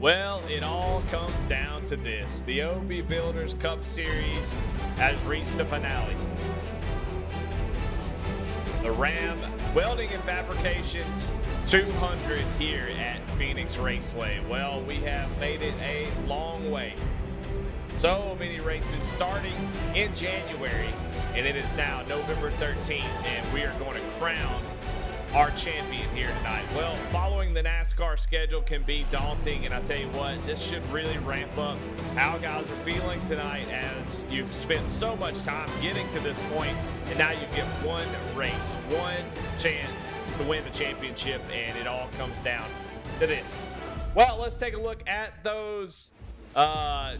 Well, it all comes down to this. The OB Builders Cup Series has reached the finale. The Ram Welding and Fabrications 200 here at Phoenix Raceway. Well, we have made it a long way. So many races starting in January, and it is now November 13th, and we are going to crown our champion here tonight. Well, following the NASCAR schedule can be daunting, and I tell you what, this should really ramp up how guys are feeling tonight as you've spent so much time getting to this point, and now you get one race, one chance to win the championship, and it all comes down to this. Well, let's take a look at those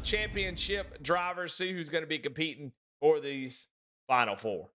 championship drivers, see who's going to be competing for these final four.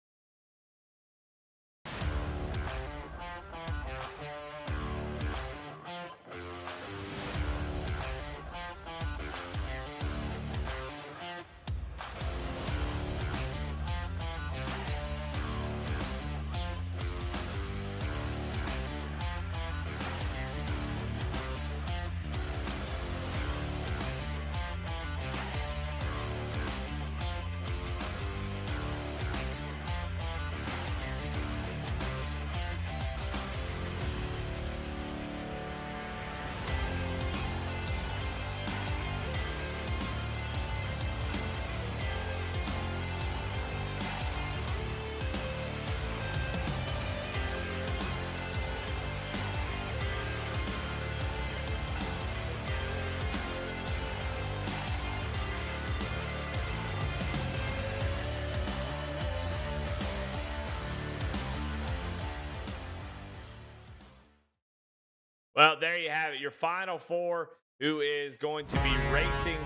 Well, there you have it, your final four, who is going to be racing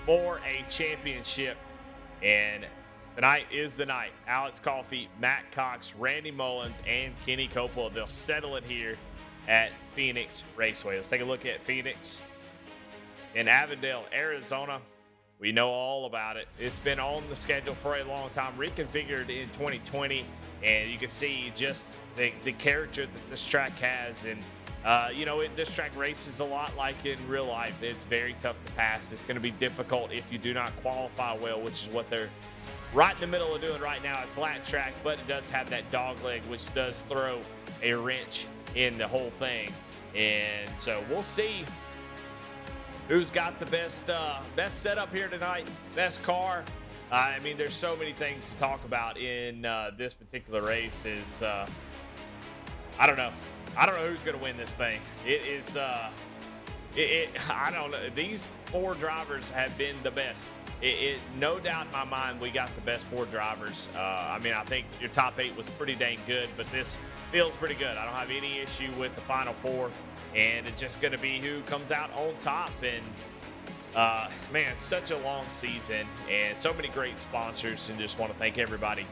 for a championship. And tonight is the night. Alex Coffey, Matt Cox, Randy Mullins, and Kenny Coppola. They'll settle it here at Phoenix Raceway. Let's take a look at Phoenix in Avondale, Arizona. We know all about it. It's been on the schedule for a long time, reconfigured in 2020, and you can see just the character that this track has. And this track races a lot like in real life. It's very tough to pass. It's going to be difficult if you do not qualify well, which is what they're right in the middle of doing right now. It's flat track, but it does have that dog leg, which does throw a wrench in the whole thing. And so we'll see who's got the best setup here tonight, best car. I mean, there's so many things to talk about in this particular race. I don't know. I don't know who's going to win this thing. It is, I don't know. These four drivers have been the best. No doubt in my mind, we got the best four drivers. I mean, I think your top eight was pretty dang good, but this feels pretty good. I don't have any issue with the final four, and it's just going to be who comes out on top. And, man, such a long season and so many great sponsors, and just want to thank everybody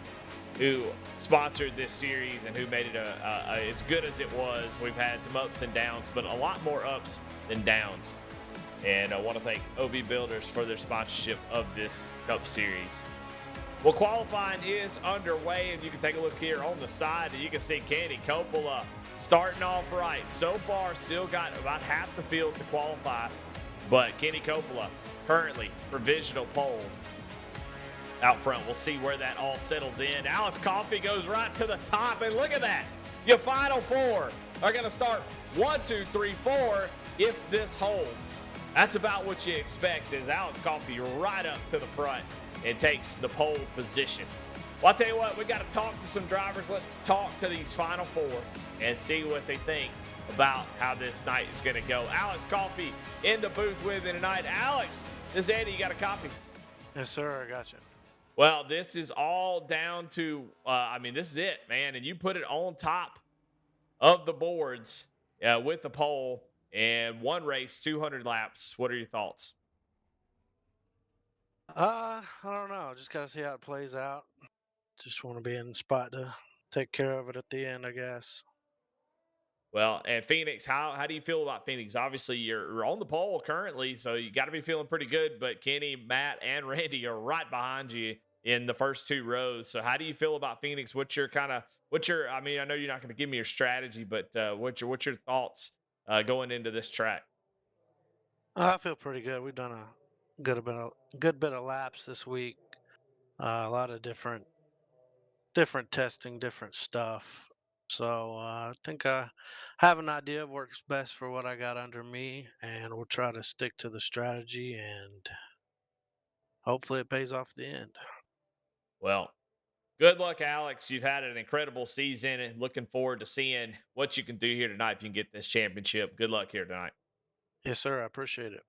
who sponsored this series and who made it as good as it was. We've had some ups and downs, but a lot more ups than downs. And I want to thank OB Builders for their sponsorship of this Cup Series. Well, qualifying is underway, and you can take a look here on the side, and you can see Kenny Coppola starting off right. So far, still got about half the field to qualify, but Kenny Coppola currently provisional pole out front. We'll see where that all settles in. Alex Coffey goes right to the top, and look at that. Your final four are going to start 1, 2, 3, 4 if this holds. That's about what you expect, is Alex Coffey right up to the front and takes the pole position. Well, I'll tell you what, we got to talk to some drivers. Let's talk to these final four and see what they think about how this night is going to go. Alex Coffey in the booth with me tonight. Alex, this is Eddie. You got a copy? Yes, sir. I got you. Well, this is all down to, this is it, man. And you put it on top of the boards with the pole, and one race, 200 laps. What are your thoughts? I don't know. Just got to see how it plays out. Just want to be in the spot to take care of it at the end, I guess. Well, and Phoenix, how do you feel about Phoenix? Obviously, you're on the pole currently, so you got to be feeling pretty good. But Kenny, Matt, and Randy are right behind you in the first two rows. So how do you feel about Phoenix? I know you're not going to give me your strategy, but what's your thoughts going into this track? I feel pretty good. We've done a good bit of laps this week. A lot of different testing, different stuff. So I think I have an idea of works best for what I got under me, and we'll try to stick to the strategy, and hopefully it pays off at the end. Well, good luck, Alex. You've had an incredible season and looking forward to seeing what you can do here tonight if you can get this championship. Good luck here tonight. Yes, sir. I appreciate it.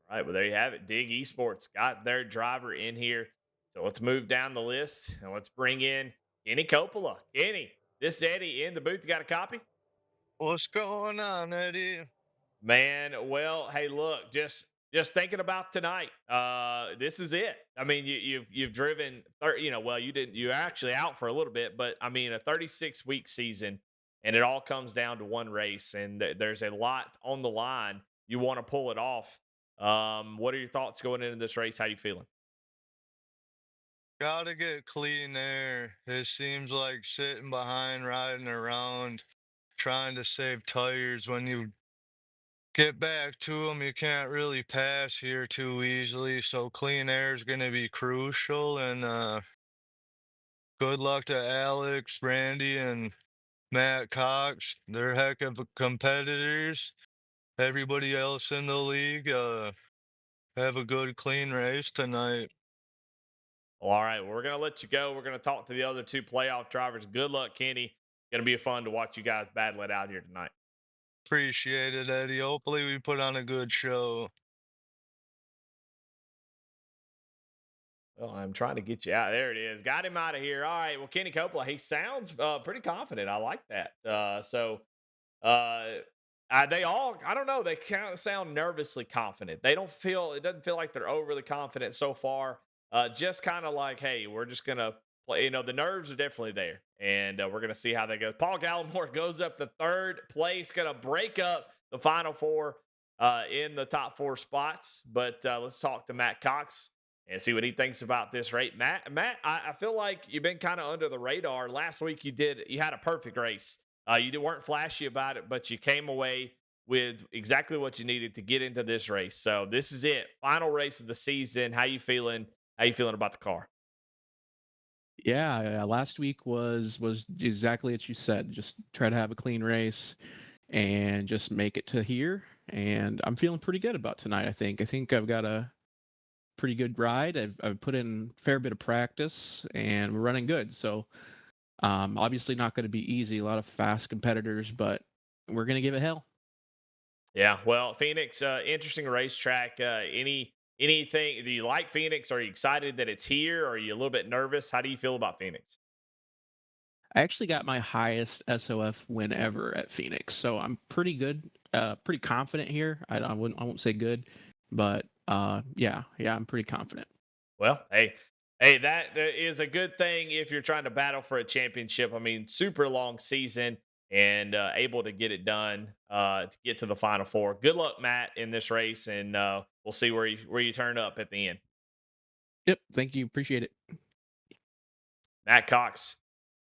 All right, well, there you have it. Dig Esports got their driver in here. So let's move down the list and let's bring in Kenny Coppola. Kenny, this is Eddie in the booth. You got a copy? What's going on, Eddie? Man, well, hey, look, just thinking about tonight. This is it. I mean, you've driven, well, you didn't, you're actually out for a little bit, but I mean, a 36-week season, and it all comes down to one race, and there's a lot on the line. You want to pull it off. What are your thoughts going into this race? How you feeling? Gotta get clean air. It seems like sitting behind, riding around, trying to save tires. When you get back to them, you can't really pass here too easily. So clean air is gonna be crucial. And good luck to Alex, Randy, and Matt Cox. They're heck of competitors. Everybody else in the league, have a good clean race tonight. Well, all right, well, we're gonna let you go. We're gonna talk to the other two playoff drivers. Good luck, Kenny. Gonna be fun to watch you guys battle it out here tonight. Appreciate it, Eddie. Hopefully we put on a good show. Well, I'm trying to get you out. There it is. Got him out of here. All right. Well, Kenny Coppola, he sounds pretty confident. I like that. Uh, they all, I don't know, they kind of sound nervously confident. They don't feel, it doesn't feel like they're overly confident so far. Just kind of like, hey, we're just going to play. The nerves are definitely there. And we're going to see how they go. Paul Gallimore goes up to third place, going to break up the final four in the top four spots. But let's talk to Matt Cox and see what he thinks about this rate. Matt, I feel like you've been kind of under the radar. Last week you had a perfect race. Weren't flashy about it, but you came away with exactly what you needed to get into this race. So this is it, final race of the season. How you feeling? How you feeling about the car? Yeah, last week was exactly what you said. Just try to have a clean race and just make it to here. And I'm feeling pretty good about tonight. I think I've got a pretty good ride. I've put in a fair bit of practice, and we're running good. So obviously not going to be easy. A lot of fast competitors, but we're going to give it hell. Yeah, well, Phoenix, interesting racetrack. Anything? Do you like Phoenix? Are you excited that it's here? Or are you a little bit nervous? How do you feel about Phoenix? I actually got my highest SOF win ever at Phoenix, so I'm pretty good, pretty confident here. I won't say good, but yeah, I'm pretty confident. Well, hey, that is a good thing if you're trying to battle for a championship. I mean, super long season and able to get it done to get to the final four. Good luck, Matt, in this race, and we'll see where you turn up at the end. Yep, thank you, appreciate it. Matt Cox,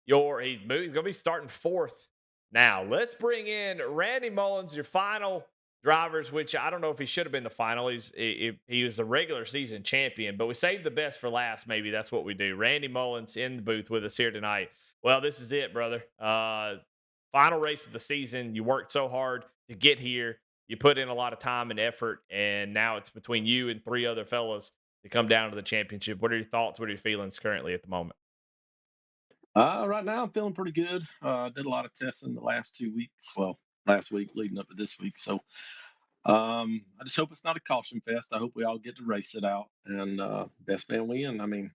he's going to be starting fourth now. Let's bring in Randy Mullins, your final drivers, which I don't know if he should have been the final. He was a regular season champion, but we saved the best for last. Maybe that's what we do. Randy Mullins in the booth with us here tonight. Well, this is it, brother. Final race of the season. You worked so hard to get here. You put in a lot of time and effort, and now it's between you and three other fellas to come down to the championship. What are your thoughts? What are your feelings currently at the moment? Right now, I'm feeling pretty good. Did a lot of testing the last 2 weeks. Well, last week leading up to this week. So I just hope it's not a caution fest. I hope we all get to race it out and best man win. I mean,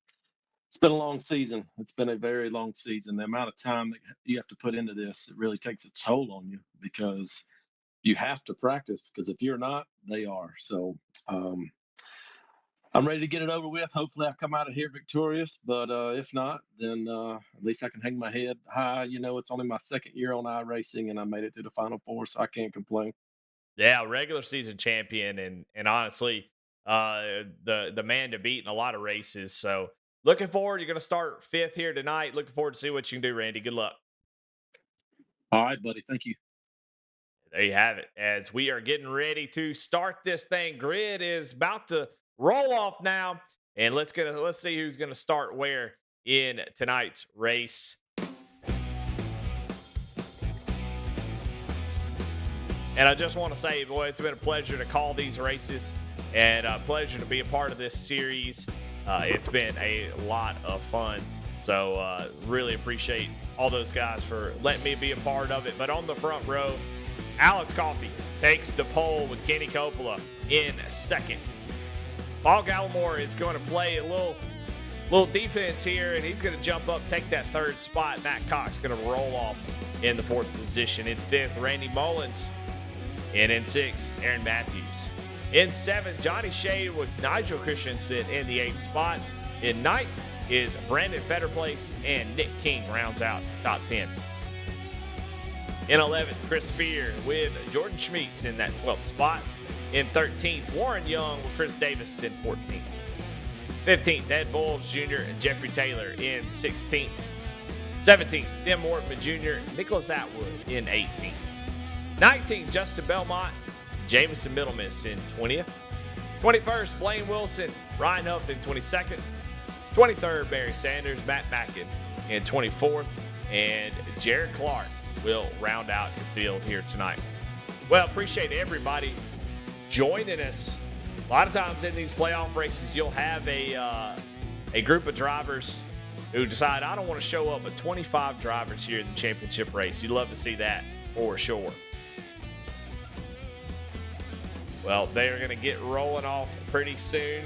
it's been a long season. It's been a very long season. The amount of time that you have to put into this, it really takes a toll on you because you have to practice. Because if you're not, they are. So um, I'm ready to get it over with. Hopefully, I come out of here victorious. But if not, then at least I can hang my head high. It's only my second year on iRacing, and I made it to the Final Four, so I can't complain. Yeah, regular season champion, and honestly, the man to beat in a lot of races. So looking forward. You're going to start fifth here tonight. Looking forward to see what you can do, Randy. Good luck. All right, buddy. Thank you. there you have it. As we are getting ready to start this thing, grid is about to roll off now, and let's see who's gonna start where in tonight's race. And I just want to say, boy, it's been a pleasure to call these races and a pleasure to be a part of this series. It's been a lot of fun. So really appreciate all those guys for letting me be a part of it. But on the front row, Alex Coffey takes the pole with Kenny Coppola in second. Paul Gallimore is going to play a little defense here, and he's going to jump up, take that third spot. Matt Cox going to roll off in the fourth position. In fifth, Randy Mullins. And in sixth, Aaron Matthews. In seventh, Johnny Shea with Nigel Christensen in the eighth spot. In ninth is Brandon Fetterplace, and Nick King rounds out the top 10. In 11th, Chris Spear with Jordan Schmeets in that 12th spot. In 13th, Warren Young with Chris Davis in 14th. 15th, Ed Bowles Jr. and Jeffrey Taylor in 16th. 17th, Tim Mortman Jr., Nicholas Atwood in 18th. 19th, Justin Belmont, Jamison Middlemiss in 20th. 21st, Blaine Wilson, Ryan Huff in 22nd. 23rd, Barry Sanders, Matt Mackin in 24th. And Jared Clark will round out the field here tonight. Well, appreciate everybody joining us. A lot of times in these playoff races, you'll have a group of drivers who decide, I don't want to show up, but 25 drivers here in the championship race. You'd love to see that for sure. Well, they are going to get rolling off pretty soon.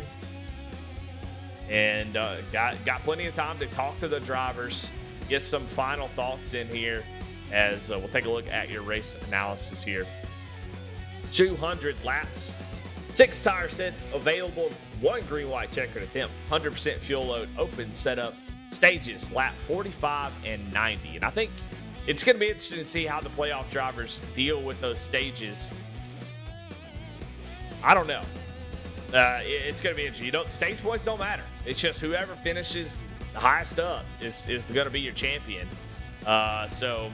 And got plenty of time to talk to the drivers, get some final thoughts in here as we'll take a look at your race analysis here. 200 laps, 6 tire sets available, 1 green, white checkered attempt, 100% fuel load, open setup, stages, lap 45 and 90. And I think it's going to be interesting to see how the playoff drivers deal with those stages. I don't know. It's going to be interesting. Stage points don't matter. It's just whoever finishes the highest up is going to be your champion. So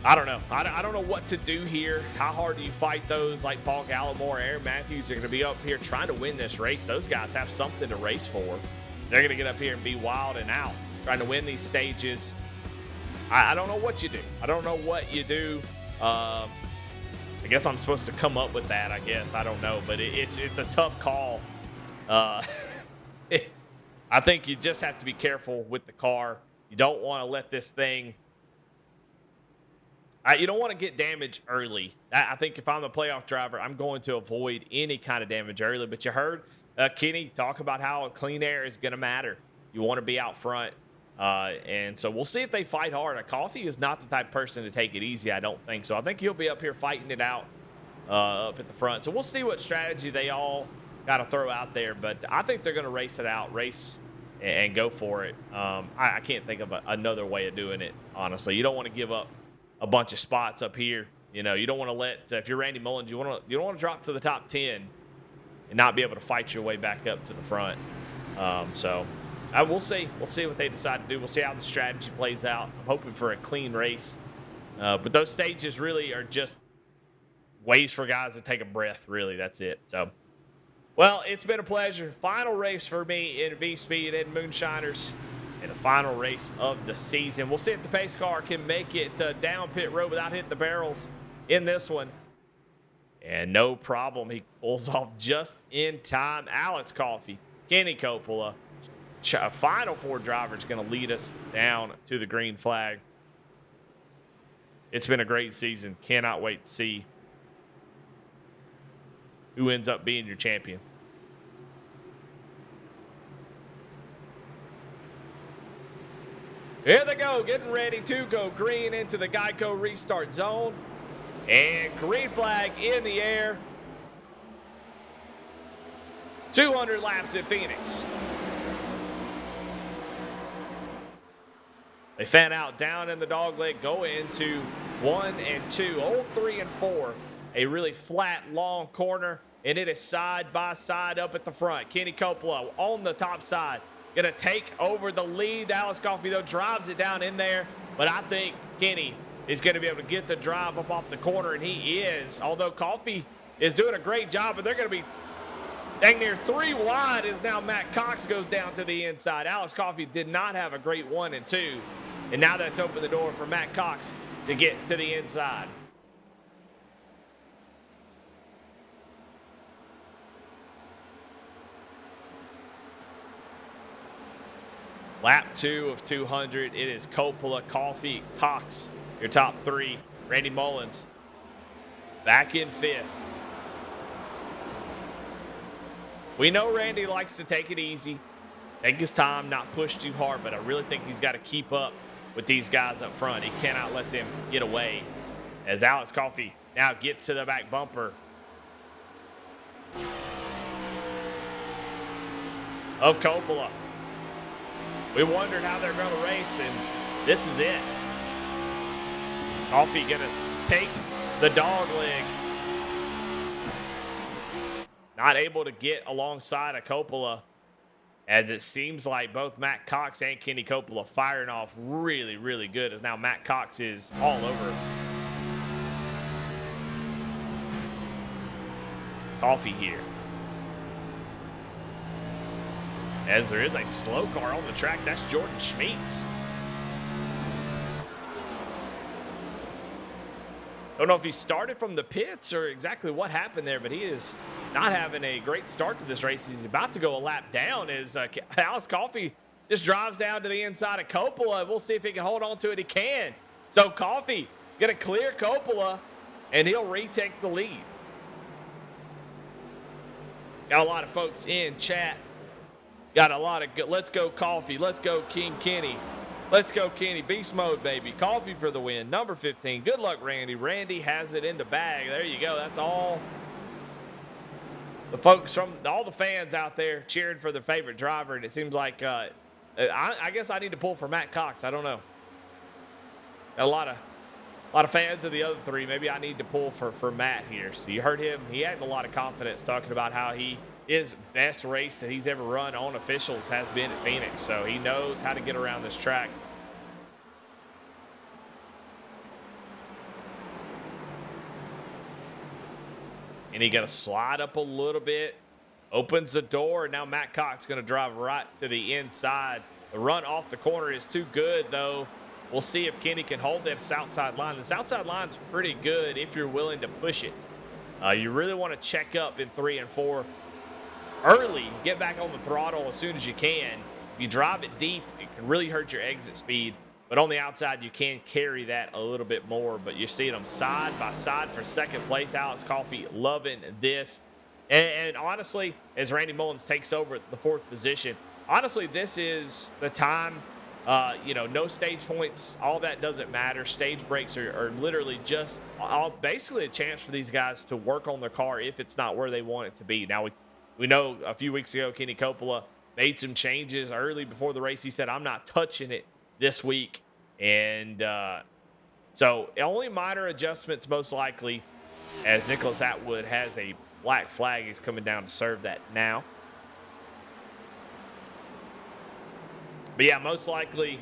I don't know. I don't know what to do here. How hard do you fight those like Paul Gallimore, Aaron Matthews are going to be up here trying to win this race. Those guys have something to race for. They're going to get up here and be wild and out trying to win these stages. I don't know what you do. I don't know what you do. I guess I'm supposed to come up with that, I guess. I don't know. But it's a tough call. I think you just have to be careful with the car. You don't want to let this thing you don't want to get damage early. I think if I'm the playoff driver, I'm going to avoid any kind of damage early. But you heard Kenny talk about how clean air is going to matter. You want to be out front. And so we'll see if they fight hard. Coffey is not the type of person to take it easy, I don't think. So I think he'll be up here fighting it out up at the front. So we'll see what strategy they all got to throw out there. But I think they're going to race it out, and go for it. I can't think of another way of doing it, honestly. You don't want to give up a bunch of spots up here. You don't want to let if you're Randy Mullins, you don't want to drop to the top 10 and not be able to fight your way back up to the front. So we'll see. We'll see what they decide to do. We'll see how the strategy plays out. I'm hoping for a clean race. But those stages really are just ways for guys to take a breath. Really, that's it. So, well, it's been a pleasure. Final race for me in V-Speed and Moonshiners. In the final race of the season. We'll see if the pace car can make it down pit road without hitting the barrels in this one. And no problem. He pulls off just in time. Alex Coffey, Kenny Coppola, final 4 drivers going to lead us down to the green flag. It's been a great season. Cannot wait to see who ends up being your champion. Here they go, getting ready to go green into the Geico restart zone. And green flag in the air. 200 laps at Phoenix. They fan out down in the dogleg, go into 1 and 2, old 3 and 4. A really flat, long corner, and it is side by side up at the front. Kenny Coppola on the top side. Going to take over the lead. Alex Coffey, though, drives it down in there. But I think Kenny is going to be able to get the drive up off the corner, and he is. Although Coffee is doing a great job, but they're going to be dang near 3 wide as now Matt Cox goes down to the inside. Alex Coffey did not have a great 1 and 2. And now that's opened the door for Matt Cox to get to the inside. Lap 2 of 200. It is Coppola, Coffey, Cox, your top 3. Randy Mullins back in 5th. We know Randy likes to take it easy, take his time, not push too hard, but I really think he's got to keep up with these guys up front. He cannot let them get away as Alex Coffey now gets to the back bumper of Coppola. We wondered how they're going to race, and this is it. Coffey going to take the dog leg. Not able to get alongside of Coppola, as it seems like both Matt Cox and Kenny Coppola firing off really, really good, as now Matt Cox is all over Coffey here. As there is a slow car on the track, that's Jordan Schmeets. Don't know if he started from the pits or exactly what happened there, but he is not having a great start to this race. He's about to go a lap down as Alex Coffey just drives down to the inside of Coppola. We'll see if he can hold on to it. He can. So Coffey going to clear Coppola, and he'll retake the lead. Got a lot of folks in chat. Got a lot of good. Let's go Coffey. Let's go King Kenny. Let's go, Kenny. Beast mode, baby. Coffee for the win. Number 15. Good luck, Randy. Randy has it in the bag. There you go. That's all the folks from all the fans out there cheering for their favorite driver. And it seems like I guess I need to pull for Matt Cox. I don't know. A lot of fans of the other 3. Maybe I need to pull for Matt here. So you heard him. He had a lot of confidence talking about how his best race that he's ever run on officials has been at Phoenix. So he knows how to get around this track. And he got to slide up a little bit, opens the door, and now Matt Cox going to drive right to the inside. The run off the corner is too good, though. We'll see if Kenny can hold that outside line. This outside line's pretty good if you're willing to push it. You really want to check up in 3 and 4 early. Get back on the throttle as soon as you can. If you drive it deep, it can really hurt your exit speed. But on the outside, you can carry that a little bit more. But you're seeing them side by side for second place. Alex Coffey loving this. And honestly, as Randy Mullins takes over the 4th position, honestly, this is the time, no stage points. All that doesn't matter. Stage breaks are literally just basically a chance for these guys to work on their car if it's not where they want it to be. Now, we know a few weeks ago, Kenny Coppola made some changes early before the race. He said, I'm not touching it this week. And so only minor adjustments most likely, as Nicholas Atwood has a black flag. He's coming down to serve that now. But yeah, most likely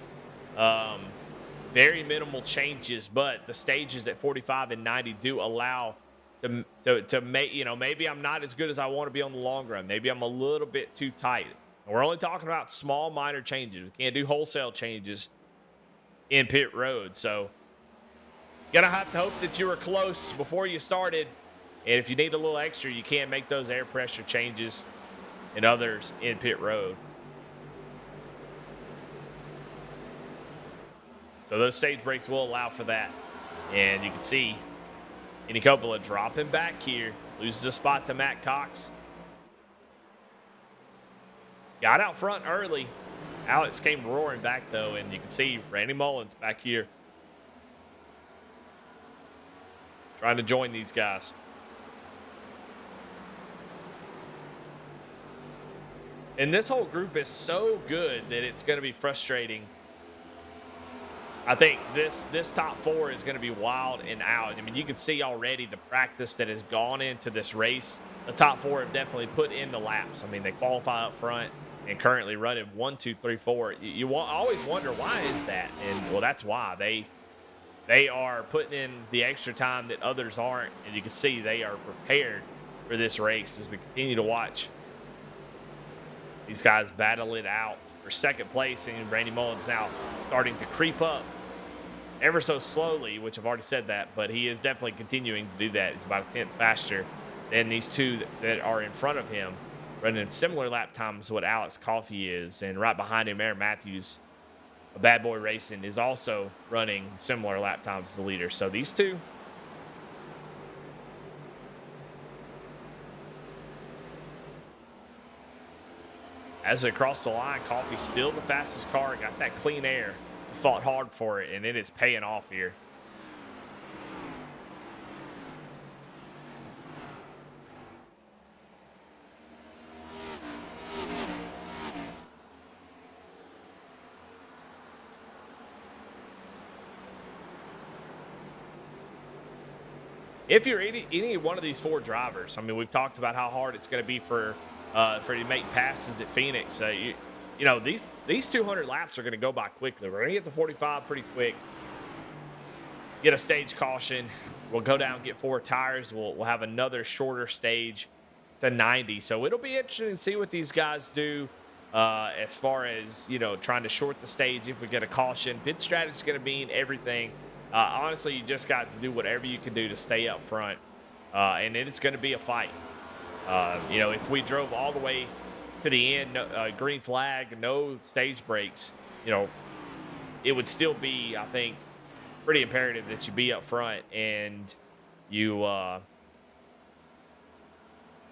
very minimal changes, but the stages at 45 and 90 do allow to make, maybe I'm not as good as I want to be on the long run. Maybe I'm a little bit too tight. And we're only talking about small minor changes. We can't do wholesale changes in pit road. So you're going to have to hope that you were close before you started. And if you need a little extra, you can make those air pressure changes and others in pit road. So those stage breaks will allow for that. And you can see Kenny Coppola dropping back here. Loses a spot to Matt Cox. Got out front early. Alex came roaring back, though, and you can see Randy Mullins back here trying to join these guys. And this whole group is so good that it's going to be frustrating. I think this top 4 is going to be wild and out. I mean, you can see already the practice that has gone into this race. The top 4 have definitely put in the laps. I mean, they qualify up front and currently running 1, 2, 3, 4. You always wonder, why is that? And well, that's why they are putting in the extra time that others aren't, and you can see they are prepared for this race as we continue to watch these guys battle it out for second place, and Randy Mullins now starting to creep up ever so slowly, which I've already said that, but he is definitely continuing to do that. It's about a tenth faster than these two that are in front of him, running similar lap times to what Alex Coffey is, and right behind him, Aaron Matthews, a Bad Boy Racing, is also running similar lap times as the leader. So these two, as they cross the line, Coffey's still the fastest car, got that clean air. He fought hard for it, and it is paying off here. If you're any one of these four drivers, I mean, we've talked about how hard it's going to be for you to make passes at Phoenix. You know, these 200 laps are going to go by quickly. We're going to get to 45 pretty quick. Get a stage caution. We'll go down and get 4 tires. We'll have another shorter stage to 90. So it'll be interesting to see what these guys do as far as, you know, trying to short the stage if we get a caution. Pit strategy is going to mean everything. Honestly, you just got to do whatever you can do to stay up front, and it's going to be a fight. You know, if we drove all the way to the end, green flag, no stage breaks, you know, it would still be, I think, pretty imperative that you be up front and you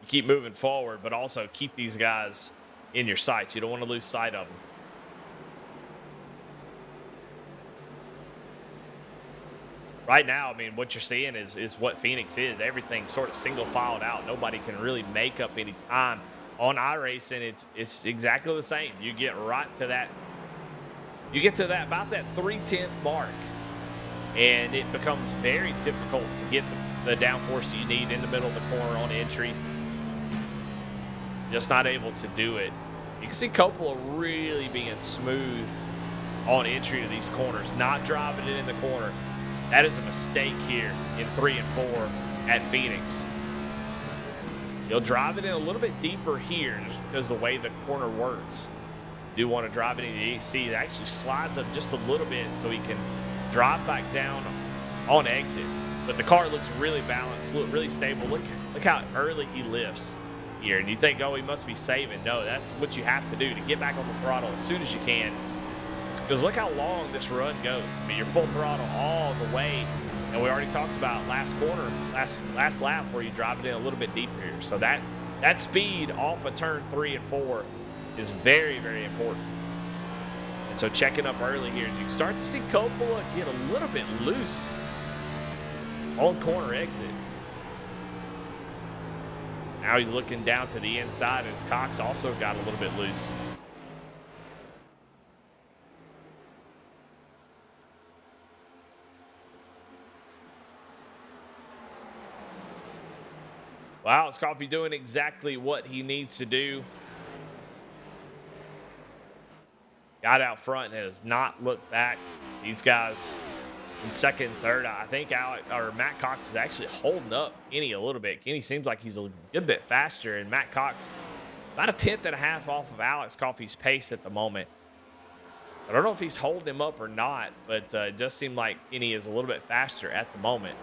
keep moving forward, but also keep these guys in your sights. You don't want to lose sight of them. Right now, I mean, what you're seeing is what Phoenix is. Everything's sort of single filed out. Nobody can really make up any time. On iRacing, it's exactly the same. You get right to that. You get to that about that 3/10 mark, and it becomes very difficult to get the downforce you need in the middle of the corner on entry. Just not able to do it. You can see Coppola really being smooth on entry to these corners, not driving it in the corner. That is a mistake here in 3 and 4 at Phoenix. He'll drive it in a little bit deeper here just because of the way the corner works. You do want to drive it in. You see it actually slides up just a little bit so he can drop back down on exit. But the car looks really balanced, look really stable. Look how early he lifts here. And you think, oh, he must be saving. No, that's what you have to do to get back on the throttle as soon as you can. Because look how long this run goes. I mean, you're full throttle all the way. And we already talked about last lap where you drive it in a little bit deeper here. So that speed off of turn 3 and 4 is very, very important. And so checking up early here, you can start to see Coppola get a little bit loose on corner exit. Now he's looking down to the inside as Cox also got a little bit loose. Well, Alex Coffey doing exactly what he needs to do. Got out front and has not looked back. These guys in second, third. I think Matt Cox is actually holding up Kenny a little bit. Kenny seems like he's a good bit faster, and Matt Cox about a tenth and a half off of Alex Coffey's pace at the moment. I don't know if he's holding him up or not, but it does seem like Kenny is a little bit faster at the moment.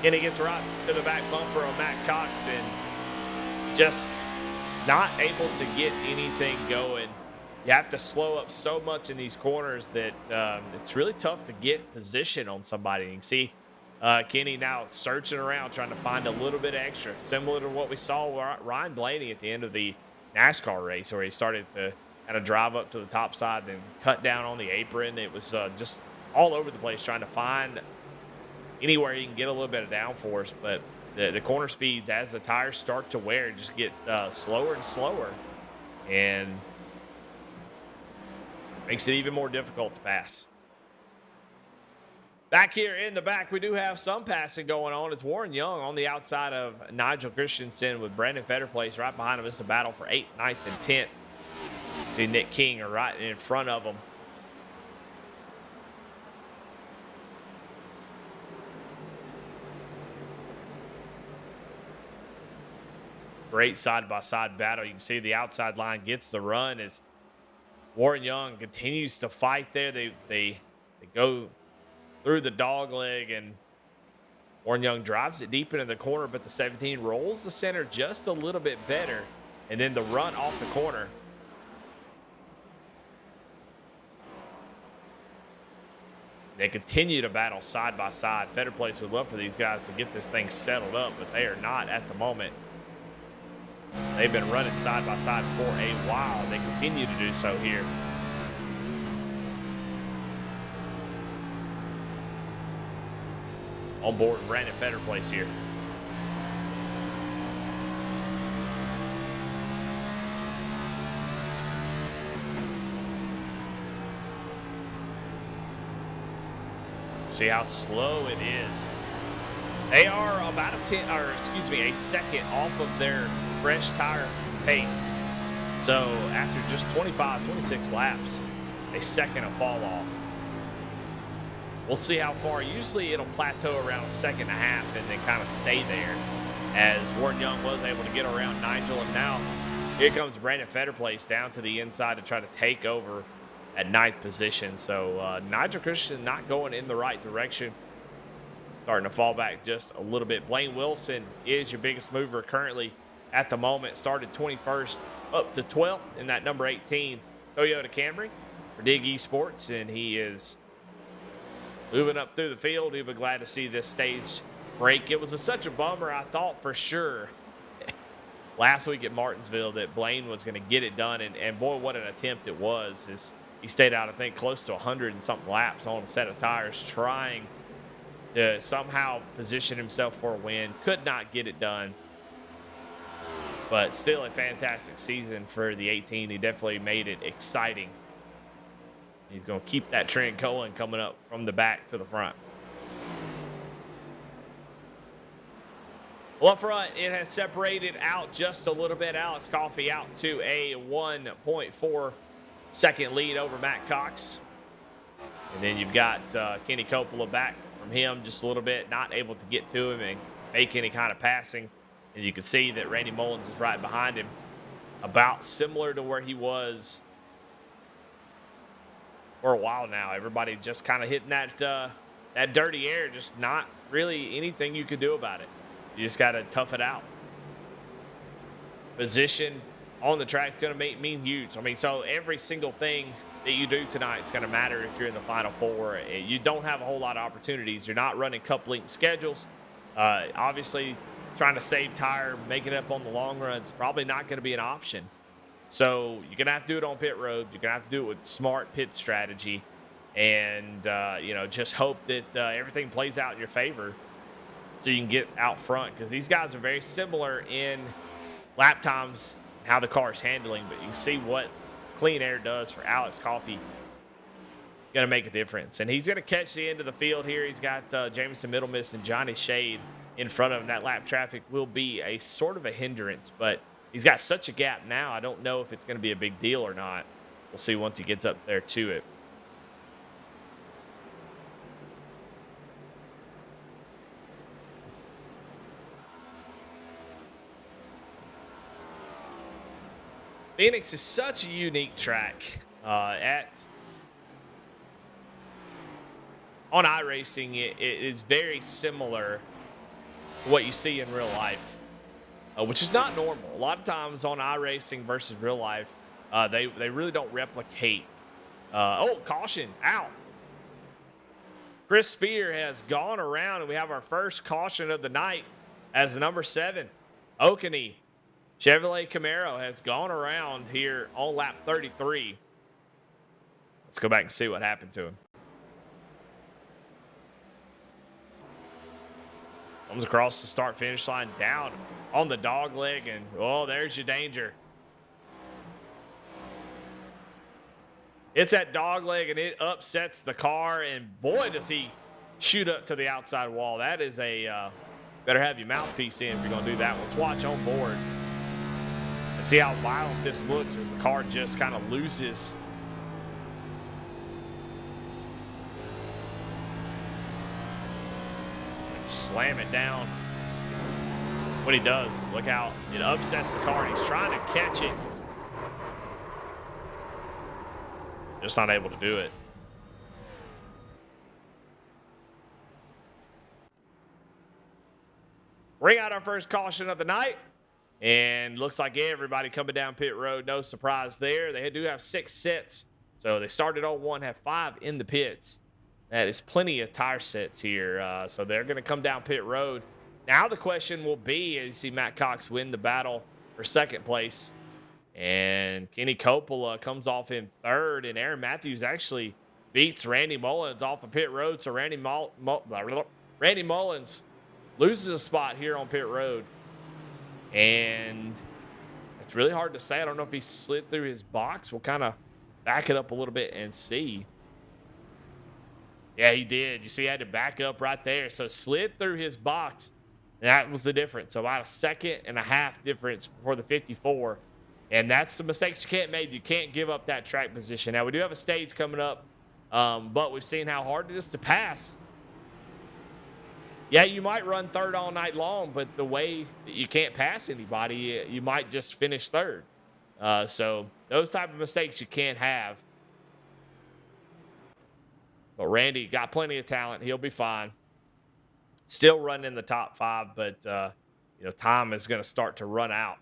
Kenny gets right to the back bumper on Matt Cox and just not able to get anything going. You have to slow up so much in these corners that it's really tough to get position on somebody. You can see Kenny now searching around trying to find a little bit extra, similar to what we saw Ryan Blaney at the end of the NASCAR race where he started to kind of drive up to the top side and cut down on the apron. It was just all over the place trying to find anywhere you can get a little bit of downforce, but the corner speeds as the tires start to wear just get slower and slower, and makes it even more difficult to pass. Back here in the back, we do have some passing going on. It's Warren Young on the outside of Nigel Christensen with Brandon Fetterplace right behind him. It's a battle for 8th, 9th, and 10th. See Nick King are right in front of them. Great side-by-side battle. You can see the outside line gets the run as Warren Young continues to fight there. They go through the dog leg, and Warren Young drives it deep into the corner, but the 17 rolls the center just a little bit better, and then the run off the corner. They continue to battle side by side. Fetterplace would love for these guys to get this thing settled up, but they are not at the moment. They've been running side by side for a while. They continue to do so here. On board Brandon Fetterplace here. See how slow it is. They are about a second off of their fresh tire pace. So after just 25, 26 laps, a second of fall off. We'll see how far. Usually it'll plateau around a second and a half and then kind of stay there, as Warren Young was able to get around Nigel. And now here comes Brandon Fetterplace down to the inside to try to take over at 9th position. So Nigel Christian not going in the right direction. Starting to fall back just a little bit. Blaine Wilson is your biggest mover currently at the moment. Started 21st up to 12th in that number 18 Toyota Camry for Dig Esports, and he is moving up through the field. He'll be glad to see this stage break. It was such a bummer. I thought for sure last week at Martinsville that Blaine was going to get it done, and boy, what an attempt it was. As he stayed out, I think, close to 100 and something laps on a set of tires, trying to somehow position himself for a win. Could not get it done. But still a fantastic season for the 18. He definitely made it exciting. He's going to keep that trend going, coming up from the back to the front. Well, up front, it has separated out just a little bit. Alex Coffey out to a 1.4 second lead over Matt Cox. And then you've got Kenny Coppola back from him just a little bit, not able to get to him and make any kind of passing. And you can see that Randy Mullins is right behind him, about similar to where he was for a while now. Everybody just kind of hitting that dirty air, just not really anything you could do about it. You just got to tough it out. Position on the track is going to mean huge. I mean, so every single thing that you do tonight is going to matter if you're in the Final Four. You don't have a whole lot of opportunities. You're not running cup link schedules. Obviously, trying to save tire, make it up on the long run, it's probably not going to be an option. So you're going to have to do it on pit road. You're going to have to do it with smart pit strategy and, just hope that everything plays out in your favor so you can get out front, because these guys are very similar in lap times, how the car is handling, but you can see what clean air does for Alex Coffey. Going to make a difference. And he's going to catch the end of the field here. He's got Jameson Middlemiss and Johnny Shade in front of him. That lap traffic will be a sort of a hindrance, but he's got such a gap now. I don't know if it's going to be a big deal or not. We'll see once he gets up there to it. Phoenix is such a unique track. On iRacing, it is very similar to what you see in real life, which is not normal. A lot of times on iRacing versus real life, they really don't replicate. Caution, out. Chris Spear has gone around, and we have our first caution of the night as the number 7, Okanee Chevrolet Camaro has gone around here on lap 33. Let's go back and see what happened to him. Comes across the start-finish line, down on the dog leg, and, there's your danger. It's that dog leg, and it upsets the car, and boy, does he shoot up to the outside wall. That is a better have your mouthpiece in if you're going to do that. Let's watch on board and see how violent this looks as the car just kind of loses. Slam it down. What he does, look out, it upsets the car and he's trying to catch it. Just not able to do it. Bring out our first caution of the night. And looks like everybody coming down pit road. No surprise there. They do have 6 sets. So they started on 1, have 5 in the pits. That is plenty of tire sets here. So they're going to come down pit road. Now the question will be, as you see Matt Cox win the battle for second place. And Kenny Coppola comes off in third. And Aaron Matthews actually beats Randy Mullins off of pit road. So Randy Mullins loses a spot here on pit road. And it's really hard to say. I don't know if he slid through his box. We'll kind of back it up a little bit and see. Yeah, he did. You see, he had to back up right there. So slid through his box. That was the difference. So about a 1.5 seconds difference for the 54. And that's the mistakes you can't make. You can't give up that track position. Now, we do have a stage coming up, but we've seen how hard it is to pass. Yeah, you might run third all night long, but the way that you can't pass anybody, you might just finish third. So those type of mistakes you can't have. But Randy got plenty of talent. He'll be fine. Still running in the top 5, but time is going to start to run out.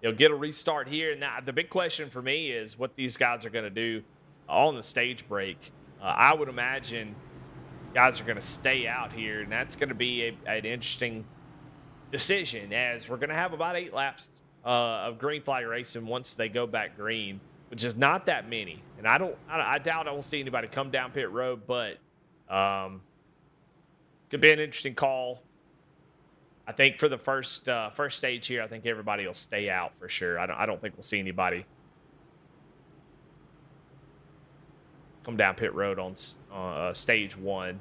He'll get a restart here. Now, the big question for me is what these guys are going to do on the stage break. I would imagine guys are going to stay out here, and that's going to be an interesting decision, as we're going to have about 8 laps of green flag racing once they go back green, which is not that many. And I doubt I will see anybody come down pit road, but could be an interesting call. I think for the first stage here, I think everybody will stay out for sure. I don't think we'll see anybody come down pit road on stage 1.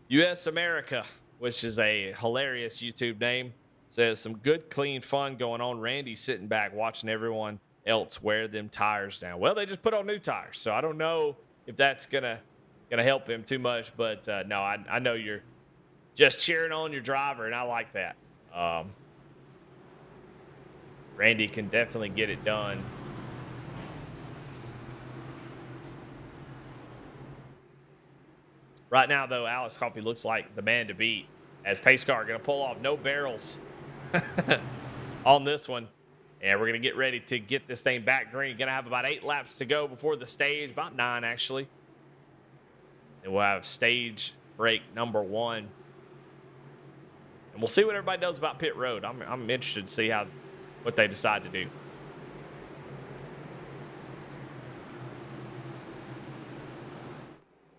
US America, which is a hilarious YouTube name, says some good, clean fun going on. Randy sitting back watching everyone else wear them tires down. Well, they just put on new tires, so I don't know if that's gonna help him too much. But no, I know you're just cheering on your driver, and I like that. Randy can definitely get it done. Right now, though, Alex Coffey looks like the man to beat, as pace car going to pull off no barrels on this one. And we're going to get ready to get this thing back green. Going to have about 8 laps to go before the stage, about 9 actually. And we'll have stage break number 1. And we'll see what everybody does about pit road. I'm interested to see what they decide to do.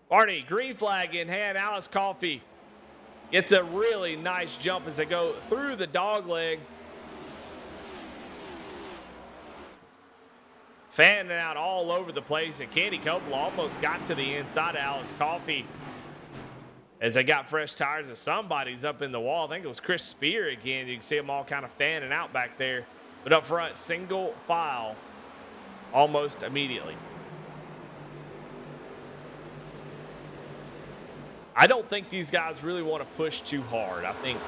Barney, green flag in hand. Alex Coffey gets a really nice jump as they go through the dog leg. Fanning out all over the place, and Kenny Coppola almost got to the inside of Alex Coffey as they got fresh tires, and somebody's up in the wall. I think it was Chris Spear again. You can see them all kind of fanning out back there. But up front, single file almost immediately. I don't think these guys really want to push too hard. I think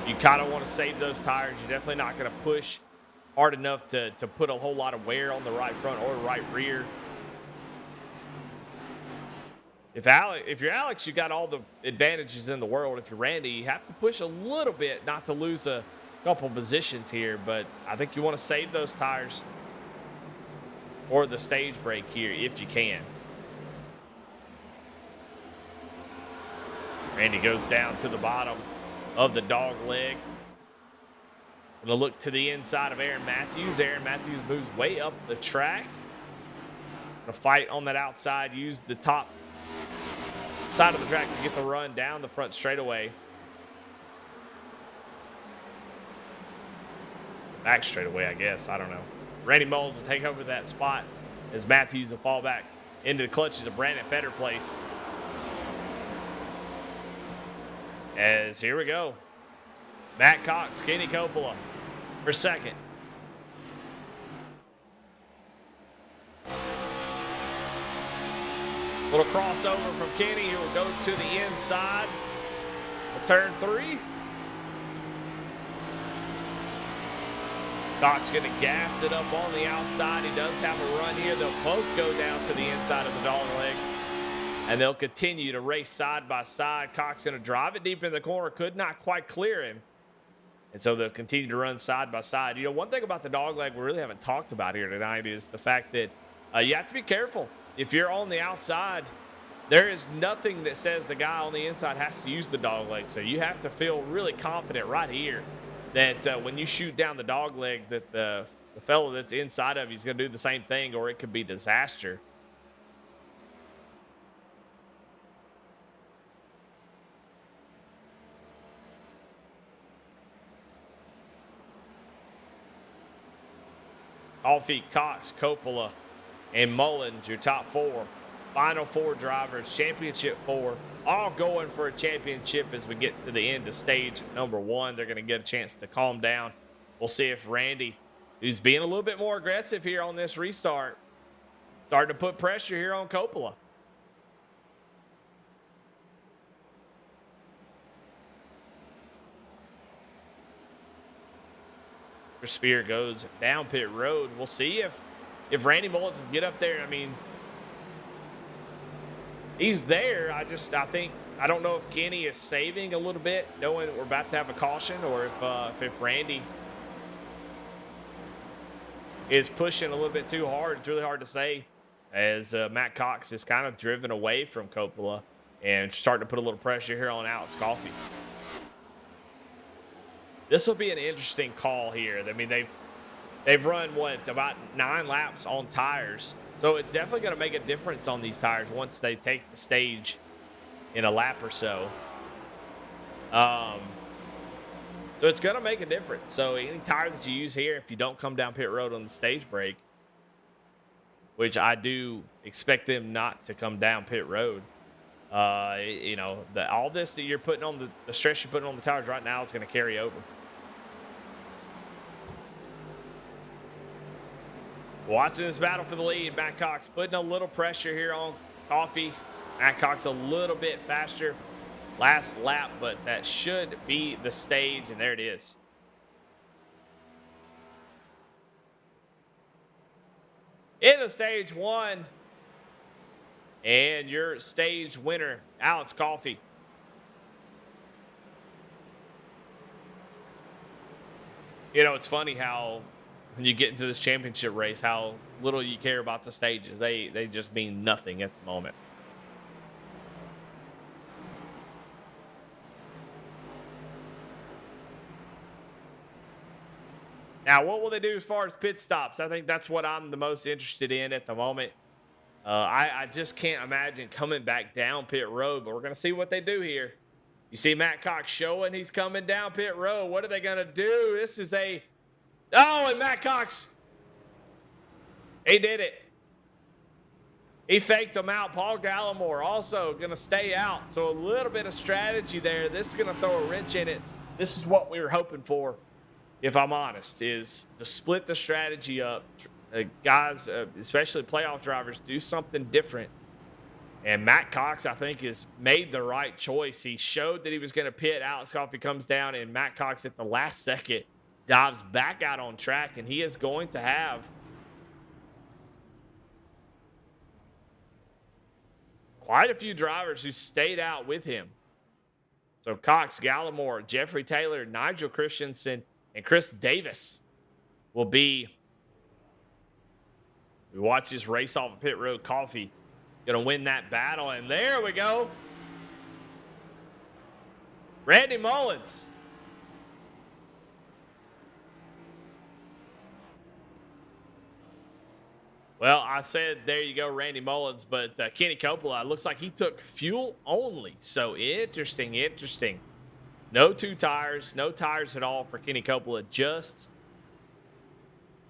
you kind of want to save those tires. You're definitely not going to push hard enough to put a whole lot of wear on the right front or right rear. If you're Alex, you got all the advantages in the world. If you're Randy, you have to push a little bit not to lose a couple positions here. But I think you want to save those tires or the stage break here if you can. Randy goes down to the bottom of the dog leg. Going to look to the inside of Aaron Matthews. Aaron Matthews moves way up the track. Going to fight on that outside, use the top side of the track to get the run down the front straightaway. Back straightaway, I guess. I don't know. Randy Mullins will take over that spot as Matthews will fall back into the clutches of Brandon Fetterplace. As here we go. Matt Cox, Kenny Coppola for second. Little crossover from Kenny, who will go to the inside of turn 3. Cox going to gas it up on the outside. He does have a run here. They'll both go down to the inside of the dog leg. And they'll continue to race side by side. Cox going to drive it deep in the corner. Could not quite clear him. And so they'll continue to run side by side. You know, one thing about the dog leg we really haven't talked about here tonight is the fact that you have to be careful. If you're on the outside, there is nothing that says the guy on the inside has to use the dog leg. So you have to feel really confident right here that when you shoot down the dog leg that the fellow that's inside of you is going to do the same thing, or it could be disaster. Coffee, Cox, Coppola, and Mullins, your top 4. Final 4 drivers, championship 4, all going for a championship as we get to the end of stage number 1. They're going to get a chance to calm down. We'll see if Randy, who's being a little bit more aggressive here on this restart, starting to put pressure here on Coppola. Spear goes down pit road. We'll see if Randy Mullins can get up there. I mean, he's there. I don't know if Kenny is saving a little bit, knowing that we're about to have a caution, or if Randy is pushing a little bit too hard. It's really hard to say, as Matt Cox is kind of driven away from Coppola and starting to put a little pressure here on Alex Coffey. This will be an interesting call here. I mean, they've run, about 9 laps on tires. So it's definitely going to make a difference on these tires once they take the stage in a lap or so. So it's going to make a difference. So any tire that you use here, if you don't come down pit road on the stage break, which I do expect them not to come down pit road, you know, all this that you're putting on the stress you're putting on the tires right now is going to carry over. Watching this battle for the lead, Matt Cox putting a little pressure here on Coffey. Matt Cox a little bit faster last lap, but that should be the stage, and there it is. Into stage 1, and your stage winner, Alex Coffey. You know, it's funny how when you get into this championship race, how little you care about the stages. They just mean nothing at the moment. Now, what will they do as far as pit stops? I think that's what I'm the most interested in at the moment. I just can't imagine coming back down pit road, but we're going to see what they do here. You see Matt Cox showing he's coming down pit road. What are they going to do? This is a... Oh, and Matt Cox, he did it. He faked him out. Paul Gallimore also going to stay out. So a little bit of strategy there. This is going to throw a wrench in it. This is what we were hoping for, if I'm honest, is to split the strategy up. Guys, especially playoff drivers, do something different. And Matt Cox, I think, has made the right choice. He showed that he was going to pit. Alex Coffey comes down, and Matt Cox at the last second dives back out on track, and he is going to have quite a few drivers who stayed out with him. So Cox, Gallimore, Jeffrey Taylor, Nigel Christensen, and Chris Davis will be. We watch this race off of pit road. Coffey going to win that battle, and there we go. Randy Mullins. Well, I said there you go, Randy Mullins, but Kenny Coppola looks like he took fuel only. So interesting. No 2 tires, no tires at all for Kenny Coppola, just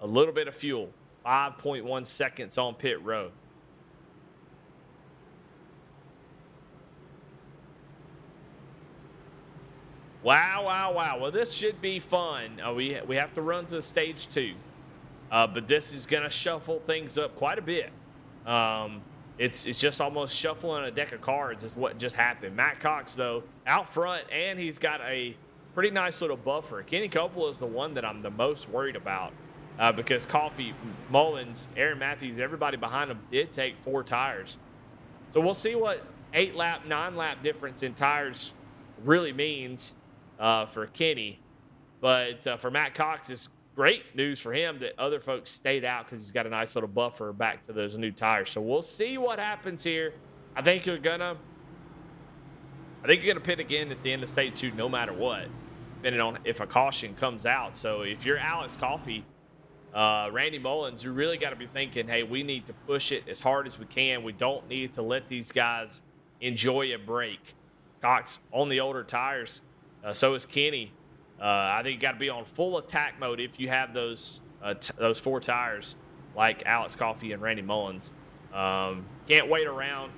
a little bit of fuel. 5.1 seconds on pit road. Wow. Well, this should be fun. We have to run to the stage 2. But this is going to shuffle things up quite a bit. It's just almost shuffling a deck of cards is what just happened. Matt Cox, though, out front, and he's got a pretty nice little buffer. Kenny Coppola is the one that I'm the most worried about because Coffee, Mullins, Aaron Matthews, everybody behind him did take 4 tires. So we'll see what 8-lap, 9-lap difference in tires really means for Kenny. But for Matt Cox, it's great news for him that other folks stayed out because he's got a nice little buffer back to those new tires. So we'll see what happens here. I think you're gonna pit again at the end of stage 2, no matter what, depending on if a caution comes out. So if you're Alex Coffey, Randy Mullins, you really got to be thinking, hey, we need to push it as hard as we can. We don't need to let these guys enjoy a break. Cox on the older tires, so is Kenny. I think you got to be on full attack mode if you have those 4 tires like Alex Coffey and Randy Mullins. Can't wait around.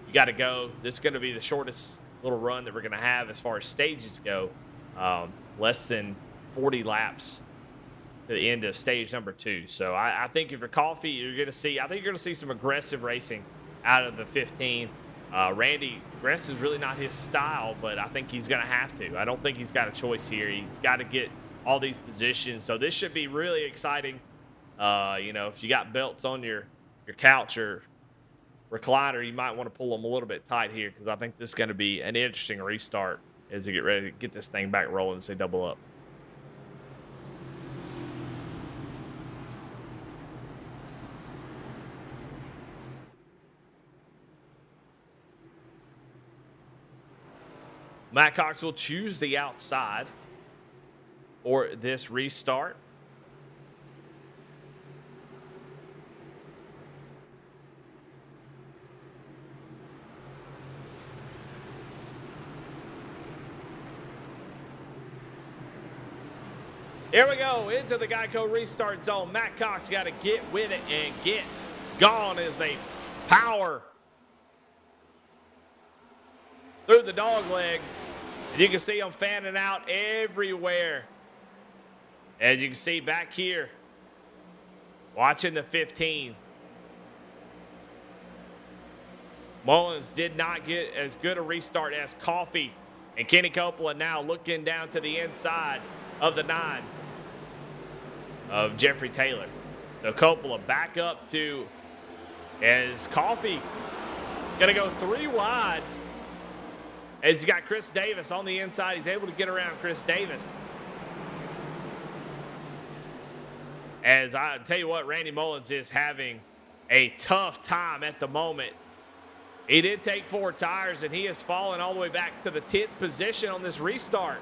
You got to go. This is going to be the shortest little run that we're going to have as far as stages go. Less than 40 laps to the end of stage number 2. So I think if you're Coffey, you're going to see some aggressive racing out of the 15. Randy, aggressive is really not his style, but I think he's going to have to. I don't think he's got a choice here. He's got to get all these positions. So this should be really exciting. If you got belts on your couch or recliner, you might want to pull them a little bit tight here because I think this is going to be an interesting restart as we get ready to get this thing back rolling and say double up. Matt Cox will choose the outside for this restart. Here we go into the Geico restart zone. Matt Cox got to get with it and get gone as they power through the dog leg. And you can see them fanning out everywhere. As you can see back here, watching the 15. Mullins did not get as good a restart as Coffey. And Kenny Coppola now looking down to the inside of the 9 of Jeffrey Taylor. So Coppola back up to as Coffey going to go 3 wide. As he's got Chris Davis on the inside. He's able to get around Chris Davis. As I tell you what, Randy Mullins is having a tough time at the moment. He did take 4 tires, and he has fallen all the way back to the 10th position on this restart.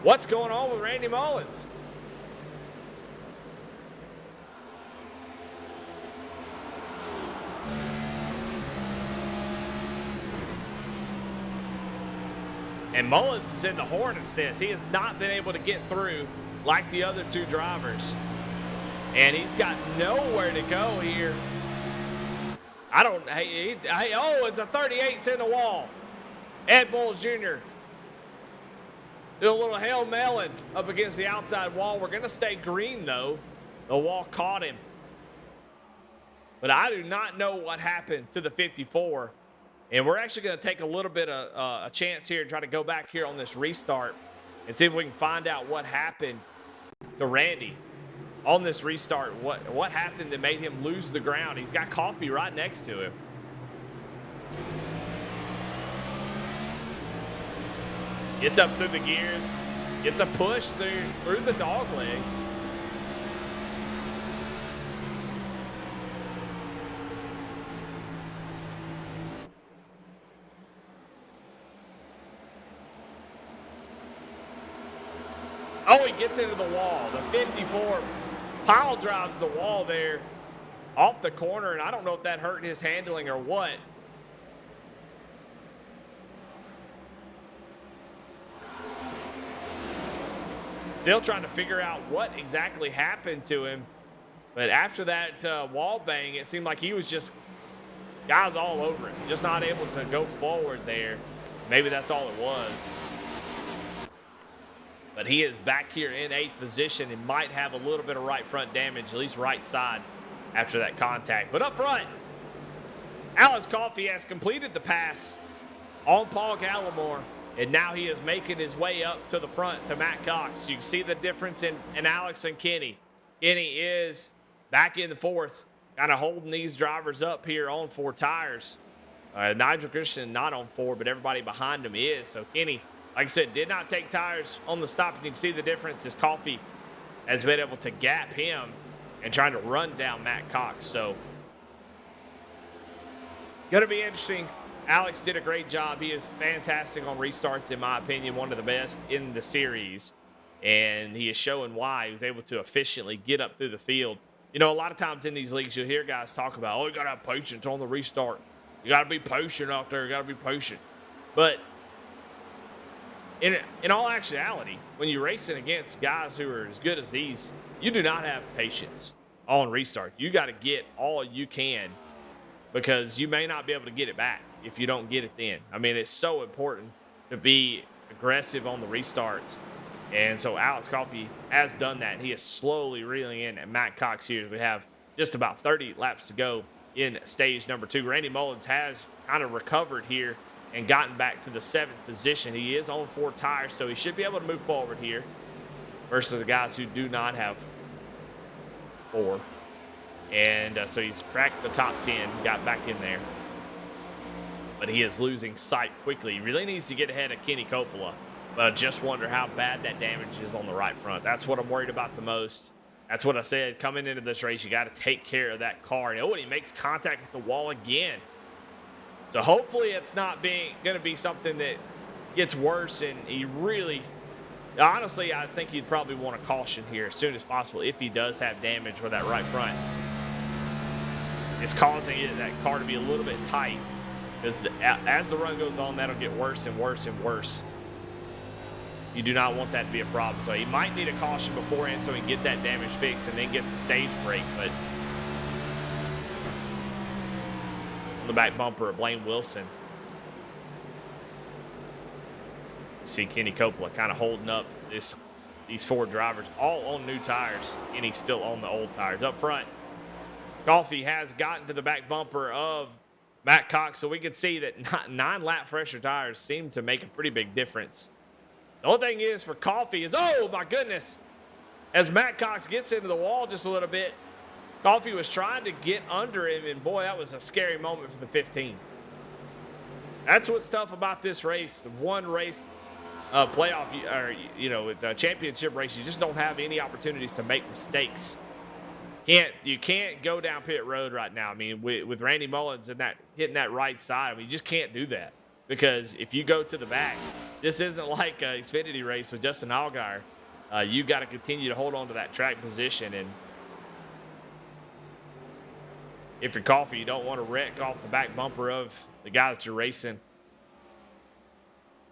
What's going on with Randy Mullins? And Mullins is in the Hornets this. He has not been able to get through like the other 2 drivers. And he's got nowhere to go here. It's a 38 in the wall. Ed Bowles Jr. do a little Hail Melon up against the outside wall. We're going to stay green, though. The wall caught him. But I do not know what happened to the 54. And we're actually going to take a little bit of a chance here and try to go back here on this restart and see if we can find out what happened to Randy on this restart. What happened that made him lose the ground? He's got Coffey right next to him. Gets up through the gears. Gets a push through the dog leg. Oh, he gets into the wall. The 54 pile drives the wall there. off the corner, and I don't know if that hurt his handling or what. Still trying to figure out what exactly happened to him. But after that wall bang, it seemed like he was just guys all over him, just not able to go forward there. Maybe that's all it was. But he is back here in 8th position and might have a little bit of right front damage, at least right side, after that contact. But up front, Alex Coffey has completed the pass on Paul Gallimore, and now he is making his way up to the front to Matt Cox. You can see the difference in Alex and Kenny. Kenny is back in the 4th, kind of holding these drivers up here on 4 tires. Nigel Christian not on 4, but everybody behind him is. So Kenny, like I said, did not take tires on the stop. And you can see the difference as Coffey has been able to gap him and trying to run down Matt Cox. So going to be interesting. Alex did a great job. He is fantastic on restarts, in my opinion, one of the best in the series. And he is showing why he was able to efficiently get up through the field. You know, a lot of times in these leagues, you'll hear guys talk about, oh, you got to have patience on the restart. You got to be patient out there. You got to be patient. But in all actuality, when you're racing against guys who are as good as these, you do not have patience on restart. You got to get all you can, because you may not be able to get it back if you don't get it then. I mean, it's so important to be aggressive on the restarts. And so Alex Coffey has done that. He is slowly reeling in at Matt Cox here. We have just about 30 laps to go in stage number 2. Randy Mullins has kind of recovered here and gotten back to the 7th position. He is on 4 tires, so he should be able to move forward here versus the guys who do not have 4. And so he's cracked the top 10, got back in there. But he is losing sight quickly. He really needs to get ahead of Kenny Coppola. But I just wonder how bad that damage is on the right front. That's what I'm worried about the most. That's what I said coming into this race. You got to take care of that car. And, oh, and he makes contact with the wall again. So hopefully it's not going to be something that gets worse. And he really, honestly, I think he'd probably want a caution here as soon as possible if he does have damage with that right front. It's causing that car to be a little bit tight, because as the run goes on, that'll get worse and worse and worse. You do not want that to be a problem. So he might need a caution beforehand so he can get that damage fixed and then get the stage break. But on the back bumper of Blaine Wilson, you see Kenny Coppola kind of holding up these 4 drivers, all on new tires, and he's still on the old tires. Up front, Coffey has gotten to the back bumper of Matt Cox, so we can see that 9 lap fresher tires seem to make a pretty big difference. The only thing is for Coffey is, oh my goodness, as Matt Cox gets into the wall just a little bit, Coffey was trying to get under him, and boy, that was a scary moment for the 15. That's what's tough about this race. The one race playoff, or with the championship race, you just don't have any opportunities to make mistakes. You can't go down pit road right now. I mean, with Randy Mullins and hitting that right side, I mean, you just can't do that. Because if you go to the back, this isn't like an Xfinity race with Justin Allgaier. You got to continue to hold on to that track position. And if you're Coffey, you don't want to wreck off the back bumper of the guy that you're racing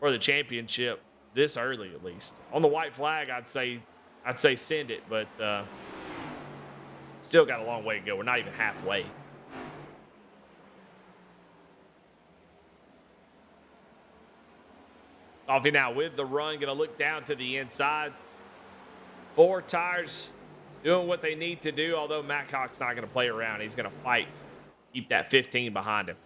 for the championship this early, at least. On the white flag, I'd say send it, but still got a long way to go. We're not even halfway. Coffey now with the run, going to look down to the inside. 4 tires doing what they need to do, although Matt Cox not going to play around. He's going to fight, keep that 15 behind him.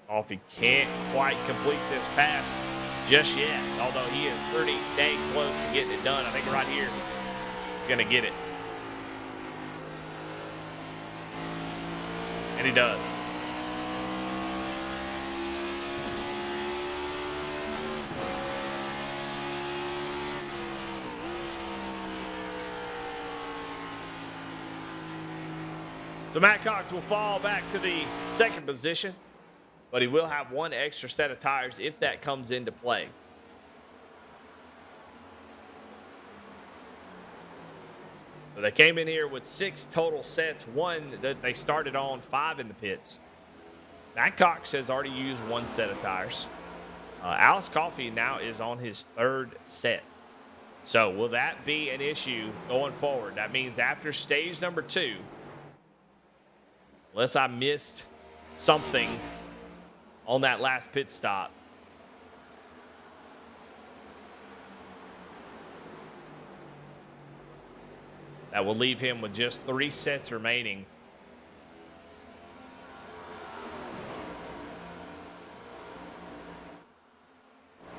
Coffey can't quite complete this pass just yet, although he is pretty dang close to getting it done. I think right here he's going to get it. And he does. So Matt Cox will fall back to the 2nd position. but he will have one extra set of tires if that comes into play. So they came in here with 6 total sets, 1 that they started on, 5 in the pits. Matt Cox has already used 1 set of tires. Alex Coffey now is on his 3rd set. So will that be an issue going forward? That means after stage number 2, unless I missed something on that last pit stop, that will leave him with just 3 sets remaining.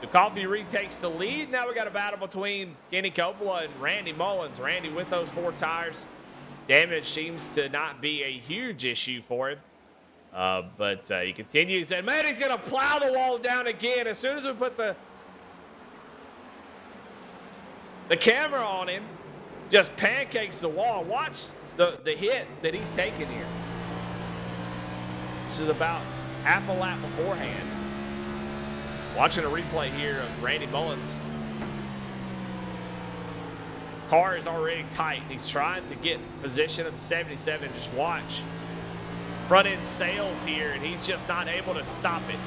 The Coffee retakes the lead. Now we got a battle between Kenny Coppola and Randy Mullins. Randy with those 4 tires. Damage seems to not be a huge issue for him. But he continues, and man, he's going to plow the wall down again. As soon as we put the camera on him, just pancakes the wall. Watch the hit that he's taking here. This is about half a lap beforehand. Watching a replay here of Randy Mullins. Car is already tight. He's trying to get position of the 77. Just watch. Front end sails here, and he's just not able to stop it.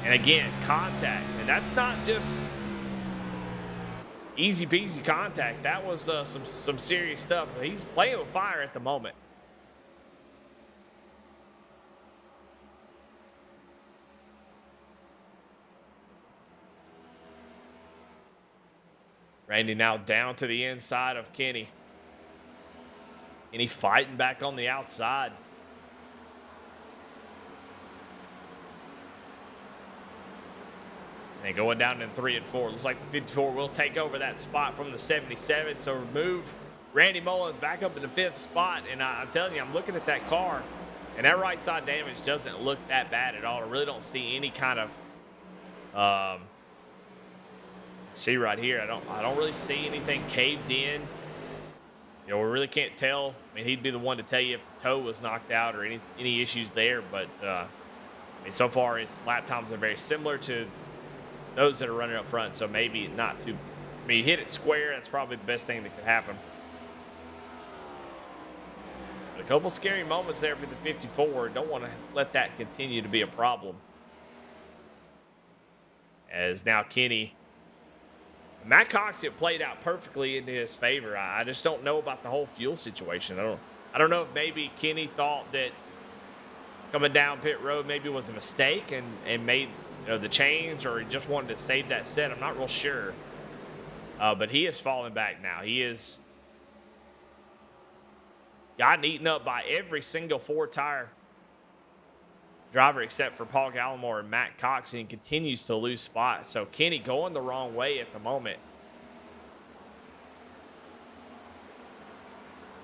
And again, contact. And that's not just easy peasy contact. That was some serious stuff. So he's playing with fire at the moment. Randy now down to the inside of Kenny. Kenny fighting back on the outside. And going down in 3 and 4. Looks like the 54 will take over that spot from the 77. So remove Randy Mullins back up in the 5th spot. And I'm telling you, I'm looking at that car, and that right side damage doesn't look that bad at all. I really don't see any kind of see right here, I don't really see anything caved in. You know, we really can't tell. I mean, he'd be the one to tell you if the toe was knocked out or any issues there. But I mean, so far his lap times are very similar to those that are running up front. So maybe not too. I mean, you hit it square. That's probably the best thing that could happen. But a couple scary moments there for the 54. Don't want to let that continue to be a problem. As now Kenny. Matt Cox, it played out perfectly in his favor. I just don't know about the whole fuel situation. I don't know if maybe Kenny thought that coming down pit road maybe was a mistake and made the change, or he just wanted to save that set. I'm not real sure. But he is falling back now. He is gotten eaten up by every single 4-tire driver except for Paul Gallimore and Matt Cox, and he continues to lose spots. So Kenny going the wrong way at the moment.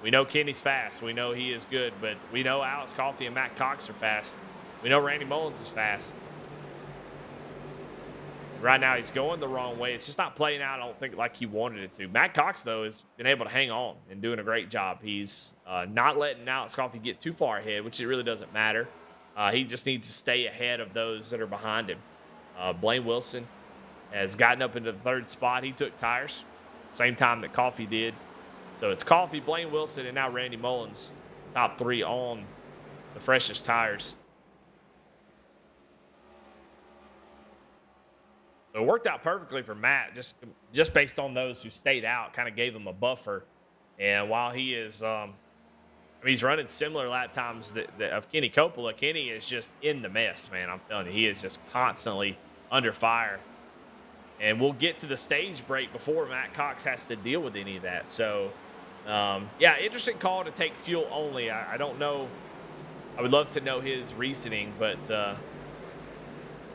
We know Kenny's fast. We know he is good, but we know Alex Coffey and Matt Cox are fast. We know Randy Mullins is fast. Right now he's going the wrong way. It's just not playing out, I don't think, like he wanted it to. Matt Cox, though, has been able to hang on and doing a great job. He's not letting Alex Coffey get too far ahead, which it really doesn't matter. He just needs to stay ahead of those that are behind him. Blaine Wilson has gotten up into the 3rd spot. He took tires, same time that Coffey did. So it's Coffey, Blaine Wilson, and now Randy Mullins, top 3 on the freshest tires. So it worked out perfectly for Matt, just based on those who stayed out, kind of gave him a buffer. And while he is he's running similar lap times of Kenny Coppola. Kenny is just in the mess, man. I'm telling you, he is just constantly under fire. And we'll get to the stage break before Matt Cox has to deal with any of that. So, yeah, interesting call to take fuel only. I don't know. I would love to know his reasoning, but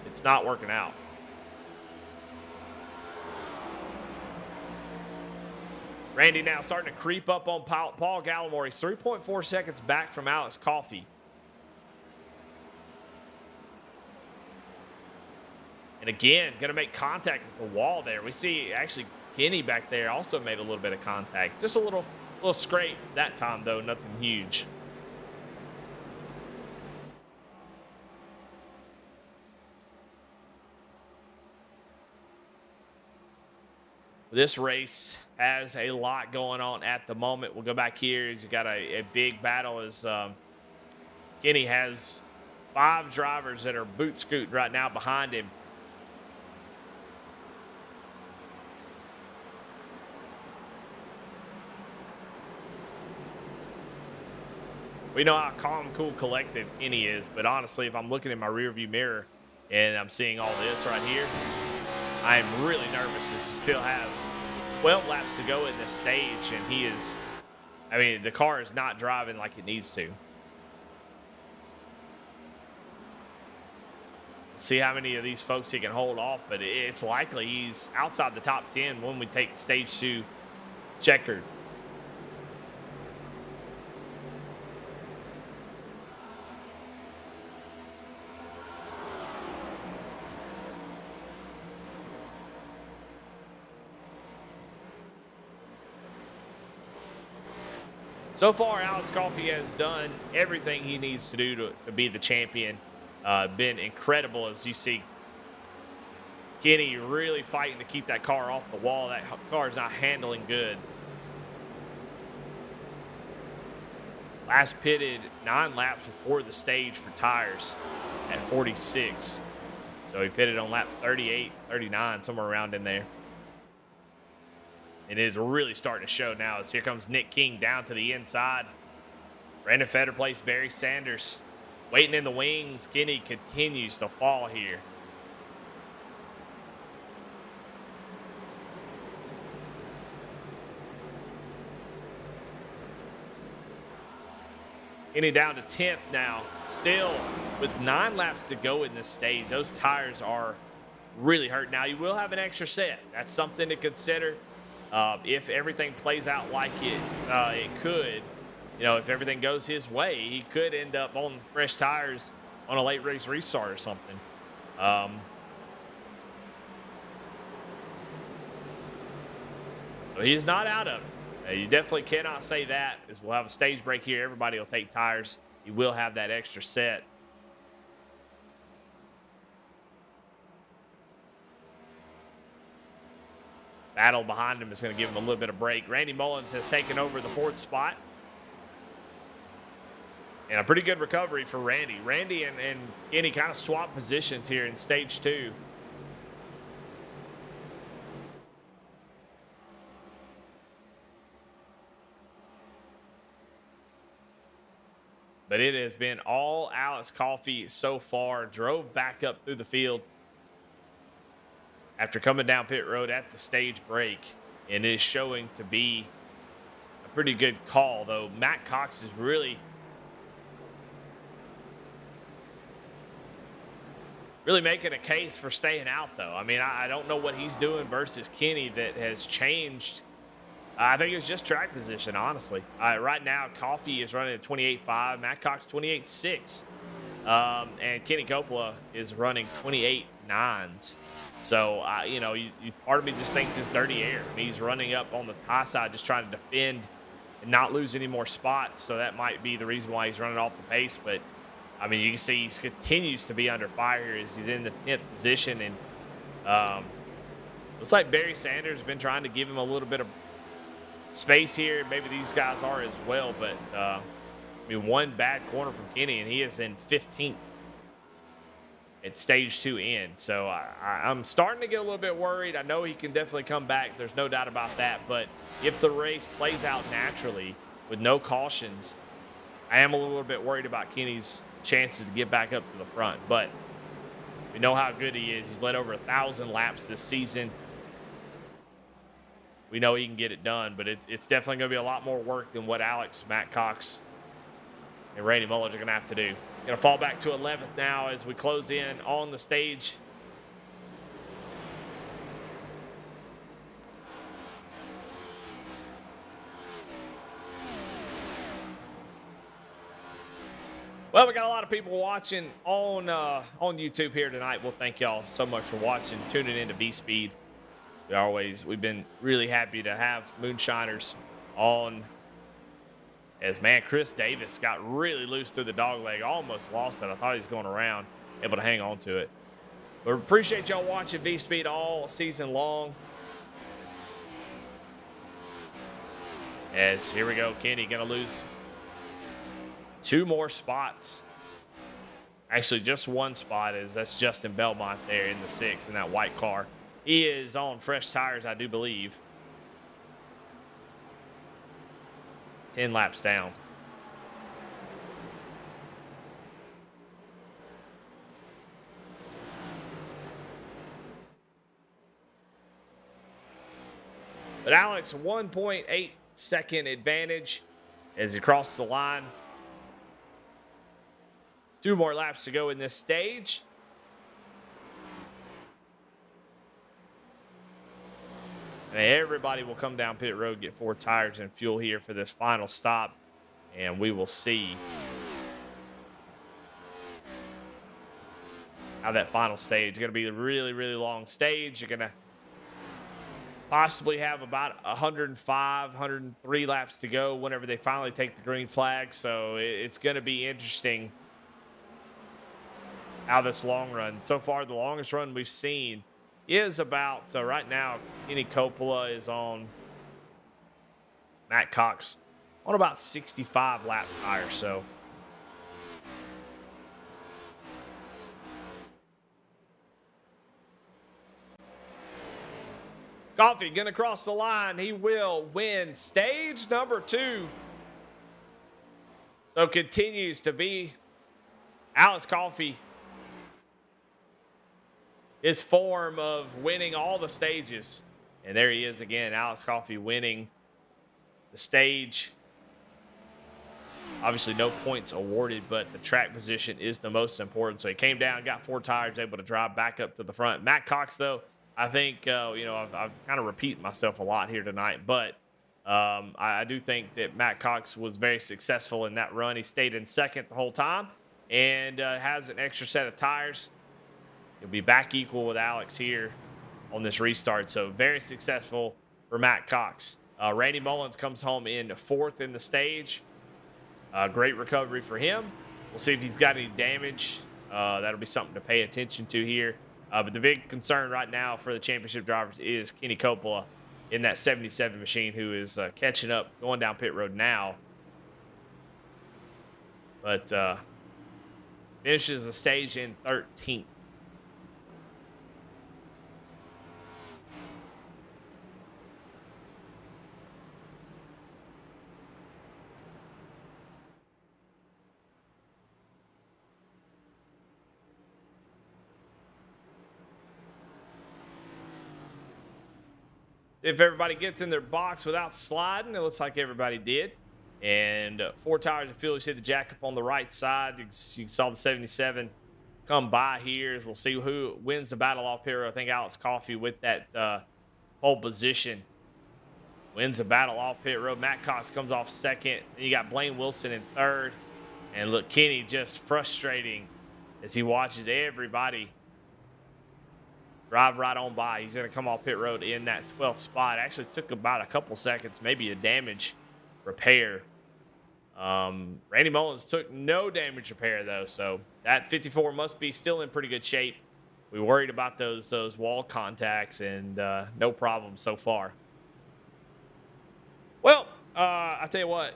it's not working out. Randy now starting to creep up on Paul Gallimore. He's 3.4 seconds back from Alex Coffey. And again, going to make contact with the wall there. We see actually Kenny back there also made a little bit of contact. Just a little scrape that time, though. Nothing huge. This race has a lot going on at the moment. We'll go back here. You got a big battle as Kenny has 5 drivers that are boot scooting right now behind him. We know how calm, cool, collected Kenny is, but honestly, if I'm looking in my rearview mirror and I'm seeing all this right here, I am really nervous if we still have 12 laps to go in this stage, and he is, I mean, the car is not driving like it needs to. See how many of these folks he can hold off, but it's likely he's outside the top 10 when we take stage 2 checkered. So far, Alex Coffey has done everything he needs to do to be the champion. Been incredible, as you see Kenny really fighting to keep that car off the wall. That car is not handling good. Last pitted 9 laps before the stage for tires at 46. So he pitted on lap 38, 39, somewhere around in there. It is really starting to show now as here comes Nick King down to the inside. Brandon Fetter plays Barry Sanders. Waiting in the wings. Kenny continues to fall here. Kenny down to 10th now. Still with 9 laps to go in this stage. Those tires are really hurt. Now you will have an extra set. That's something to consider. If everything plays out like it could, if everything goes his way, he could end up on fresh tires on a late race restart or something. So he's not out of it. You definitely cannot say that, because we'll have a stage break here. Everybody will take tires. He will have that extra set. Battle behind him is going to give him a little bit of break. Randy Mullins has taken over the 4th spot. And a pretty good recovery for Randy. Randy and Kenny kind of swap positions here in stage 2. But it has been all Alex Coffey so far. Drove back up through the field after coming down pit road at the stage break, and is showing to be a pretty good call, though Matt Cox is really making a case for staying out, though. I mean, I don't know what he's doing versus Kenny that has changed. I think it's just track position, honestly. Right now, Coffey is running at 28.5, Matt Cox 28.6, and Kenny Coppola is running 28.9s. So, part of me just thinks it's dirty air. He's running up on the high side, just trying to defend and not lose any more spots. So that might be the reason why he's running off the pace. But, I mean, you can see he continues to be under fire as he's in the 10th position. And looks like Barry Sanders has been trying to give him a little bit of space here. Maybe these guys are as well. But, one bad corner from Kenny, and he is in 15th. At stage 2 in. So I'm starting to get a little bit worried. I know he can definitely come back. There's no doubt about that. But if the race plays out naturally with no cautions, I am a little bit worried about Kenny's chances to get back up to the front. But we know how good he is. He's led over 1,000 laps this season. We know he can get it done, but it's definitely going to be a lot more work than what Alex, Matt Cox, and Randy Mullins are going to have to do. Going to fall back to 11th now as we close in on the stage. Well, we got a lot of people watching on YouTube here tonight. Well, thank y'all so much for watching, tuning into V-Speed. We've been really happy to have Moonshiners on. As, man, Chris Davis got really loose through the dog leg. Almost lost it. I thought he was going around, able to hang on to it. But appreciate y'all watching V-Speed all season long. As here we go, Kenny going to lose 2 more spots. Actually, just 1 spot is that's Justin Belmont there in the 6th in that white car. He is on fresh tires, I do believe. 10 laps down. But Alex, 1.8 second advantage as he crosses the line. 2 more laps to go in this stage. And everybody will come down pit road, get 4 tires and fuel here for this final stop. And we will see how that final stage is going to be a really, really long stage. You're going to possibly have about 105, 103 laps to go whenever they finally take the green flag. So it's going to be interesting how this long run. So far, the longest run we've seen is about, right now, Kenny Coppola is on Matt Cox on about 65 lap tires. So Coffee going to cross the line. He will win stage number 2. So continues to be Alex Coffey. His form of winning all the stages. And there he is again, Alex Coffey winning the stage. Obviously no points awarded, but the track position is the most important. So he came down, got 4 tires, able to drive back up to the front. Matt Cox, though, I think, I've kind of repeated myself a lot here tonight, but I do think that Matt Cox was very successful in that run. He stayed in 2nd the whole time and has an extra set of tires. He'll be back equal with Alex here on this restart. So very successful for Matt Cox. Randy Mullins comes home in 4th in the stage. Great recovery for him. We'll see if he's got any damage. That'll be something to pay attention to here. But the big concern right now for the championship drivers is Kenny Coppola in that 77 machine, who is catching up, going down pit road now. But finishes the stage in 13th. If everybody gets in their box without sliding, it looks like everybody did. And 4 tires of fuel. You see the jack up on the right side. You saw the 77 come by here. We'll see who wins the battle off here. I think Alex Coffey with that pole position wins the battle off pit road. Matt Cox comes off 2nd. Then you got Blaine Wilson in 3rd. And look, Kenny just frustrating as he watches everybody drive right on by. He's going to come off pit road in that 12th spot. Actually took about a couple seconds, maybe a damage repair. Randy Mullins took no damage repair, though, so that 54 must be still in pretty good shape. We worried about those wall contacts, and no problem so far. Well, I tell you what,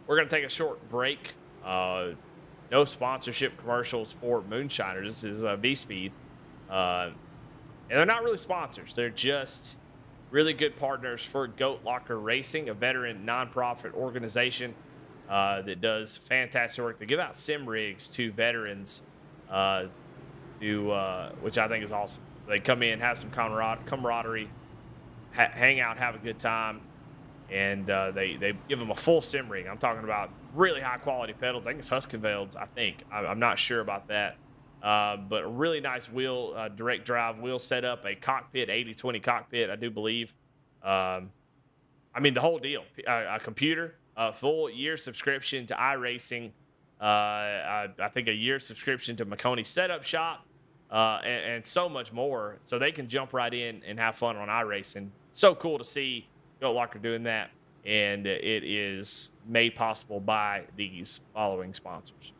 we're going to take a short break. No sponsorship commercials for Moonshiners. This is V-Speed. And they're not really sponsors. They're just really good partners for Goat Locker Racing, a veteran nonprofit organization that does fantastic work. They give out sim rigs to veterans, which I think is awesome. They come in, have some camaraderie, hang out, have a good time, and they give them a full sim rig. I'm talking about really high quality pedals. I think it's Husqvarna's. I think I'm not sure about that. But a really nice wheel, direct drive wheel setup, a cockpit, 80/20 cockpit, I do believe. I mean, the whole deal, a computer, a full year subscription to iRacing, I think a year subscription to Maconi Setup Shop, and so much more. So they can jump right in and have fun on iRacing. So cool to see Goat Locker doing that. And it is made possible by these following sponsors.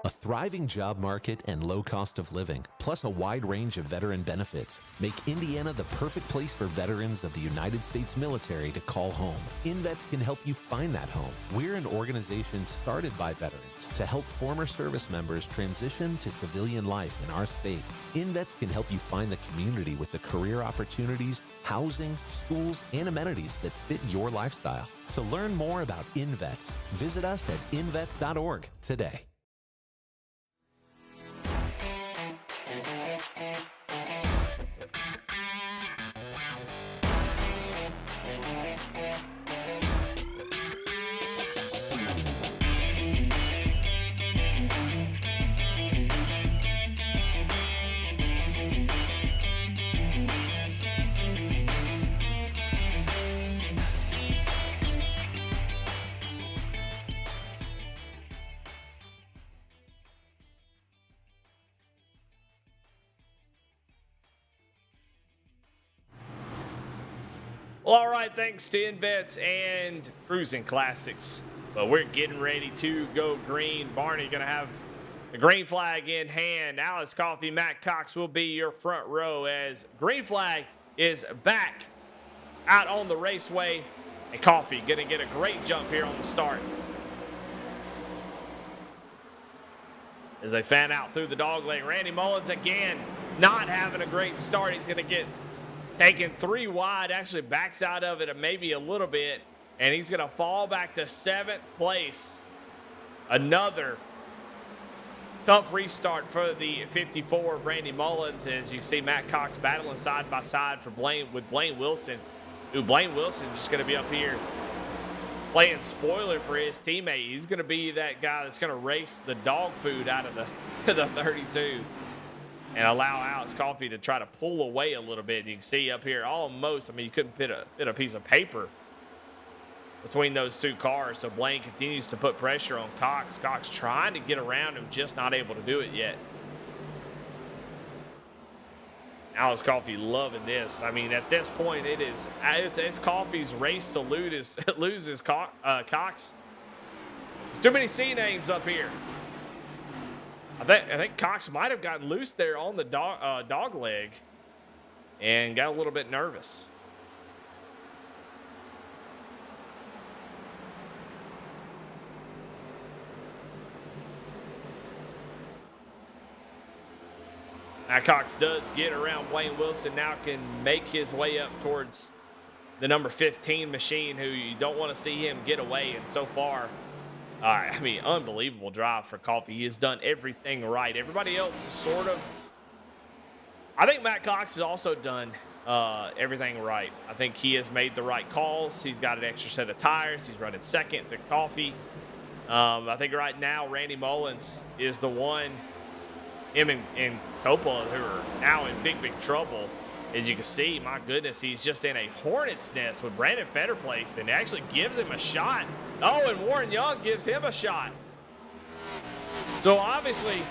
A thriving job market and low cost of living, plus a wide range of veteran benefits, make Indiana the perfect place for veterans of the United States military to call home. InVets can help you find that home. We're an organization started by veterans to help former service members transition to civilian life in our state. InVets can help you find the community with the career opportunities, housing, schools, and amenities that fit your lifestyle. To learn more about InVets, visit us at invets.org today. Well, all right, thanks to InVets and Cruising Classics. But we're getting ready to go green. Barney going to have the green flag in hand. Alice Coffee, Matt Cox will be your front row as green flag is back out on the raceway. And Coffee going to get a great jump here on the start. As they fan out through the dog leg. Randy Mullins again not having a great start. He's going to get taken 3 wide, actually backs out of it maybe a little bit, and he's going to fall back to 7th place. Another tough restart for the 54 of Randy Mullins, as you see Matt Cox battling side by side for with Blaine Wilson. Blaine Wilson just going to be up here playing spoiler for his teammate. He's going to be that guy that's going to race the dog food out of the 32. And allow Alex Coffey to try to pull away a little bit. You can see up here almost, I mean, you couldn't fit a piece of paper between those two cars. So Blaine continues to put pressure on Cox. Cox trying to get around him, just not able to do it yet. Alex Coffey loving this. I mean, at this point, it's Coffey's race to lose his Cox. There's too many C names up here. I think Cox might have gotten loose there on the dog leg and got a little bit nervous. Now Cox does get around Blaine Wilson, now can make his way up towards the number 15 machine, who you don't want to see him get away. And so far, I mean, unbelievable drive for Coffey. He has done everything right. Everybody else is sort of, I think Matt Cox has also done everything right. I think he has made the right calls. He's got an extra set of tires. He's running second to Coffey. I think right now Randy Mullins is the one, him and Coppola, who are now in big trouble. As you can see, my goodness, he's just in a hornet's nest with Brandon Fetterplace, and actually gives him a shot. Oh, and Warren Young gives him a shot. So obviously,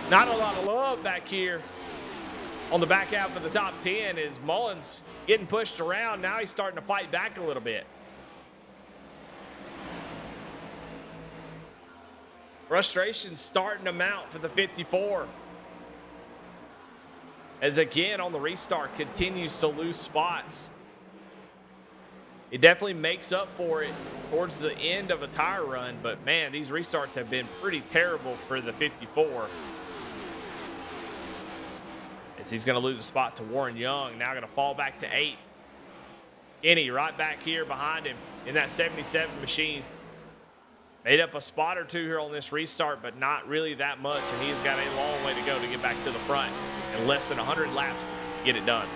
not a lot of love back here on the back half of the top 10 is Mullins getting pushed around. Now he's starting to fight back a little bit. Frustration starting to mount for the 54. As again on the restart continues to lose spots. It definitely makes up for it towards the end of a tire run, but man, these restarts have been pretty terrible for the 54. As he's going to lose a spot to Warren Young, now going to fall back to 8th. Kenny right back here behind him in that 77 machine. Made up a spot or two here on this restart, but not really that much, and he's got a long way to go to get back to the front. In less than 100 laps to get it done.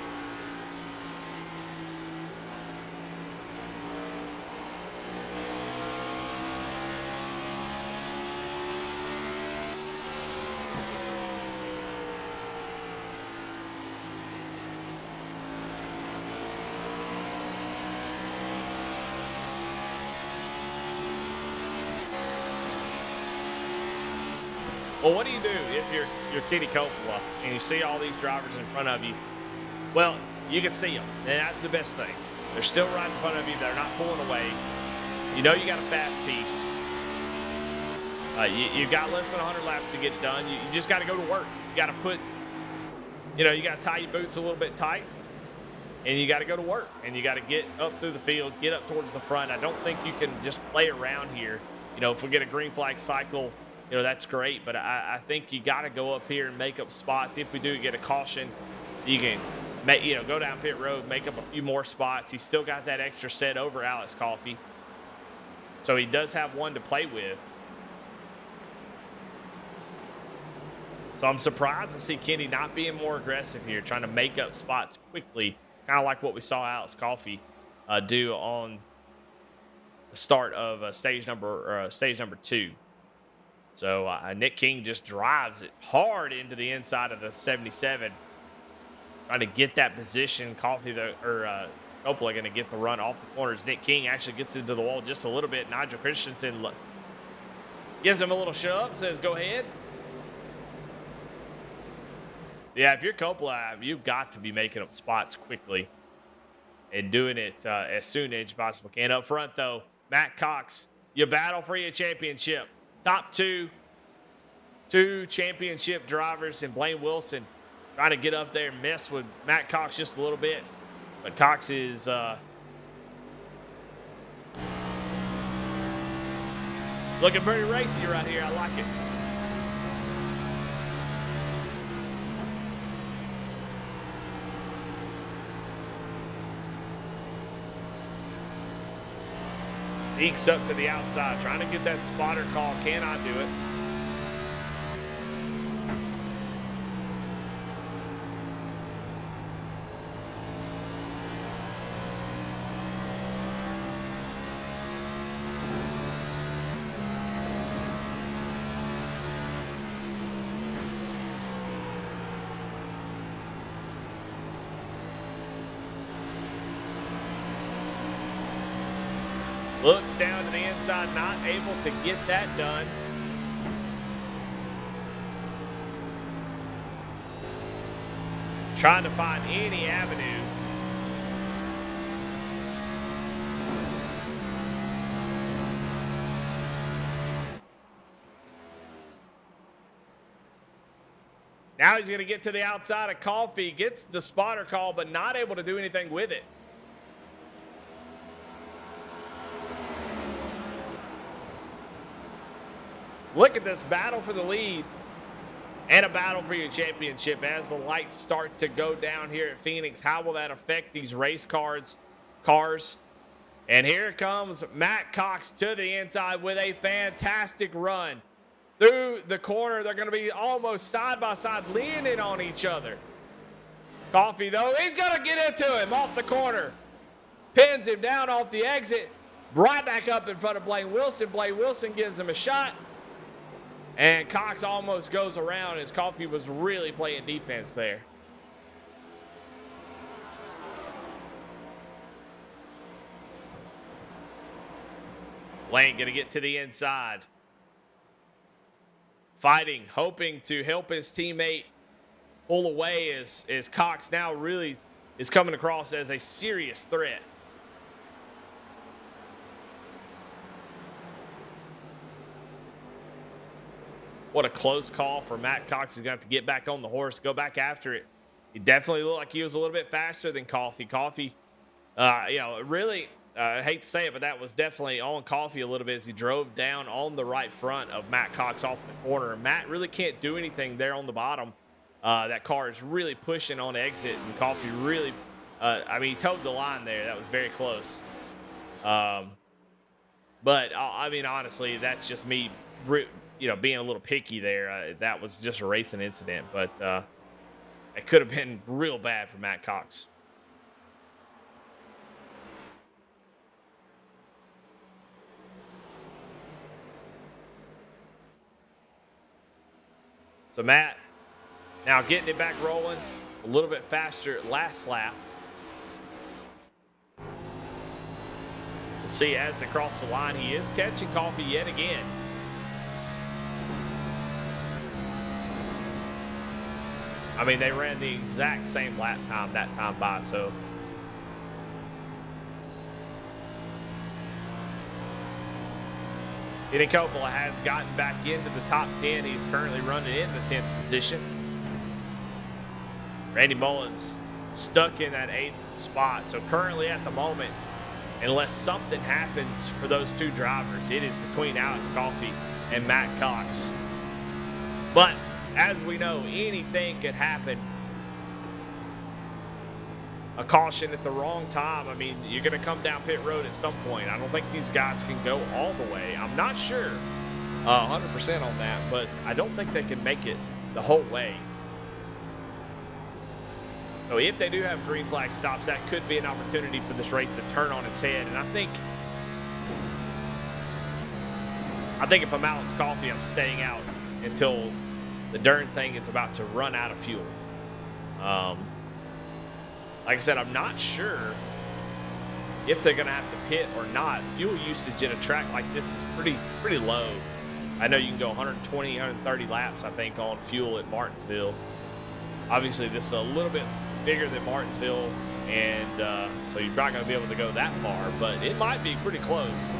Well, what do you do if you're Kenny Coppola and you see all these drivers in front of you? Well, you can see them, and that's the best thing. They're still right in front of you. They're not pulling away. You know you got a fast piece. You've got less than 100 laps to get it done. You just got to go to work. You got to put, you got to tie your boots a little bit tight, and you got to go to work, and you got to get up through the field, get up towards the front. I don't think you can just play around here. If we get a green flag cycle, that's great, but I think you got to go up here and make up spots. If we do get a caution, you can go down pit road, make up a few more spots. He's still got that extra set over Alex Coffey, so he does have one to play with. So I'm surprised to see Kenny not being more aggressive here, trying to make up spots quickly, kind of like what we saw Alex Coffey do on the start of stage number 2. So Nick King just drives it hard into the inside of the 77, trying to get that position. Coppola going to get the run off the corners. Nick King actually gets into the wall just a little bit. Nigel Christensen gives him a little shove, says, go ahead. Yeah, if you're Coppola, you've got to be making up spots quickly and doing it as soon as you possibly can. Up front, though, Matt Cox, you battle for your championship. Top two championship drivers, and Blaine Wilson trying to get up there and mess with Matt Cox just a little bit. But Cox is looking very racy right here. I like it. Ekes up to the outside, trying to get that spotter call. Cannot do it. Looks down to the inside, not able to get that done. Trying to find any avenue. Now he's going to get to the outside of Coffey, gets the spotter call, but not able to do anything with it. Look at this battle for the lead and a battle for your championship as the lights start to go down here at Phoenix. How will that affect these race cars? And here comes Matt Cox to the inside with a fantastic run. Through the corner, they're going to be almost side by side, leaning on each other. Coffey, though, he's going to get into him off the corner. Pins him down off the exit. Right back up in front of Blaine Wilson. Blaine Wilson gives him a shot. And Cox almost goes around as Coffey was really playing defense there. Lane going to get to the inside. Fighting, hoping to help his teammate pull away as Cox now really is coming across as a serious threat. What a close call for Matt Cox. He's going to have to get back on the horse, go back after it. He definitely looked like he was a little bit faster than Coffey. Coffey, really, I hate to say it, but that was definitely on Coffey a little bit as he drove down on the right front of Matt Cox off the corner. Matt really can't do anything there on the bottom. That car is really pushing on exit, and Coffey really, he towed the line there. That was very close. But, honestly, that's just me being a little picky there. That was just a racing incident, but it could have been real bad for Matt Cox. So Matt now getting it back rolling a little bit faster last lap. We'll see as they cross the line. He is catching Coffey yet again. They ran the exact same lap time that time by, so. Kenny Coppola has gotten back into the top 10. He's currently running in the 10th position. Randy Mullins stuck in that 8th spot. So currently at the moment, unless something happens for those two drivers, it is between Alex Coffey and Matt Cox. But as we know, anything could happen. A caution at the wrong time. I mean, you're going to come down pit road at some point. I don't think these guys can go all the way. I'm not sure 100% on that, but I don't think they can make it the whole way. So if they do have green flag stops, that could be an opportunity for this race to turn on its head. And I think if I'm Alex Coffey, I'm staying out until the darn thing is about to run out of fuel. Like I said, I'm not sure if they're going to have to pit or not. Fuel usage at a track like this is pretty low. I know you can go 120, 130 laps, I think, on fuel at Martinsville. Obviously, this is a little bit bigger than Martinsville, and so you're not going to be able to go that far, but it might be pretty close.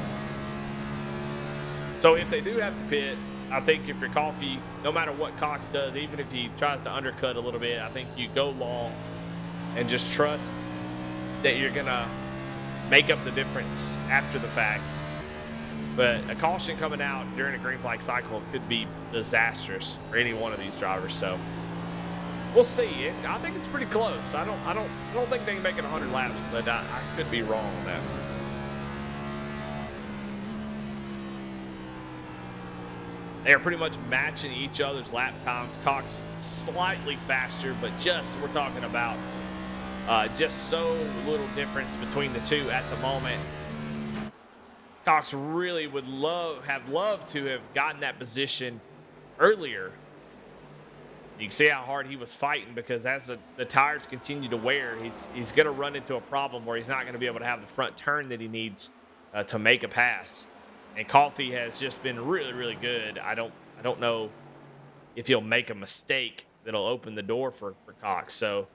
So if they do have to pit, I think if you're Coffey, no matter what Cox does, even if he tries to undercut a little bit, I think you go long and just trust that you're going to make up the difference after the fact. But a caution coming out during a green flag cycle could be disastrous for any one of these drivers. So we'll see. I think it's pretty close. I don't think they can make it 100 laps, but I could be wrong on that. They are pretty much matching each other's lap times. Cox slightly faster, but we're talking about just so little difference between the two at the moment. Cox really would have loved to have gotten that position earlier. You can see how hard he was fighting, because as the tires continue to wear, he's going to run into a problem where he's not going to be able to have the front turn that he needs to make a pass. And Coffey has just been really, really good. I don't know if he'll make a mistake that'll open the door for Cox. So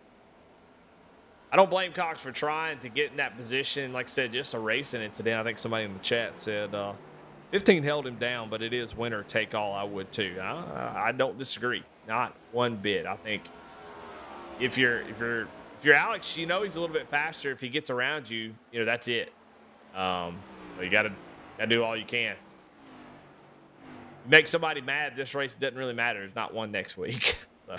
I don't blame Cox for trying to get in that position. Like I said, just a racing incident. I think somebody in the chat said 15 held him down, but it is winner take all. I would too. I don't disagree, not one bit. I think if you're Alex, you know he's a little bit faster. If he gets around you, that's it. You got to do all you can. Make somebody mad. This race doesn't really matter. There's not one next week. So.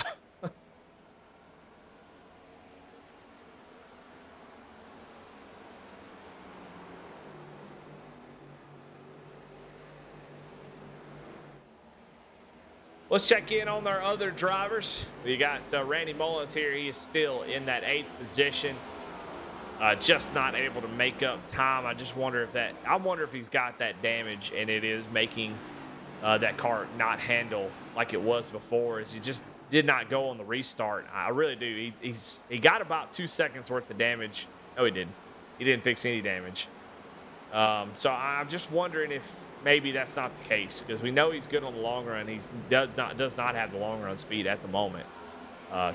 Let's check in on our other drivers. We got Randy Mullins here. He is still in that 8th position. Just not able to make up time. I wonder if he's got that damage and it is making that car not handle like it was before, as he just did not go on the restart. I really do. He got about 2 seconds worth of damage. No, he didn't. He didn't fix any damage. So I'm just wondering if maybe that's not the case, because we know he's good on the long run. He does not have the long run speed at the moment.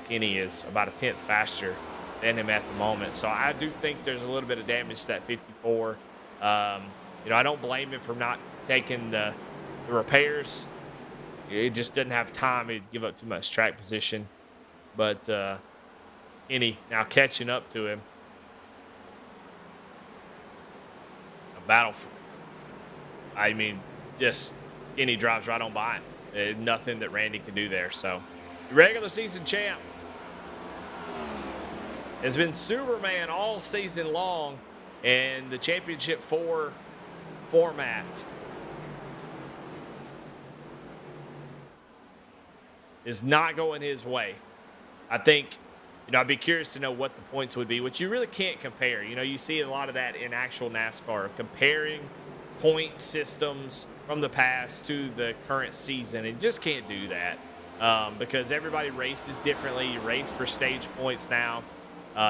Kenny is about a 10th faster than him at the moment. So I do think there's a little bit of damage to that 54. I don't blame him for not taking the repairs. He just didn't have time. He'd give up too much track position. But Kenny now catching up to him. A battle. Just Kenny drives right on by him. Nothing that Randy can do there. So the regular season champ has been Superman all season long, and the Championship 4 format is not going his way. I think, I'd be curious to know what the points would be, which you really can't compare. You see a lot of that in actual NASCAR, comparing point systems from the past to the current season. And you just can't do that because everybody races differently. You race for stage points now.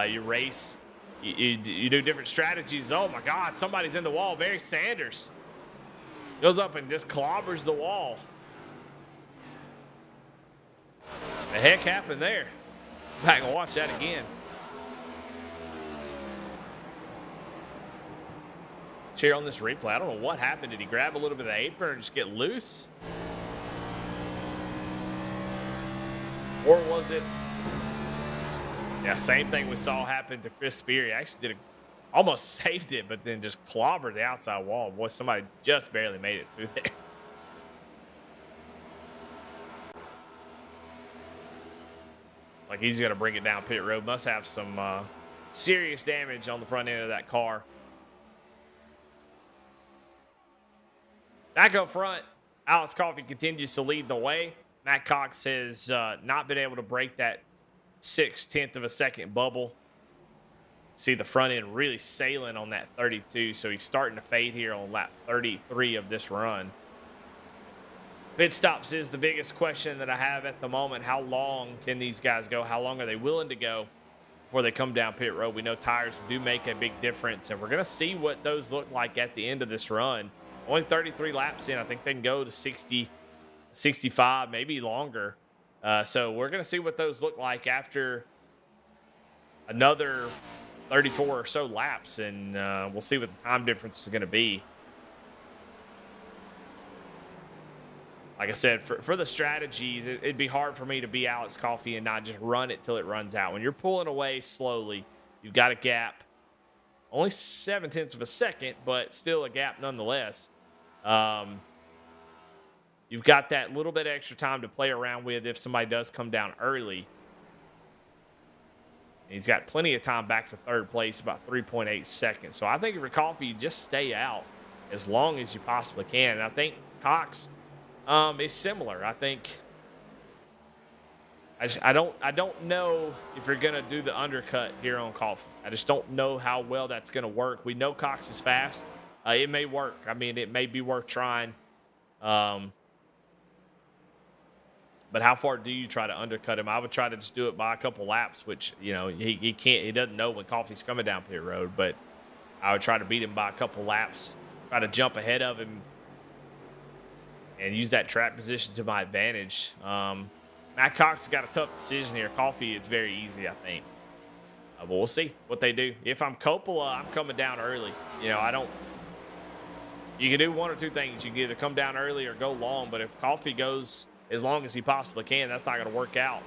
You race, you do different strategies. Oh my God, somebody's in the wall. Barry Sanders goes up and just clobbers the wall. The heck happened there? Back and watch that again. watch here on this replay. I don't know what happened. Did he grab a little bit of the apron or just get loose? Or was it? Yeah, same thing we saw happen to Chris Spear. He actually almost saved it, but then just clobbered the outside wall. Boy, somebody just barely made it through there. It's like he's going to bring it down pit road. Must have some serious damage on the front end of that car. Back up front, Alex Coffey continues to lead the way. Matt Cox has not been able to break that 0.6 of a second bubble. See the front end really sailing on that 32, so he's starting to fade here on lap 33 of this run. Pit stops is the biggest question that I have at the moment. How long can these guys go? How long are they willing to go before they come down pit road? We know tires do make a big difference, and we're going to see what those look like at the end of this run. Only 33 laps in. I think they can go to 60, 65, maybe longer. So we're going to see what those look like after another 34 or so laps, and we'll see what the time difference is going to be. Like I said, for the strategy, it'd be hard for me to be Alex Coffey and not just run it till it runs out. When you're pulling away slowly, you've got a gap. Only 0.7 of a second, but still a gap nonetheless. You've got that little bit extra time to play around with if somebody does come down early. And he's got plenty of time back to third place, about 3.8 seconds. So I think for Coffey, you just stay out as long as you possibly can. And I think Cox is similar. I think I don't know if you're gonna do the undercut here on Coffey. I just don't know how well that's gonna work. We know Cox is fast. It may work. I mean, it may be worth trying. But how far do you try to undercut him? I would try to just do it by a couple laps, which, you know, he can't. He doesn't know when Coffey's coming down pit road, but I would try to beat him by a couple laps, try to jump ahead of him, and use that track position to my advantage. Matt Cox has got a tough decision here. Coffey, it's very easy, I think. But we'll see what they do. If I'm Coppola, I'm coming down early. You know, you can do one or two things. You can either come down early or go long, but if Coffey goes as long as he possibly can, that's not going to work out.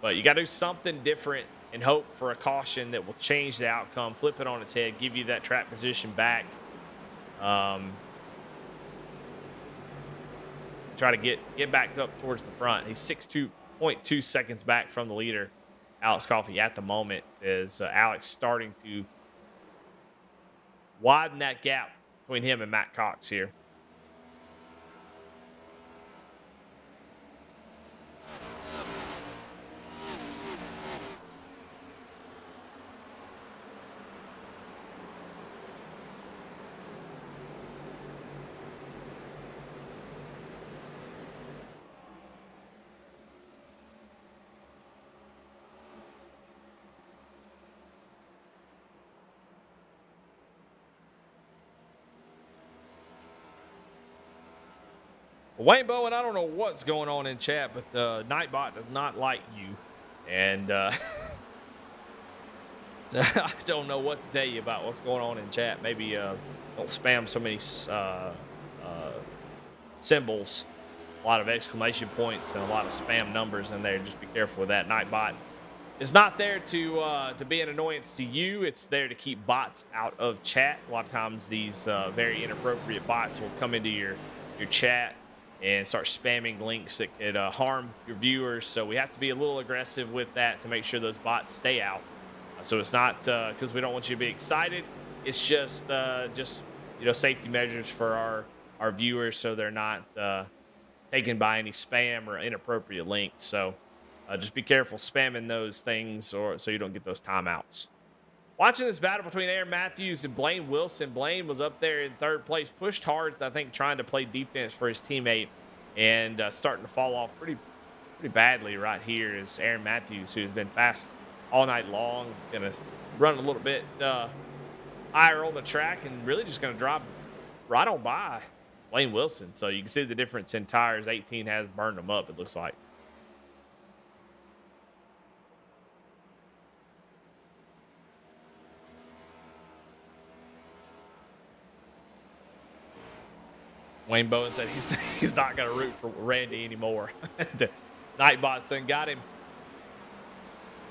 But you got to do something different and hope for a caution that will change the outcome, flip it on its head, give you that track position back. Try to get back up towards the front. He's 6.2 seconds back from the leader, Alex Coffey, at the moment, as Alex starting to widen that gap between him and Matt Cox here. Wayne Bowen, I don't know what's going on in chat, but Nightbot does not like you. And I don't know what to tell you about what's going on in chat. Maybe don't spam so many symbols, a lot of exclamation points, and a lot of spam numbers in there. Just be careful with that. Nightbot is not there to be an annoyance to you. It's there to keep bots out of chat. A lot of times these very inappropriate bots will come into your chat and start spamming links that could harm your viewers. So we have to be a little aggressive with that to make sure those bots stay out. So it's not because we don't want you to be excited. It's just safety measures for our viewers, so they're not taken by any spam or inappropriate links. So just be careful spamming those things, so you don't get those timeouts. Watching this battle between Aaron Matthews and Blaine Wilson. Blaine was up there in third place, pushed hard, I think, trying to play defense for his teammate, and starting to fall off pretty badly right here is Aaron Matthews, who's been fast all night long. Going to run a little bit higher on the track and really just going to drop right on by Blaine Wilson. So you can see the difference in tires. 18 has burned them up, it looks like. Wayne Bowen said he's not going to root for Randy anymore. The Nightbot thing got him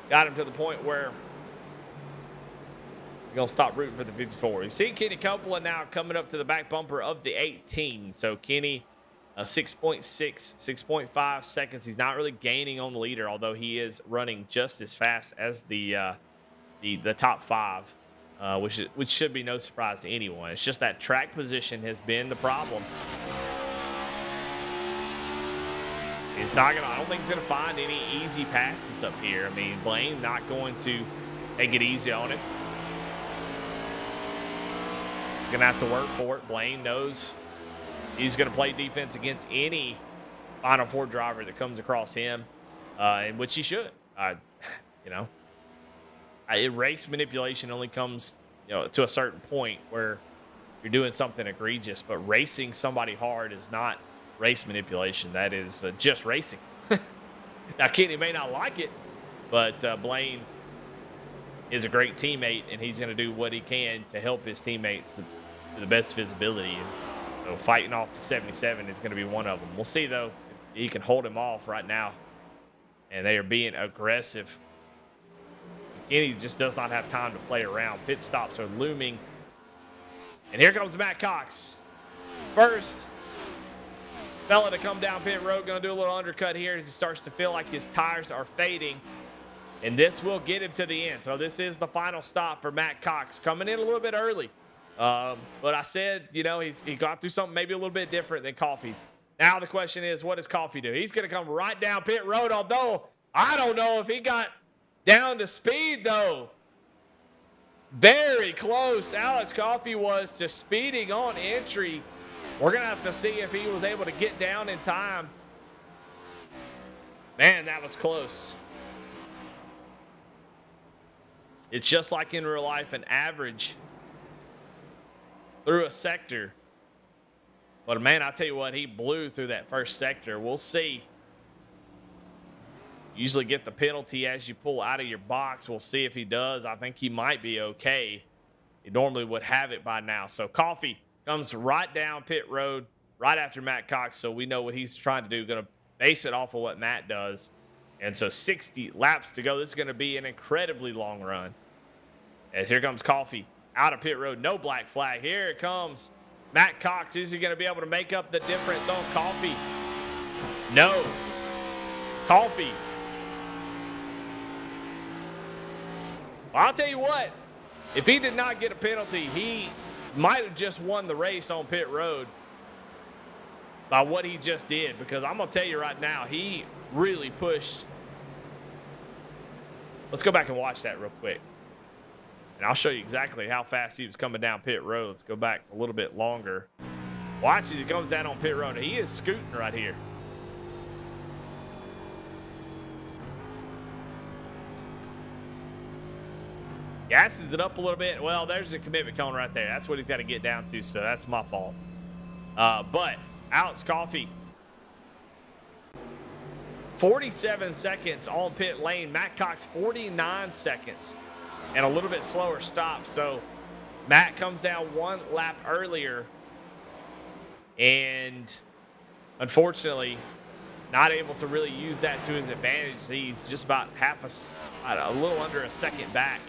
to the point where you're going to stop rooting for the 54. You see Kenny Coppola now coming up to the back bumper of the 18. So Kenny, 6.5 seconds. He's not really gaining on the leader, although he is running just as fast as the top 5, which should be no surprise to anyone. It's just that track position has been the problem. He's not gonna. I don't think he's gonna find any easy passes up here. I mean, Blaine not going to take it easy on him. He's gonna have to work for it. Blaine knows he's gonna play defense against any Final Four driver that comes across him, in which he should. Race manipulation only comes, to a certain point where you're doing something egregious, but racing somebody hard is not race manipulation. That is just racing. Now, Kenny may not like it, but Blaine is a great teammate, and he's going to do what he can to help his teammates to the best of his ability. And so fighting off the 77 is going to be one of them. We'll see, though, if he can hold him off right now. And they are being aggressive. Kenny just does not have time to play around. Pit stops are looming. And here comes Matt Cox. First fella to come down pit road, going to do a little undercut here as he starts to feel like his tires are fading. And this will get him to the end. So this is the final stop for Matt Cox, coming in a little bit early. But I said, he got through something maybe a little bit different than Coffey. Now the question is, what does Coffey do? He's going to come right down pit road, although I don't know if he got down to speed, though. Very close Alex Coffey was to speeding on entry. We're going to have to see if he was able to get down in time. Man, that was close. It's just like in real life, an average through a sector. But, man, I tell you what, he blew through that first sector. We'll see. Usually get the penalty as you pull out of your box. We'll see if he does. I think he might be okay. He normally would have it by now. So Coffey comes right down pit road right after Matt Cox. So we know what he's trying to do. Going to base it off of what Matt does. And so 60 laps to go. This is going to be an incredibly long run. As here comes Coffey out of pit road. No black flag. Here it comes Matt Cox. Is he going to be able to make up the difference on Coffey? No. Coffey. Well, I'll tell you what, if he did not get a penalty, he might have just won the race on pit road by what he just did, because I'm going to tell you right now, he really pushed. Let's go back and watch that real quick. And I'll show you exactly how fast he was coming down pit road. Let's go back a little bit longer. Watch as he goes down on pit road. He is scooting right here. Gasses it up a little bit. Well, there's the commitment cone right there. That's what he's got to get down to, so that's my fault. But Alex Coffey, 47 seconds on pit lane. Matt Cox, 49 seconds and a little bit slower stop. So Matt comes down one lap earlier and unfortunately not able to really use that to his advantage. He's just about a little under a second back.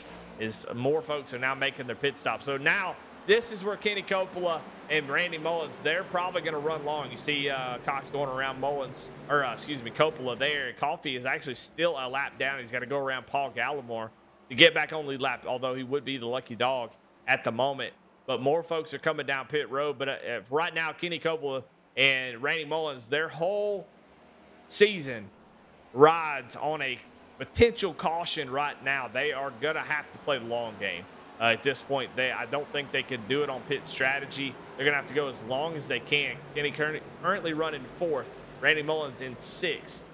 Is more folks are now making their pit stop. So now this is where Kenny Coppola and Randy Mullins, they're probably going to run long. You see Cox going around Coppola there. Coffey is actually still a lap down. He's got to go around Paul Gallimore to get back on lead lap, although he would be the lucky dog at the moment. But more folks are coming down pit road. But right now, Kenny Coppola and Randy Mullins, their whole season rides on a potential caution right now. They are going to have to play the long game. At this point, I don't think they can do it on pit strategy. They're going to have to go as long as they can. Kenny currently running 4th. Randy Mullins in 6th.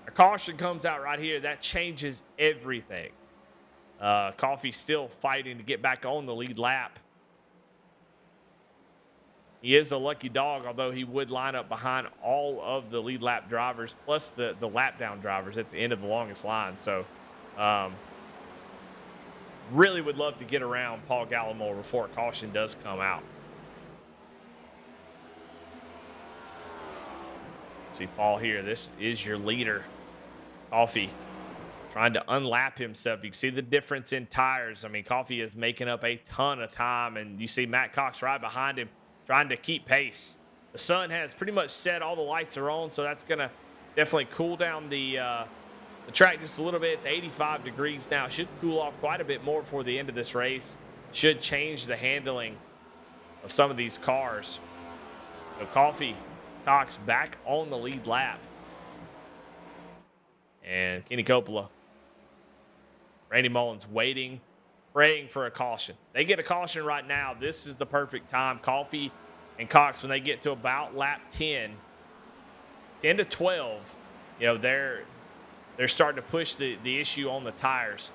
A caution comes out right here. That changes everything. Coffey still fighting to get back on the lead lap. He is a lucky dog, although he would line up behind all of the lead lap drivers, plus the lap down drivers at the end of the longest line. So really would love to get around Paul Gallimore before a caution does come out. See Paul here. This is your leader. Coffee trying to unlap himself. You can see the difference in tires. I mean, Coffee is making up a ton of time, and you see Matt Cox right behind him trying to keep pace. The sun has pretty much set. All the lights are on, so that's going to definitely cool down the track just a little bit. It's 85 degrees now. Should cool off quite a bit more before the end of this race. Should change the handling of some of these cars. So Coffee, Cox back on the lead lap. And Kenny Coppola, Randy Mullins waiting, praying for a caution. They get a caution right now. This is the perfect time. Coffee and Cox, when they get to about lap 10 to 12, you know, they're starting to push the issue on the tires.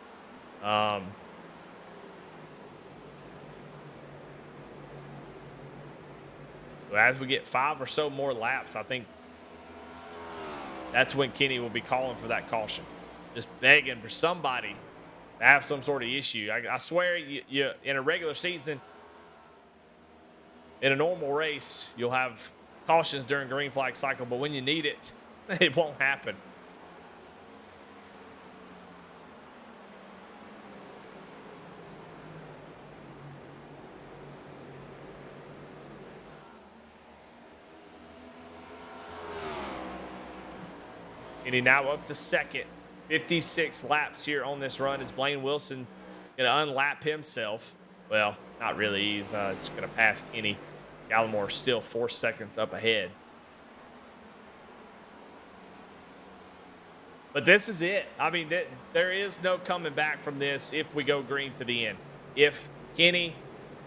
So as we get 5 or so more laps, I think that's when Kenny will be calling for that caution. Just begging for somebody to have some sort of issue. I swear, you in a regular season, in a normal race, you'll have cautions during green flag cycle, but when you need it, it won't happen. Kenny now up to second. 56 laps here on this run as Blaine Wilson going to unlap himself. Well, not really. He's just going to pass Kenny. Gallimore still 4 seconds up ahead. But this is it. I mean, there is no coming back from this if we go green to the end. If Kenny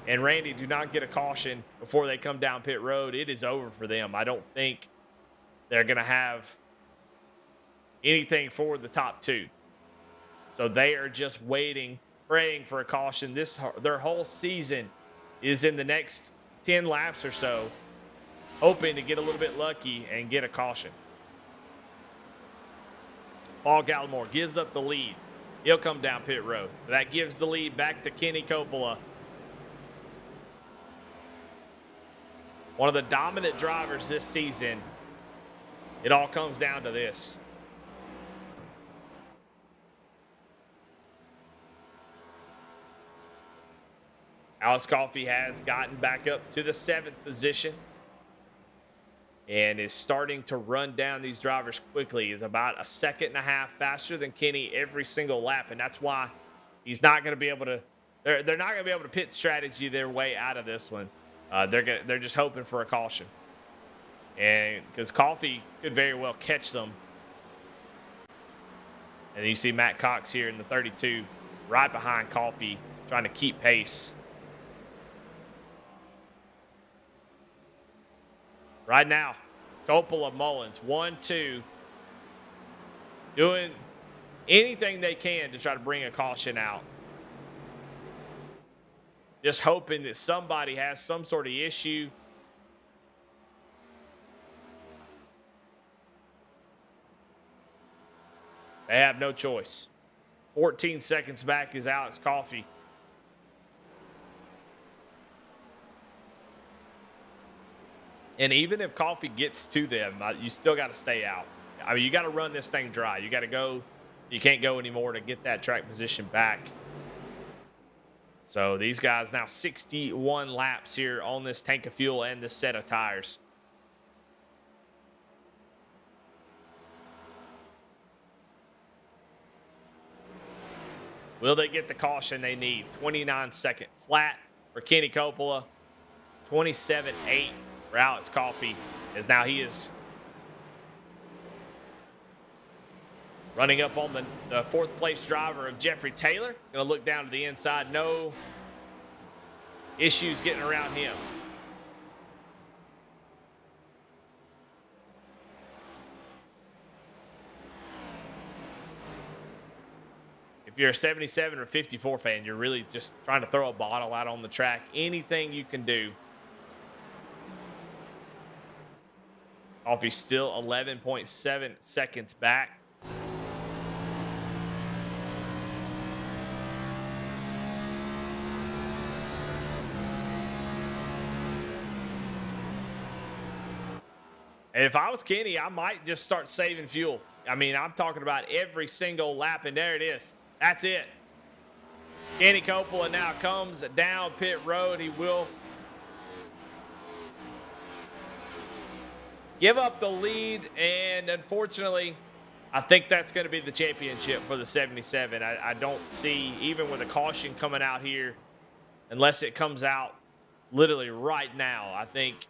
and Randy do not get a caution before they come down pit road, it is over for them. I don't think they're going to have anything for the top two. So they are just waiting, praying for a caution. Their whole season is in the next 10 laps or so, hoping to get a little bit lucky and get a caution. Paul Gallimore gives up the lead. He'll come down pit road. That gives the lead back to Kenny Coppola. One of the dominant drivers this season. It all comes down to this. Alex Coffey has gotten back up to the 7th position and is starting to run down these drivers quickly. He's about a second and a half faster than Kenny every single lap, and that's why he's not going to be able to. They're not going to be able to pit strategy their way out of this one. They're just hoping for a caution, and because Coffey could very well catch them. And you see Matt Cox here in the 32, right behind Coffey, trying to keep pace. Right now, Coppola, Mullins, 1-2, doing anything they can to try to bring a caution out. Just hoping that somebody has some sort of issue. They have no choice. 14 seconds back is Alex Coffey. And even if Coffey gets to them, you still got to stay out. I mean, you got to run this thing dry. You got to go. You can't go anymore to get that track position back. So these guys now 61 laps here on this tank of fuel and this set of tires. Will they get the caution they need? 29-second flat for Kenny Coppola. 27.8 for Alex Coffey, as now he is running up on the 4th place driver of Jeffrey Taylor. Going to look down to the inside. No issues getting around him. If you're a 77 or 54 fan, you're really just trying to throw a bottle out on the track. Anything you can do. Coffey's still 11.7 seconds back. And if I was Kenny, I might just start saving fuel. I mean, I'm talking about every single lap, and there it is. That's it. Kenny Coppola now comes down pit road. He will give up the lead, and unfortunately, I think that's going to be the championship for the 77. I don't see, even with a caution coming out here, unless it comes out literally right now, I think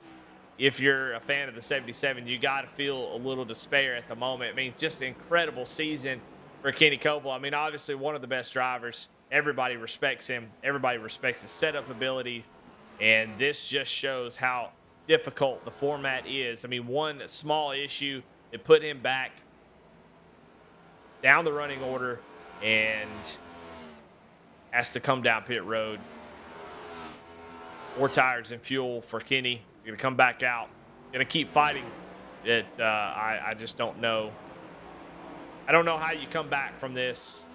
if you're a fan of the 77, you got to feel a little despair at the moment. I mean, just an incredible season for Kenny Coppola. I mean, obviously one of the best drivers. Everybody respects him. Everybody respects his setup abilities. And this just shows how difficult the format is. I mean, one small issue that put him back down the running order and has to come down pit road. 4 tires and fuel for Kenny. He's going to come back out. Going to keep fighting. I just don't know. I don't know how you come back from this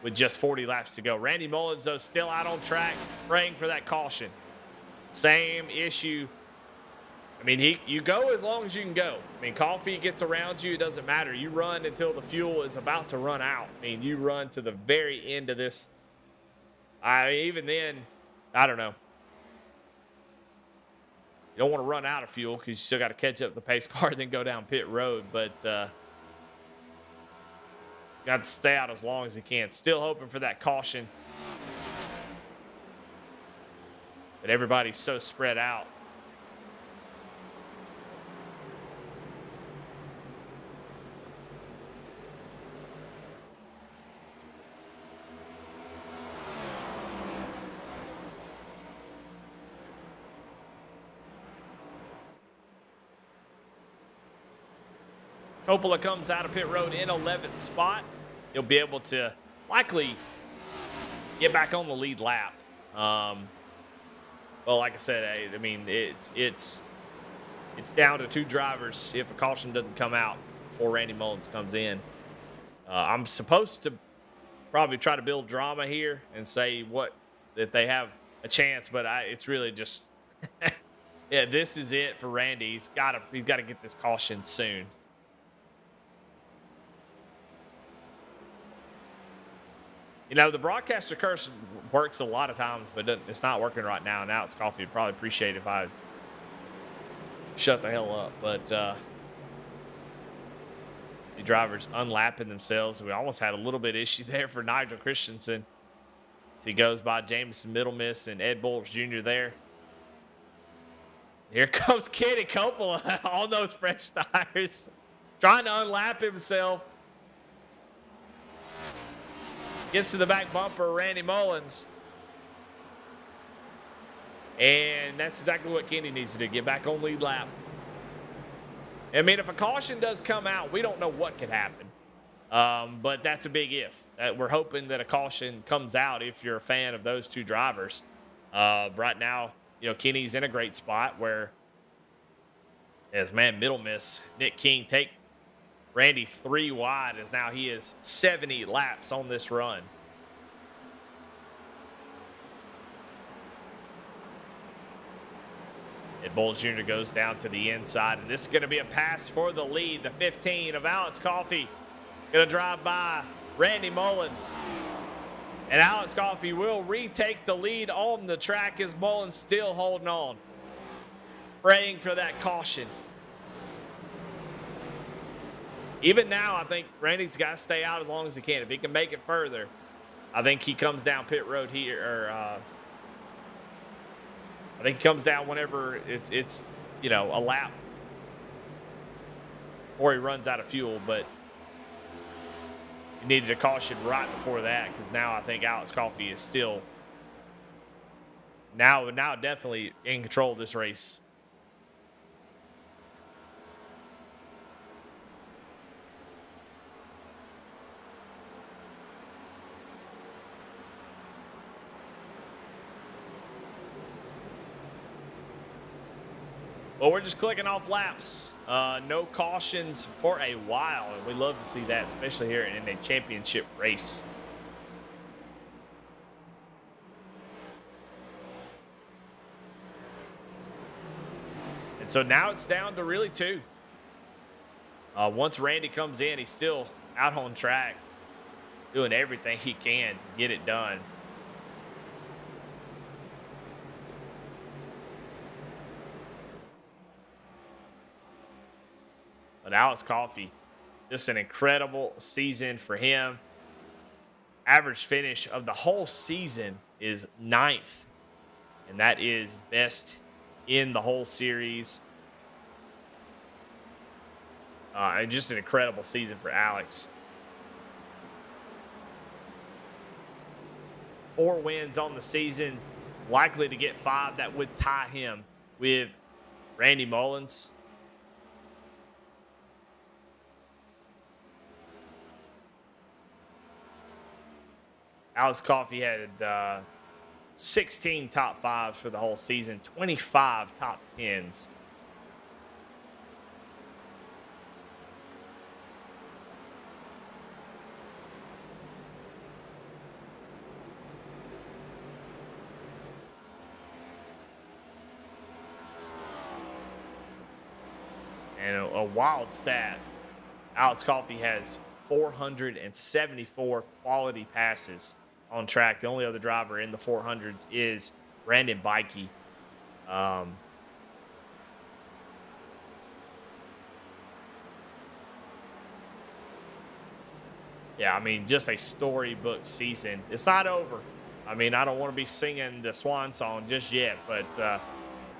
with just 40 laps to go. Randy Mullins, though, still out on track, praying for that caution. Same issue. I mean, you go as long as you can go. I mean, Coffee gets around you, it doesn't matter. You run until the fuel is about to run out. I mean, you run to the very end of this. Even then, I don't know. You don't want to run out of fuel because you still got to catch up the pace car and then go down pit road. But got to stay out as long as you can. Still hoping for that caution. But everybody's so spread out. Coppola comes out of pit road in 11th spot. He'll be able to likely get back on the lead lap. Well, like I said, I mean, it's down to 2 drivers if a caution doesn't come out before Randy Mullins comes in. I'm supposed to probably try to build drama here and say that they have a chance, but it's really just yeah, this is it for Randy. He's got to get this caution soon. You know, the broadcaster curse works a lot of times, but it's not working right now. Now it's Coffee. Would probably appreciate it if I shut the hell up. But the drivers unlapping themselves. We almost had a little bit of issue there for Nigel Christensen as he goes by Jameson Middlemiss and Ed Bowles Jr. there. Here comes Kenny Coppola on those fresh tires, trying to unlap himself. Gets to the back bumper of Randy Mullins. And that's exactly what Kenny needs to do, get back on lead lap. I mean, if a caution does come out, we don't know what could happen. But that's a big if. We're hoping that a caution comes out if you're a fan of those 2 drivers. Right now, you know, Kenny's in a great spot where, as Middlemiss, Nick King take Randy 3 wide as now he is 70 laps on this run. Ed Bowles Jr. goes down to the inside, and this is going to be a pass for the lead. The 15 of Alex Coffey going to drive by Randy Mullins. And Alex Coffey will retake the lead on the track as Mullins still holding on, praying for that caution. Even now, I think Randy's got to stay out as long as he can. If he can make it further, I think he comes down pit road here. I think he comes down whenever it's you know, a lap or he runs out of fuel. But he needed a caution right before that because now I think Alex Coffey is still now definitely in control of this race. Well, we're just clicking off laps. No cautions for a while, and we love to see that, especially here in a championship race. And so now it's down to really 2. Once Randy comes in, he's still out on track, doing everything he can to get it done. But Alex Coffey, just an incredible season for him. Average finish of the whole season is 9th, and that is best in the whole series. And just an incredible season for Alex. 4 wins on the season, likely to get 5. That would tie him with Randy Mullins. Alex Coffey had 16 top 5s for the whole season, 25 top 10s. And a wild stat, Alex Coffey has 474 quality passes on track. The only other driver in the 400s is Brandon Bikey. Yeah, I mean, just a storybook season. It's not over. I mean, I don't want to be singing the swan song just yet, but I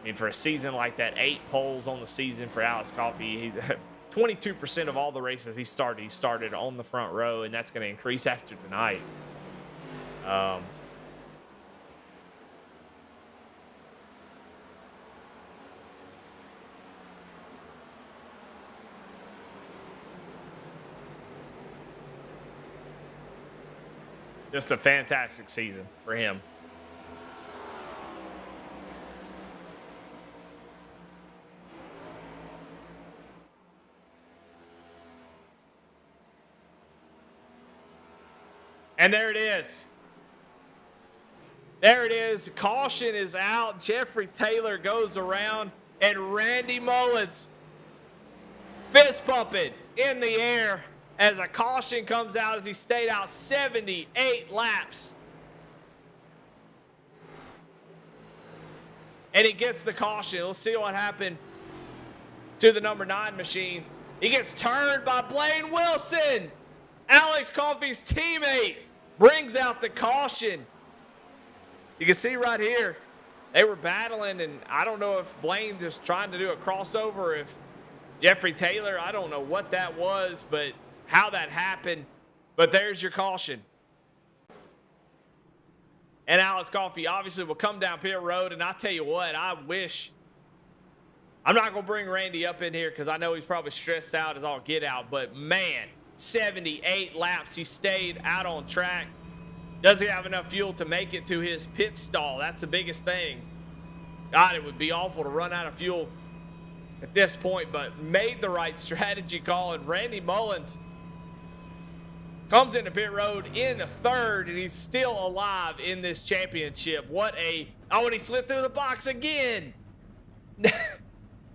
mean, for a season like that, 8 poles on the season for Alex Coffey. He's 22% of all the races he started on the front row, and that's going to increase after tonight. Just a fantastic season for him. And there it is. There it is. Caution is out. Jeffrey Taylor goes around, and Randy Mullins fist pumping in the air as a caution comes out as he stayed out 78 laps. And he gets the caution. Let's see what happened to the number 9 machine. He gets turned by Blaine Wilson. Alex Coffey's teammate brings out the caution. You can see right here, they were battling, and I don't know if Blaine just trying to do a crossover, if Jeffrey Taylor, I don't know what that was, but how that happened. But there's your caution. And Alex Coffey obviously will come down pit road, and I tell you what, I wish, I'm not going to bring Randy up in here because I know he's probably stressed out as all get out, but man, 78 laps he stayed out on track. Does he have enough fuel to make it to his pit stall? That's the biggest thing. God, it would be awful to run out of fuel at this point, but made the right strategy call. And Randy Mullins comes into pit road in the 3rd, and he's still alive in this championship. What a, oh, and he slipped through the box again.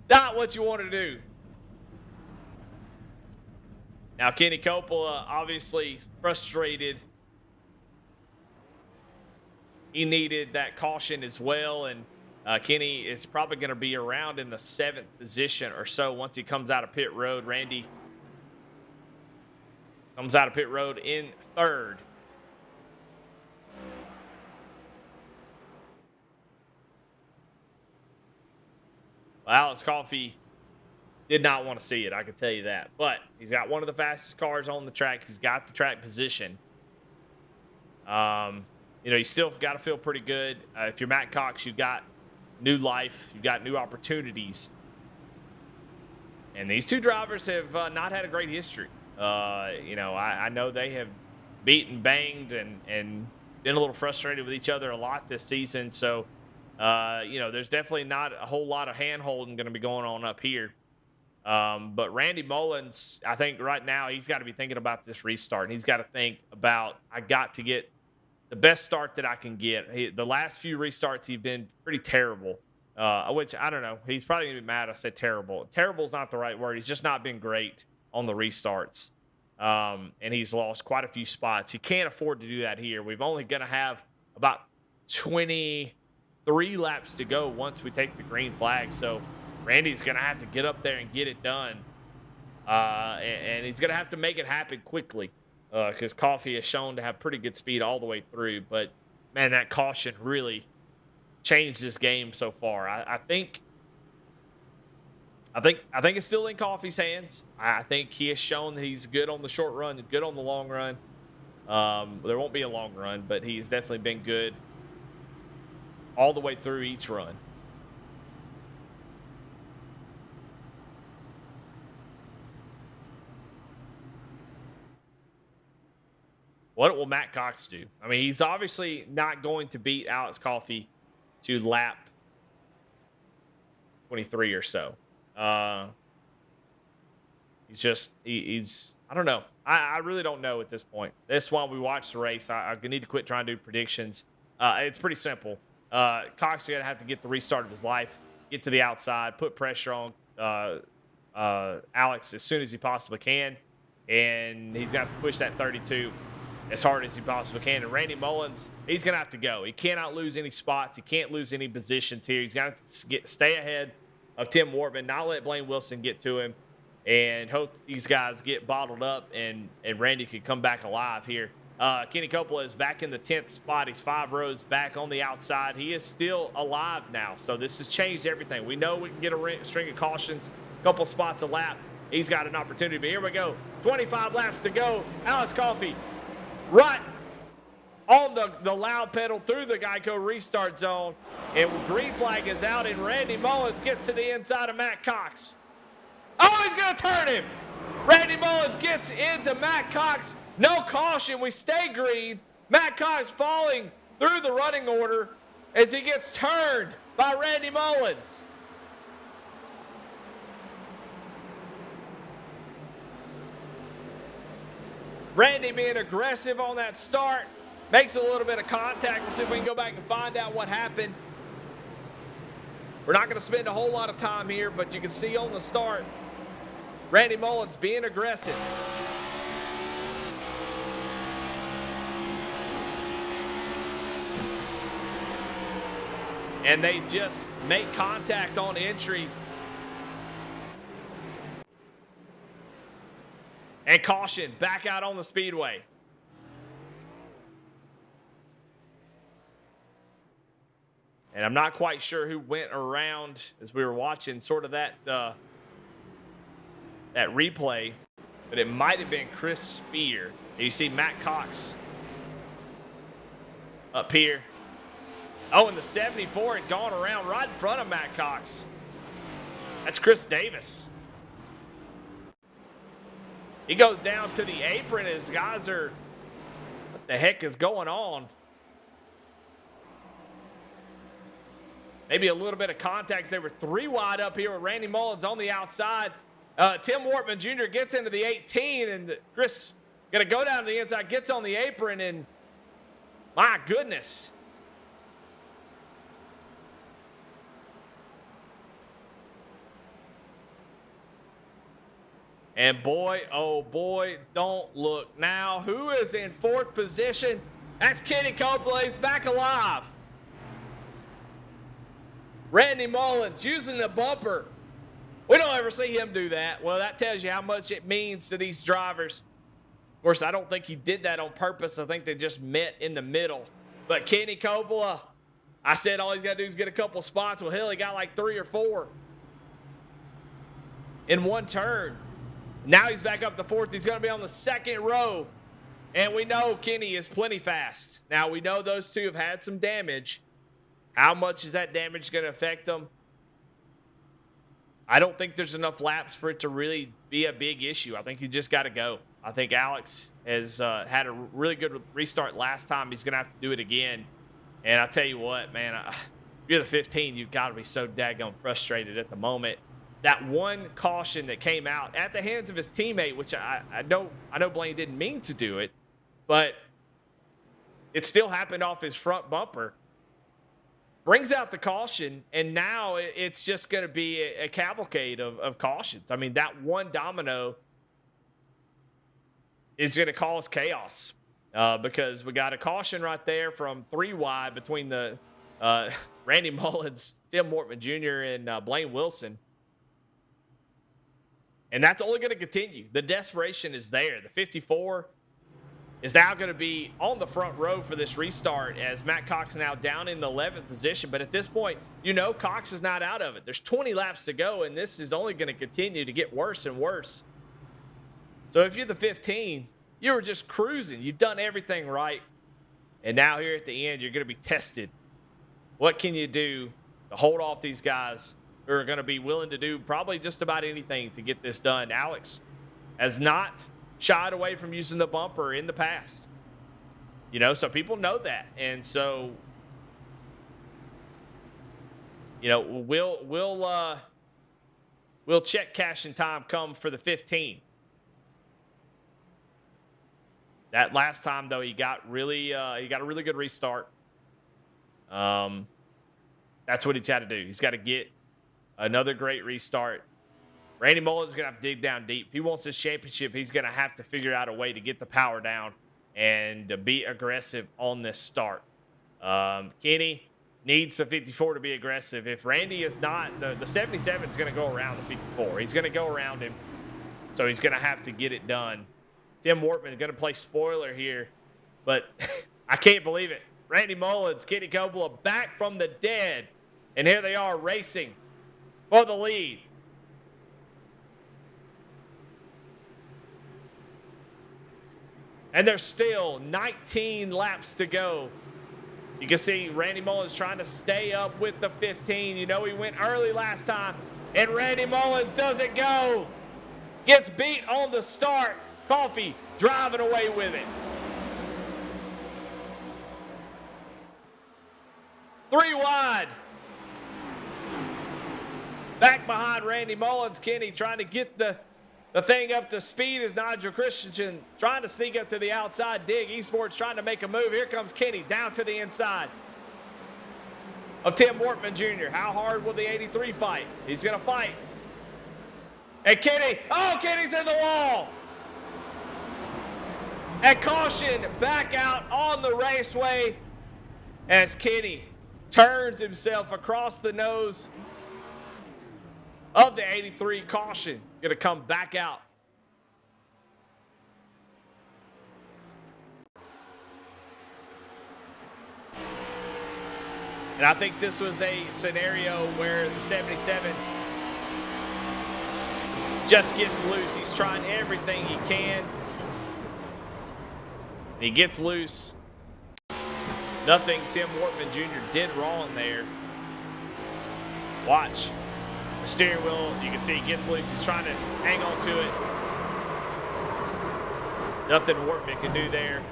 Not what you want to do. Now, Kenny Coppola obviously frustrated. He needed that caution as well, and Kenny is probably going to be around in the 7th position or so once he comes out of pit road. Randy comes out of pit road in 3rd. Well, Alex Coffey did not want to see it, I can tell you that. But he's got one of the fastest cars on the track. He's got the track position. You know, you still got to feel pretty good. If you're Matt Cox, you've got new life. You've got new opportunities. And these two drivers have not had a great history. You know, I know they have beaten, banged, and been a little frustrated with each other a lot this season. So, you know, there's definitely not a whole lot of hand-holding going to be going on up here. But Randy Mullins, I think right now he's got to be thinking about this restart. And he's got to think about, I got to get the best start that I can get. The last few restarts, he's been pretty terrible, which I don't know. He's probably going to be mad I said terrible. Terrible is not the right word. He's just not been great on the restarts. And he's lost quite a few spots. He can't afford to do that here. We've only going to have about 23 laps to go once we take the green flag. So Randy's going to have to get up there and get it done. And he's going to have to make it happen quickly because Coffee has shown to have pretty good speed all the way through. But, man, that caution really changed this game so far. I think it's still in Coffee's hands. I think he has shown that he's good on the short run and good on the long run. There won't be a long run, but he's definitely been good all the way through each run. What will Matt Cox do? I mean, he's obviously not going to beat Alex Coffey to lap 23 or so. He's I don't know. I really don't know at this point. That's why we watch the race. I need to quit trying to do predictions. It's pretty simple. Cox is going to have to get the restart of his life, get to the outside, put pressure on Alex as soon as he possibly can, and he's got to push that 32 as hard as he possibly can. And Randy Mullins, he's going to have to go. He cannot lose any spots. He can't lose any positions here. He's got to stay ahead of Tim Wortman, not let Blaine Wilson get to him, and hope these guys get bottled up and Randy can come back alive here. Kenny Coppola is back in the 10th spot. He's 5 rows back on the outside. He is still alive now, so this has changed everything. We know we can get a string of cautions, a couple spots a lap. He's got an opportunity, but here we go. 25 laps to go. Alex Coffey right on the loud pedal through the Geico restart zone, and green flag is out, and Randy Mullins gets to the inside of Matt Cox. Oh, he's going to turn him. Randy Mullins gets into Matt Cox. No caution. We stay green. Matt Cox falling through the running order as he gets turned by Randy Mullins. Randy being aggressive on that start. Makes a little bit of contact. We'll see if we can go back and find out what happened. We're not going to spend a whole lot of time here, but you can see on the start, Randy Mullins being aggressive. And they just make contact on entry. And caution, back out on the speedway. And I'm not quite sure who went around as we were watching sort of that replay, but it might have been Chris Spear. You see Matt Cox up here. Oh, and the 74 had gone around right in front of Matt Cox. That's Chris Davis. He goes down to the apron as guys are, what the heck is going on? Maybe a little bit of contact. They were 3 wide up here with Randy Mullins on the outside. Tim Wortman Jr. gets into the 18, and Chris going to go down to the inside, gets on the apron, and my goodness. And boy, oh boy, don't look now. Who is in 4th position? That's Kenny Coppola. He's back alive. Randy Mullins using the bumper. We don't ever see him do that. Well, that tells you how much it means to these drivers. Of course, I don't think he did that on purpose. I think they just met in the middle. But Kenny Coppola, I said all he's got to do is get a couple spots. Well, hell, he got like 3 or 4 in one turn. Now he's back up to 4th. He's going to be on the 2nd row. And we know Kenny is plenty fast. Now, we know those two have had some damage. How much is that damage going to affect them? I don't think there's enough laps for it to really be a big issue. I think you just got to go. I think Alex has had a really good restart last time. He's going to have to do it again. And I tell you what, man, if you're the 15, you've got to be so daggone frustrated at the moment. That one caution that came out at the hands of his teammate, which I know Blaine didn't mean to do it, but it still happened off his front bumper. Brings out the caution, and now it's just going to be a cavalcade of cautions. I mean, that one domino is going to cause chaos because we got a caution right there from 3 wide between the Randy Mullins, Tim Mortman Jr., and Blaine Wilson. And that's only going to continue. The desperation is there. The 54 is now going to be on the front row for this restart as Matt Cox now down in the 11th position. But at this point, Cox is not out of it. There's 20 laps to go, and this is only going to continue to get worse and worse. So if you're the 15, you were just cruising. You've done everything right. And now here at the end, you're going to be tested. What can you do to hold off these guys who are going to be willing to do probably just about anything to get this done? Alex has not shied away from using the bumper in the past. So people know that. And so, we'll check cash and time come for the 15. That last time, though, he got a really good restart. That's what he's got to do. He's got to get another great restart. Randy Mullins is going to have to dig down deep. If he wants this championship, he's going to have to figure out a way to get the power down and to be aggressive on this start. Kenny needs the 54 to be aggressive. If Randy is not, the 77 is going to go around the 54. He's going to go around him, so he's going to have to get it done. Tim Wortman is going to play spoiler here, but I can't believe it. Randy Mullins, Kenny Coppola back from the dead, and here they are racing for the lead. And there's still 19 laps to go. You can see Randy Mullins trying to stay up with the 15. He went early last time, and Randy Mullins doesn't go. Gets beat on the start. Coffee driving away with it. 3 wide. Back behind Randy Mullins. Kenny trying to get the thing up to speed as Nigel Christensen trying to sneak up to the outside. Dig Esports trying to make a move. Here comes Kenny down to the inside of Tim Wortman Jr. How hard will the 83 fight? He's going to fight. And Kenny's in the wall. And caution back out on the raceway as Kenny turns himself across the nose of the 83. Caution going to come back out. And I think this was a scenario where the 77 just gets loose. He's trying everything he can. He gets loose. Nothing Tim Wortman Jr. did wrong there. Watch. The steering wheel, you can see he gets loose. He's trying to hang on to it. Nothing Wortman can do there.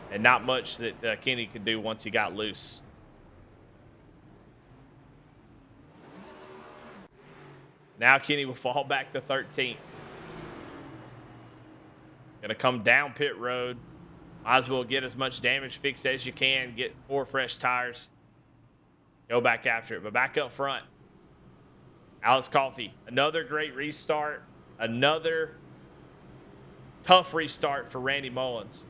And not much that Kenny could do once he got loose. Now Kenny will fall back to 13th. Gonna come down pit road. Might as well get as much damage fixed as you can. Get 4 fresh tires. Go back after it. But back up front, Alex Coffey. Another great restart. Another tough restart for Randy Mullins.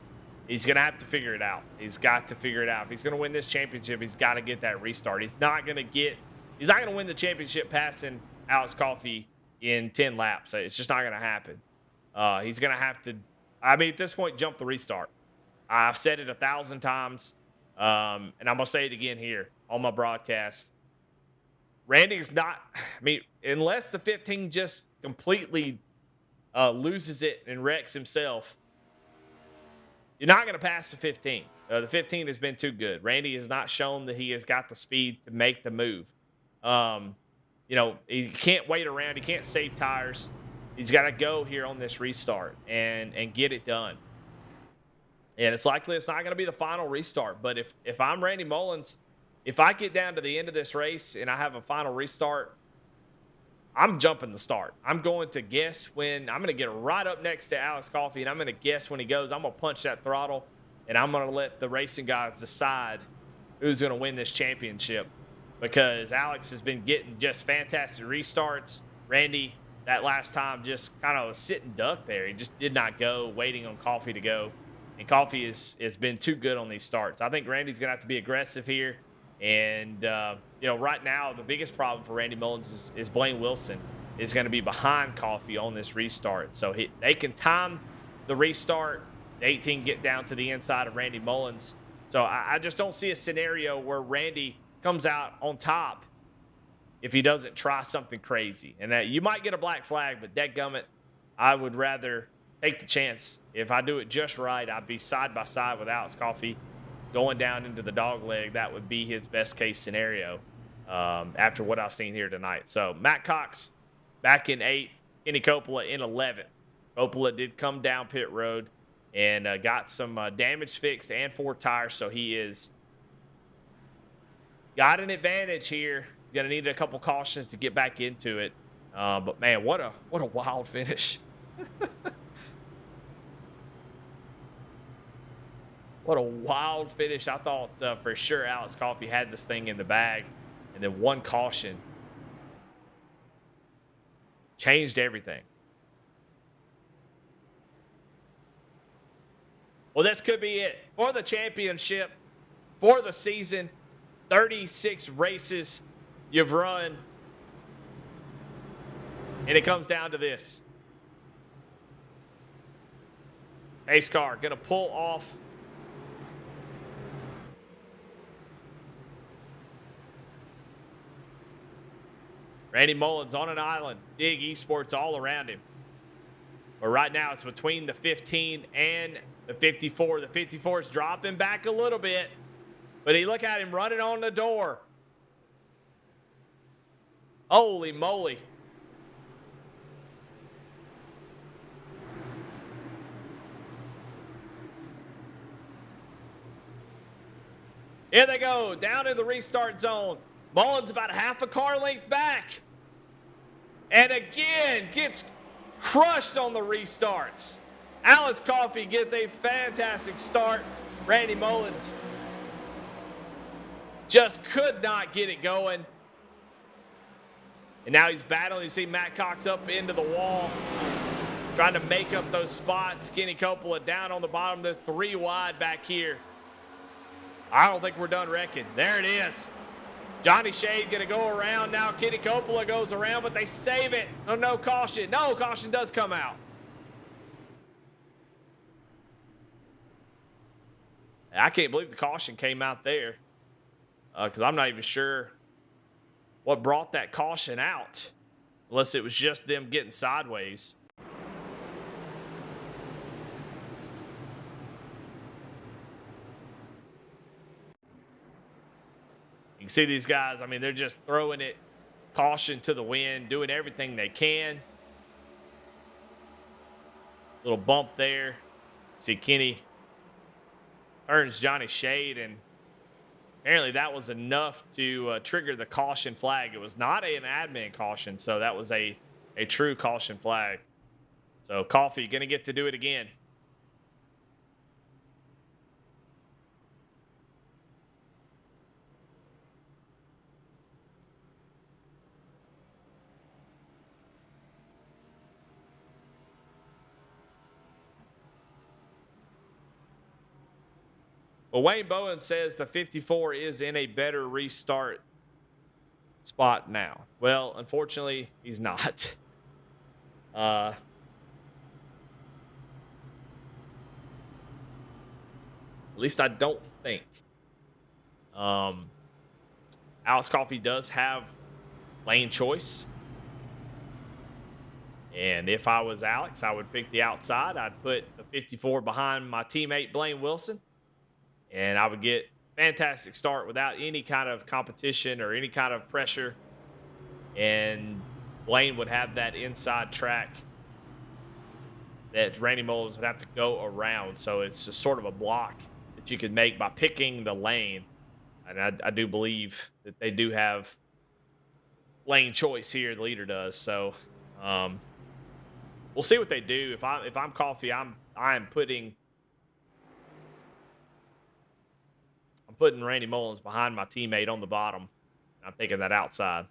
He's going to have to figure it out. He's got to figure it out. If he's going to win this championship, he's got to get that restart. He's not going to win the championship passing Alex Coffey in 10 laps. It's just not going to happen. He's going to have to, at this point, jump the restart. I've said it 1,000 times, and I'm going to say it again here on my broadcast. Randy's not, unless the 15 just completely loses it and wrecks himself, you're not going to pass the 15. The 15 has been too good. Randy has not shown that he has got the speed to make the move. He can't wait around. He can't save tires. He's got to go here on this restart and get it done. And it's likely it's not going to be the final restart. But if I'm Randy Mullins, if I get down to the end of this race and I have a final restart, I'm jumping the start. I'm going to guess when. I'm going to get right up next to Alex Coffey, and I'm going to guess when he goes. I'm going to punch that throttle, and I'm going to let the racing guys decide who's going to win this championship, because Alex has been getting just fantastic restarts. Randy that last time just kind of a sitting duck there. He just did not go, waiting on Coffee to go. And Coffee has been too good on these starts. I think Randy's going to have to be aggressive here. And, right now, the biggest problem for Randy Mullins is Blaine Wilson is going to be behind Coffee on this restart. So they can time the restart. The 18 get down to the inside of Randy Mullins. So I just don't see a scenario where Randy comes out on top if he doesn't try something crazy. And that you might get a black flag, but dadgummit, I would rather take the chance. If I do it just right, I'd be side by side with Alex Coffey going down into the dog leg. That would be his best case scenario after what I've seen here tonight. So Matt Cox back in 8th, Kenny Coppola in 11th. Coppola did come down pit road and got some damage fixed and 4 tires. So he is got an advantage here. Going to need a couple cautions to get back into it. But, man, what a wild finish. What a wild finish. I thought for sure Alex Coffey had this thing in the bag. And then one caution changed everything. Well, this could be it for the championship, for the season. 36 races you've run. And it comes down to this. Pace car going to pull off. Randy Mullins on an island. Dig Esports all around him. But right now it's between the 15 and the 54. The 54 is dropping back a little bit. But look at him running on the door. Holy moly. Here they go, down in the restart zone. Mullins about half a car length back. And again, gets crushed on the restarts. Alex Coffey gets a fantastic start. Randy Mullins just could not get it going. And now he's battling. You see Matt Cox up into the wall, trying to make up those spots. Kenny Coppola down on the bottom. They're 3 wide back here. I don't think we're done wrecking. There it is. Johnny Shade going to go around now. Kenny Coppola goes around, but they save it. Oh, no caution. No, caution does come out. I can't believe the caution came out there because I'm not even sure what brought that caution out, unless it was just them getting sideways. You can see these guys, I mean, they're just throwing it, caution to the wind, doing everything they can. Little bump there. See Kenny turns Johnny Shade, and apparently that was enough to trigger the caution flag. It was not an admin caution, so that was a true caution flag. So Coffey going to get to do it again. Well, Wayne Bowen says the 54 is in a better restart spot now. Well, unfortunately, he's not. At least I don't think. Alex Coffey does have lane choice. And if I was Alex, I would pick the outside. I'd put the 54 behind my teammate Blaine Wilson. And I would get fantastic start without any kind of competition or any kind of pressure. And Blaine would have that inside track that Randy Mullins would have to go around. So it's just sort of a block that you could make by picking the lane. And I do believe that they do have lane choice here. The leader does. So we'll see what they do. If I'm Coffey, I'm putting Randy Mullins behind my teammate on the bottom. I'm taking that outside.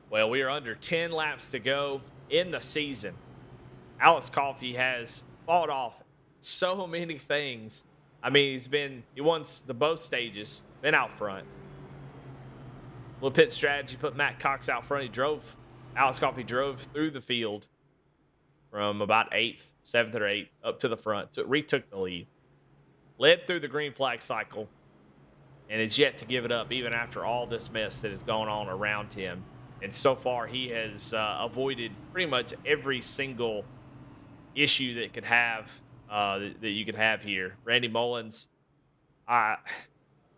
Well, we are under 10 laps to go in the season. Alex Coffey has fought off so many things. I mean, he won both stages, been out front. Little pit strategy put Matt Cox out front. Alex Coffey drove through the field from about 7th or 8th up to the front, retook the lead, led through the green flag cycle, and is yet to give it up even after all this mess that has gone on around him. And so far, he has avoided pretty much every single issue that could have that you could have here. Randy Mullins, I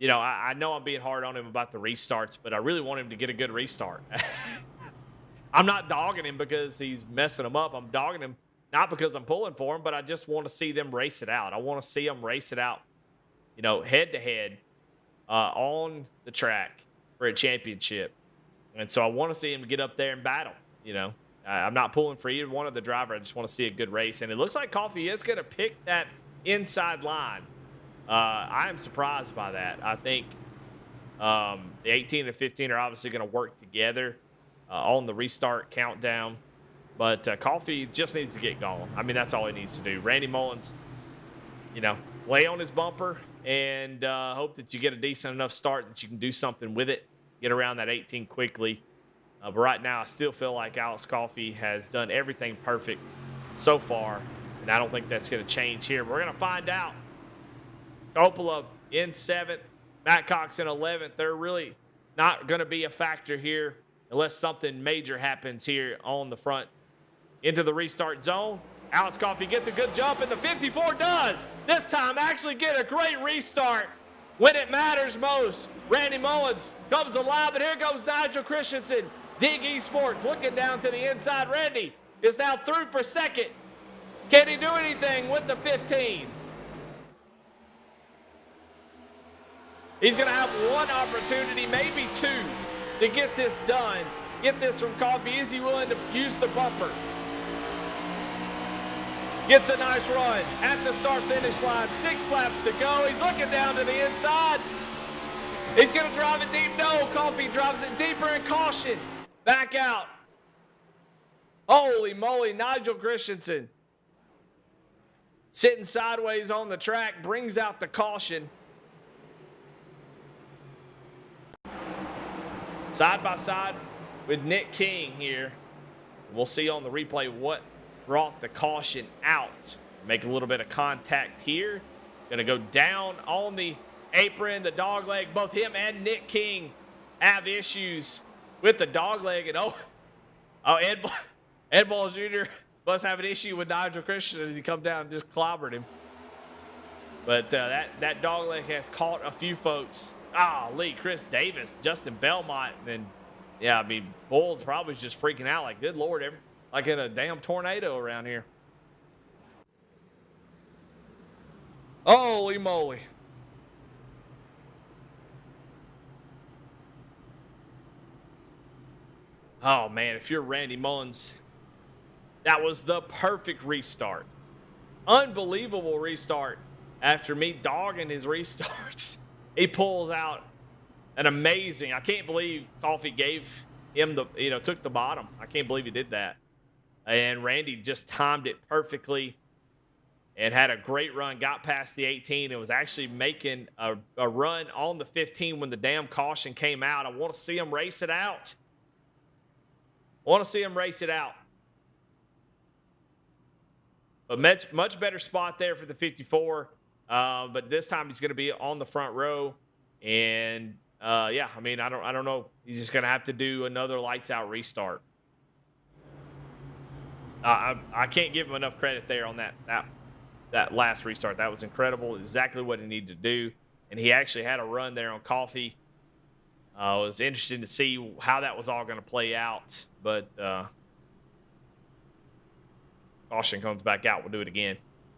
know I'm being hard on him about the restarts, but I really want him to get a good restart. I'm not dogging him because he's messing them up. I'm dogging him not because I'm pulling for him, but I just want to see them race it out. I want to see them race it out, head to head on the track for a championship. And so I want to see him get up there and battle. I'm not pulling for either one of the driver. I just want to see a good race. And it looks like Coffey is going to pick that inside line. I am surprised by that. I think the 18 and 15 are obviously going to work together on the restart countdown. But Coffey just needs to get going. I mean, that's all he needs to do. Randy Mullins, lay on his bumper and hope that you get a decent enough start that you can do something with it, get around that 18 quickly. But right now, I still feel like Alex Coffey has done everything perfect so far, and I don't think that's going to change here. But we're going to find out. Coppola in 7th, Matt Cox in 11th. They're really not going to be a factor here unless something major happens here on the front. Into the restart zone. Alex Coffey gets a good jump, and the 54 does. This time actually get a great restart when it matters most. Randy Mullins comes alive, and here goes Nigel Christensen. Dig Esports looking down to the inside. Randy is now through for second. Can he do anything with the 15? He's going to have one opportunity, maybe two, to get this done. Get this from Coffey. Is he willing to use the bumper? Gets a nice run at the start-finish line. 6 laps to go. He's looking down to the inside. He's going to drive it deep. No, Coffey drives it deeper and caution. Back out. Holy moly, Nigel Christensen sitting sideways on the track, brings out the caution. Side by side with Nick King here. We'll see on the replay what brought the caution out. Make a little bit of contact here. Gonna go down on the apron, the dog leg. Both him and Nick King have issues with the dog leg. And Ed Balls Jr. must have an issue with Nigel Christian as he come down and just clobbered him. But that dog leg has caught a few folks. Lee, Chris Davis, Justin Belmont, and Bulls probably just freaking out like, good Lord, like in a damn tornado around here. Holy moly. Oh, man, if you're Randy Mullins, that was the perfect restart. Unbelievable restart. After me dogging his restarts, he pulls out an amazing, I can't believe Coffey gave him took the bottom. I can't believe he did that. And Randy just timed it perfectly and had a great run, got past the 18 and was actually making a run on the 15 when the damn caution came out. I want to see him race it out. But much better spot there for the 54. But this time he's going to be on the front row. And, I don't know. He's just going to have to do another lights out restart. I can't give him enough credit there on that last restart. That was incredible. Exactly what he needed to do. And he actually had a run there on Coffey. It was interesting to see how that was all going to play out. But caution comes back out. We'll do it again.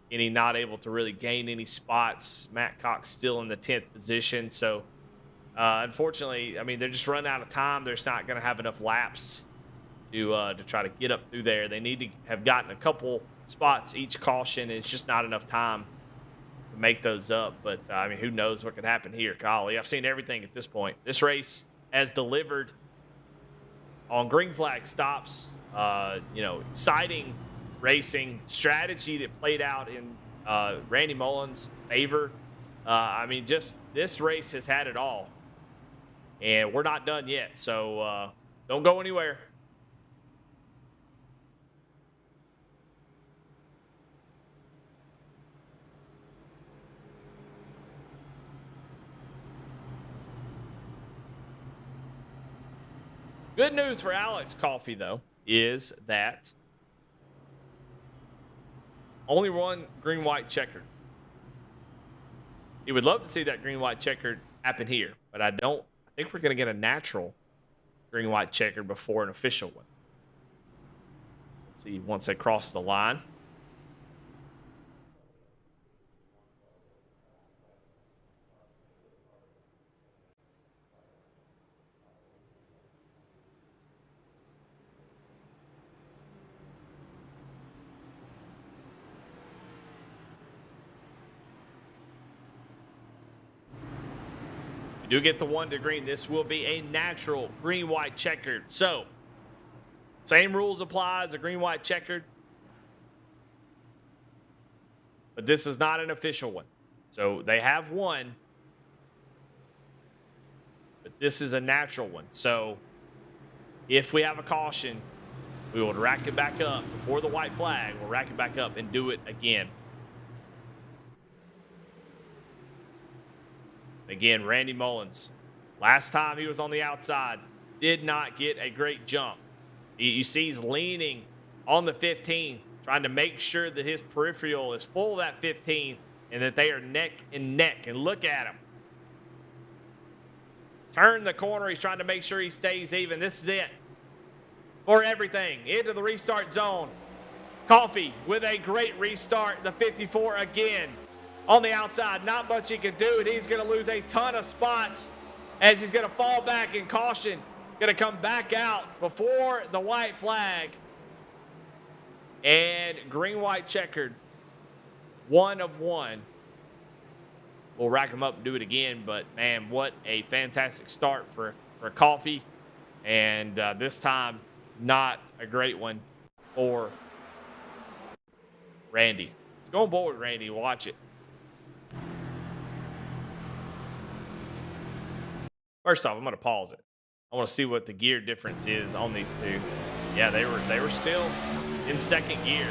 Kenny not able to really gain any spots. Matt Cox still in the 10th position. So, unfortunately, they're just running out of time. They're just not going to have enough laps to try to get up through there. They need to have gotten a couple spots each caution. It's just not enough time to make those up. But, who knows what could happen here, Golly. I've seen everything at this point. This race has delivered on green flag stops. Exciting racing strategy that played out in Randy Mullins' favor. Just this race has had it all. And we're not done yet, so don't go anywhere. Good news for Alex Coffey, though, is that only one green-white checkered. He would love to see that green-white checkered happen here, but I think we're going to get a natural green-white checkered before an official one. See, once they cross the line. Do get the one to green. This will be a natural green-white checkered. So, same rules apply as a green-white checkered. But this is not an official one. So, they have one. But this is a natural one. So, if we have a caution, we will rack it back up before the white flag. We'll rack it back up and do it again. Again, Randy Mullins, last time he was on the outside, did not get a great jump. You see he's leaning on the 15, trying to make sure that his peripheral is full of that 15 and that they are neck and neck. And look at him. Turn the corner. He's trying to make sure he stays even. This is it for everything. Into the restart zone. Coffey with a great restart. The 54 again. On the outside, not much he can do, and he's going to lose a ton of spots as he's going to fall back in caution. Going to come back out before the white flag. And green-white checkered. 1 of 1. We'll rack him up and do it again, but, man, what a fantastic start for Coffey. And this time, not a great one for Randy. Let's go on board, Randy. Watch it. First off, I'm going to pause it. I want to see what the gear difference is on these two. Yeah, they were still in second gear.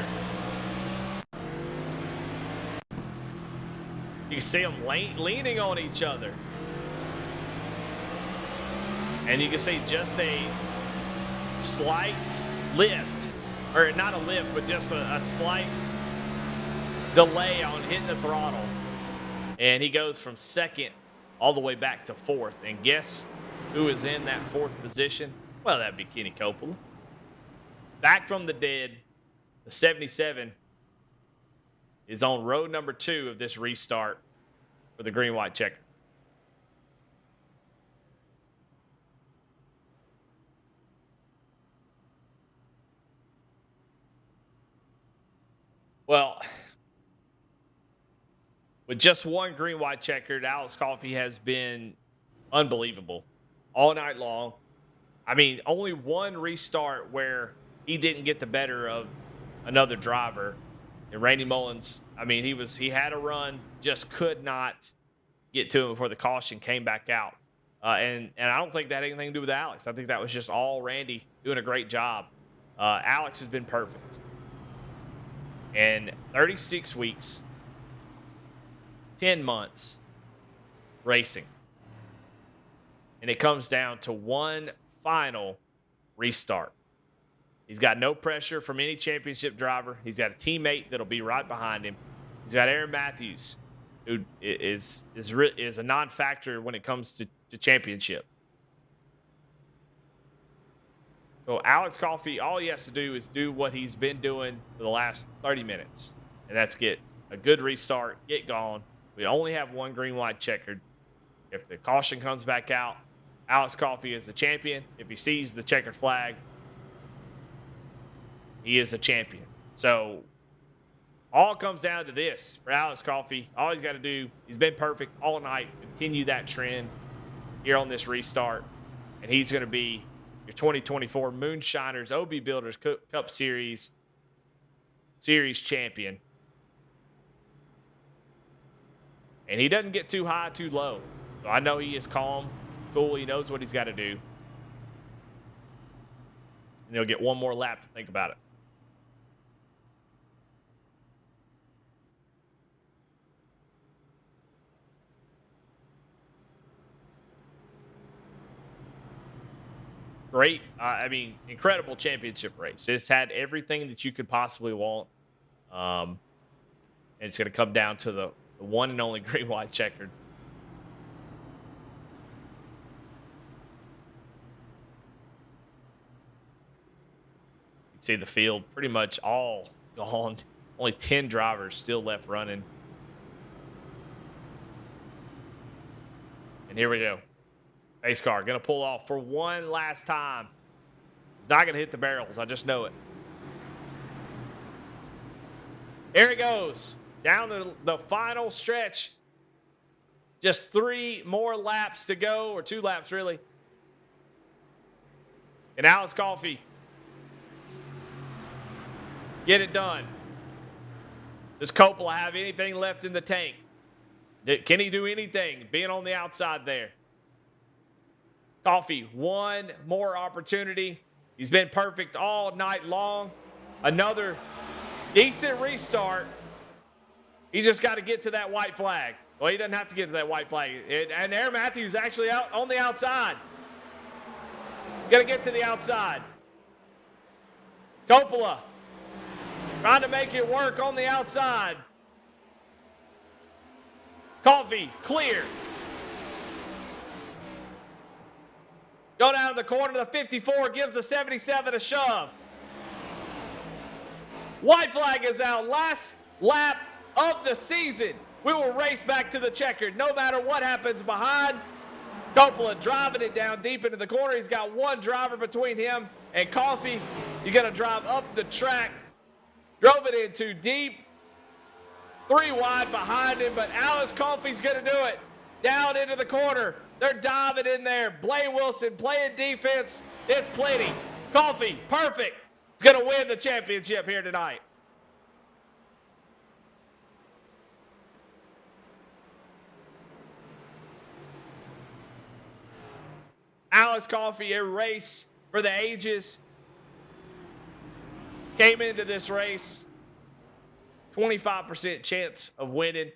You can see them leaning on each other. And you can see just a slight lift. Or not a lift, but just a slight delay on hitting the throttle. And he goes from second all the way back to fourth. And guess who is in that fourth position? Well, that'd be Kenny Coppola. Back from the dead, the 77 is on row number 2 of this restart for the green-white checker. Well, with just one green-white checkered, Alex Coffey has been unbelievable all night long. I mean, only one restart where he didn't get the better of another driver. And Randy Mullins, I mean, he had a run, just could not get to him before the caution came back out. And I don't think that had anything to do with Alex. I think that was just all Randy doing a great job. Alex has been perfect. And 36 weeks, 10 months racing. And it comes down to one final restart. He's got no pressure from any championship driver. He's got a teammate that'll be right behind him. He's got Aaron Matthews, who is a non-factor when it comes to championship. So Alex Coffey, all he has to do is do what he's been doing for the last 30 minutes. And that's get a good restart, get gone. We only have one green-white checkered. If the caution comes back out, Alex Coffey is the champion. If he sees the checkered flag, he is a champion. So all comes down to this for Alex Coffey. All he's got to do, he's been perfect all night, continue that trend here on this restart, and he's going to be your 2024 Moonshiners OB Builders Cup Series champion. And he doesn't get too high, too low. So I know he is calm, cool. He knows what he's got to do. And he'll get one more lap to think about it. Great, incredible championship race. It's had everything that you could possibly want. And it's going to come down to the one and only green, white, checkered. You can see the field pretty much all gone. Only 10 drivers still left running. And here we go. Pace car going to pull off for one last time. He's not going to hit the barrels. I just know it. Here it goes. Down the final stretch. Just 3 more laps to go, or 2 laps really. And Alex Coffey. Get it done. Does Coppola have anything left in the tank? Can he do anything being on the outside there? Coffey, one more opportunity. He's been perfect all night long. Another decent restart. He's just got to get to that white flag. Well, he doesn't have to get to that white flag. And Aaron Matthews actually out on the outside. Got to get to the outside. Coppola trying to make it work on the outside. Coffey, clear. Go down to the corner. The 54 gives the 77 a shove. White flag is out. Last lap of the season. We will race back to the checkered no matter what happens behind. Coppola driving it down deep into the corner. He's got one driver between him and Coffey. He's going to drive up the track. Drove it in too deep. 3 wide behind him, but Alex Coffey's going to do it. Down into the corner. They're diving in there. Blaine Wilson playing defense. It's plenty. Coffey, perfect. He's going to win the championship here tonight. Alex Coffey, a race for the ages. Came into this race, 25% chance of winning,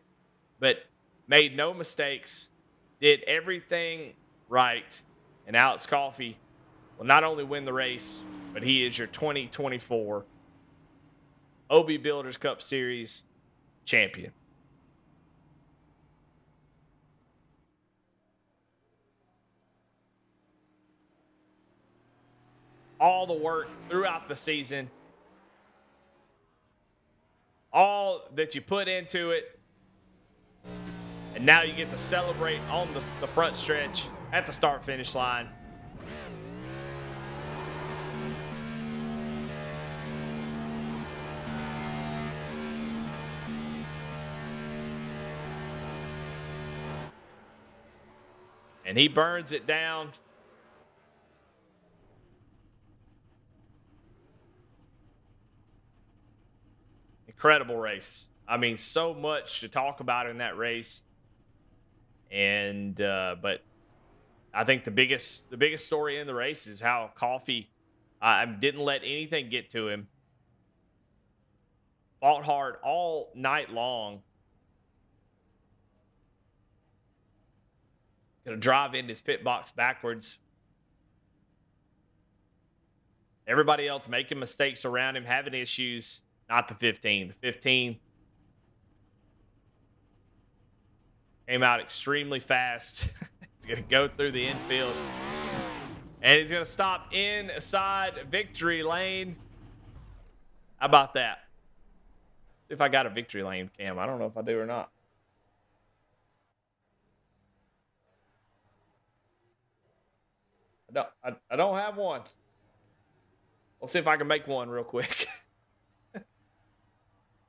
but made no mistakes, did everything right. And Alex Coffey will not only win the race, but he is your 2024 OB Builders Cup Series champion. All the work throughout the season, all that you put into it, and now you get to celebrate on the front stretch at the start-finish line. And he burns it down. Incredible race. I mean, so much to talk about in that race. And but I think the biggest story in the race is how Coffey didn't let anything get to him. Fought hard all night long. Gonna drive into his pit box backwards. Everybody else making mistakes around him, having issues. Not the 15. The 15 came out extremely fast. He's going to go through the infield. And he's going to stop inside victory lane. How about that? See if I got a victory lane cam. I don't know if I do or not. I don't have one. We'll see if I can make one real quick.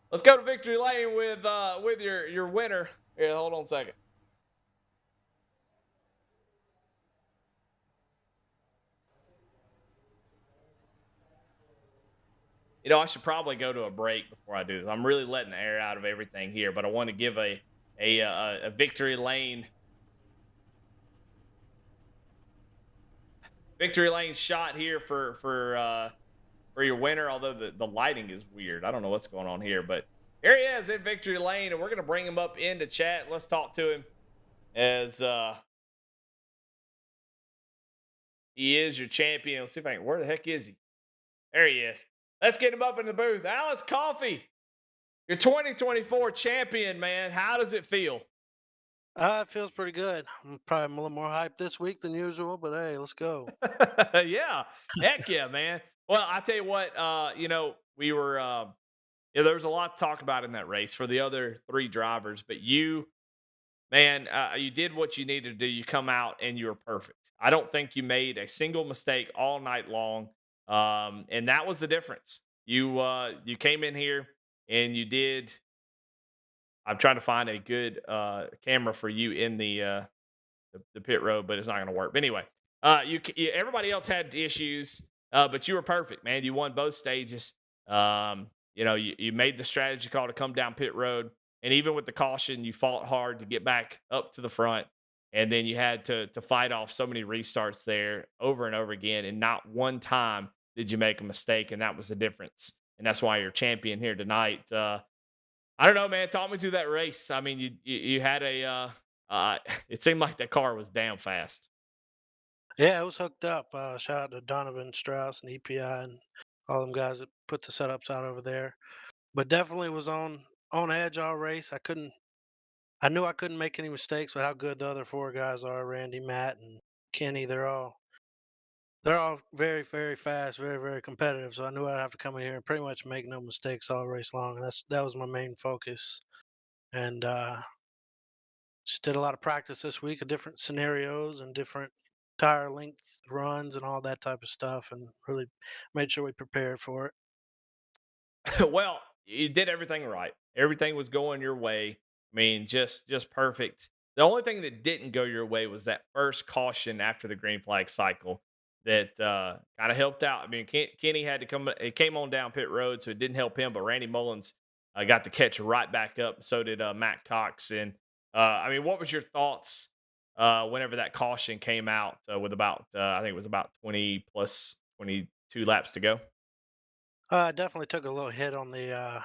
Let's go to victory lane with your winner. Here, hold on a second. I should probably go to a break before I do this. I'm really letting the air out of everything here, but I want to give a victory lane shot here for your winner. Although the lighting is weird, I don't know what's going on here, but here he is in victory lane, and we're gonna bring him up into chat. Let's talk to him as he is your champion. Let's see if I can. Where the heck is he? There he is. Let's get him up in the booth. Alex Coffey, your 2024 champion, man. How does it feel? It feels pretty good. I'm probably a little more hyped this week than usual, but hey, let's go. Yeah. Heck yeah, man. Well, I tell you what, we were there was a lot to talk about in that race for the other three drivers, but you, man, you did what you needed to do. You come out and you were perfect. I don't think you made a single mistake all night long. And that was the difference. You came in here and you did. I'm trying to find a good camera for you in the pit road, but it's not going to work. But anyway, everybody else had issues, but you were perfect, man. You won both stages. You made the strategy call to come down pit road, and even with the caution, you fought hard to get back up to the front, and then you had to fight off so many restarts there over and over again, and not one time did you make a mistake, and that was the difference, and that's why you're champion here tonight. I don't know, man. Talk me through that race. I mean, you had it seemed like that car was damn fast. Yeah, it was hooked up. Shout out to Donovan Strauss and EPI and all them guys that put the setups out over there. But definitely was on edge all race. I knew I couldn't make any mistakes with how good the other four guys are, Randy, Matt, and Kenny. They're all very, very fast, very, very competitive. So I knew I'd have to come in here and pretty much make no mistakes all race long. And that was my main focus. And just did a lot of practice this week of different scenarios and different tire length runs and all that type of stuff, and really made sure we prepared for it. Well, you did everything right. Everything was going your way. I mean, just perfect. The only thing that didn't go your way was that first caution after the green flag cycle that kind of helped out. I mean, Kenny had to come. It came on down pit road, so it didn't help him. But Randy Mullins got to catch right back up. So did Matt Cox. And I mean, what was your thoughts whenever that caution came out with about I think it was about 20 plus 22 laps to go? Definitely took a little hit on the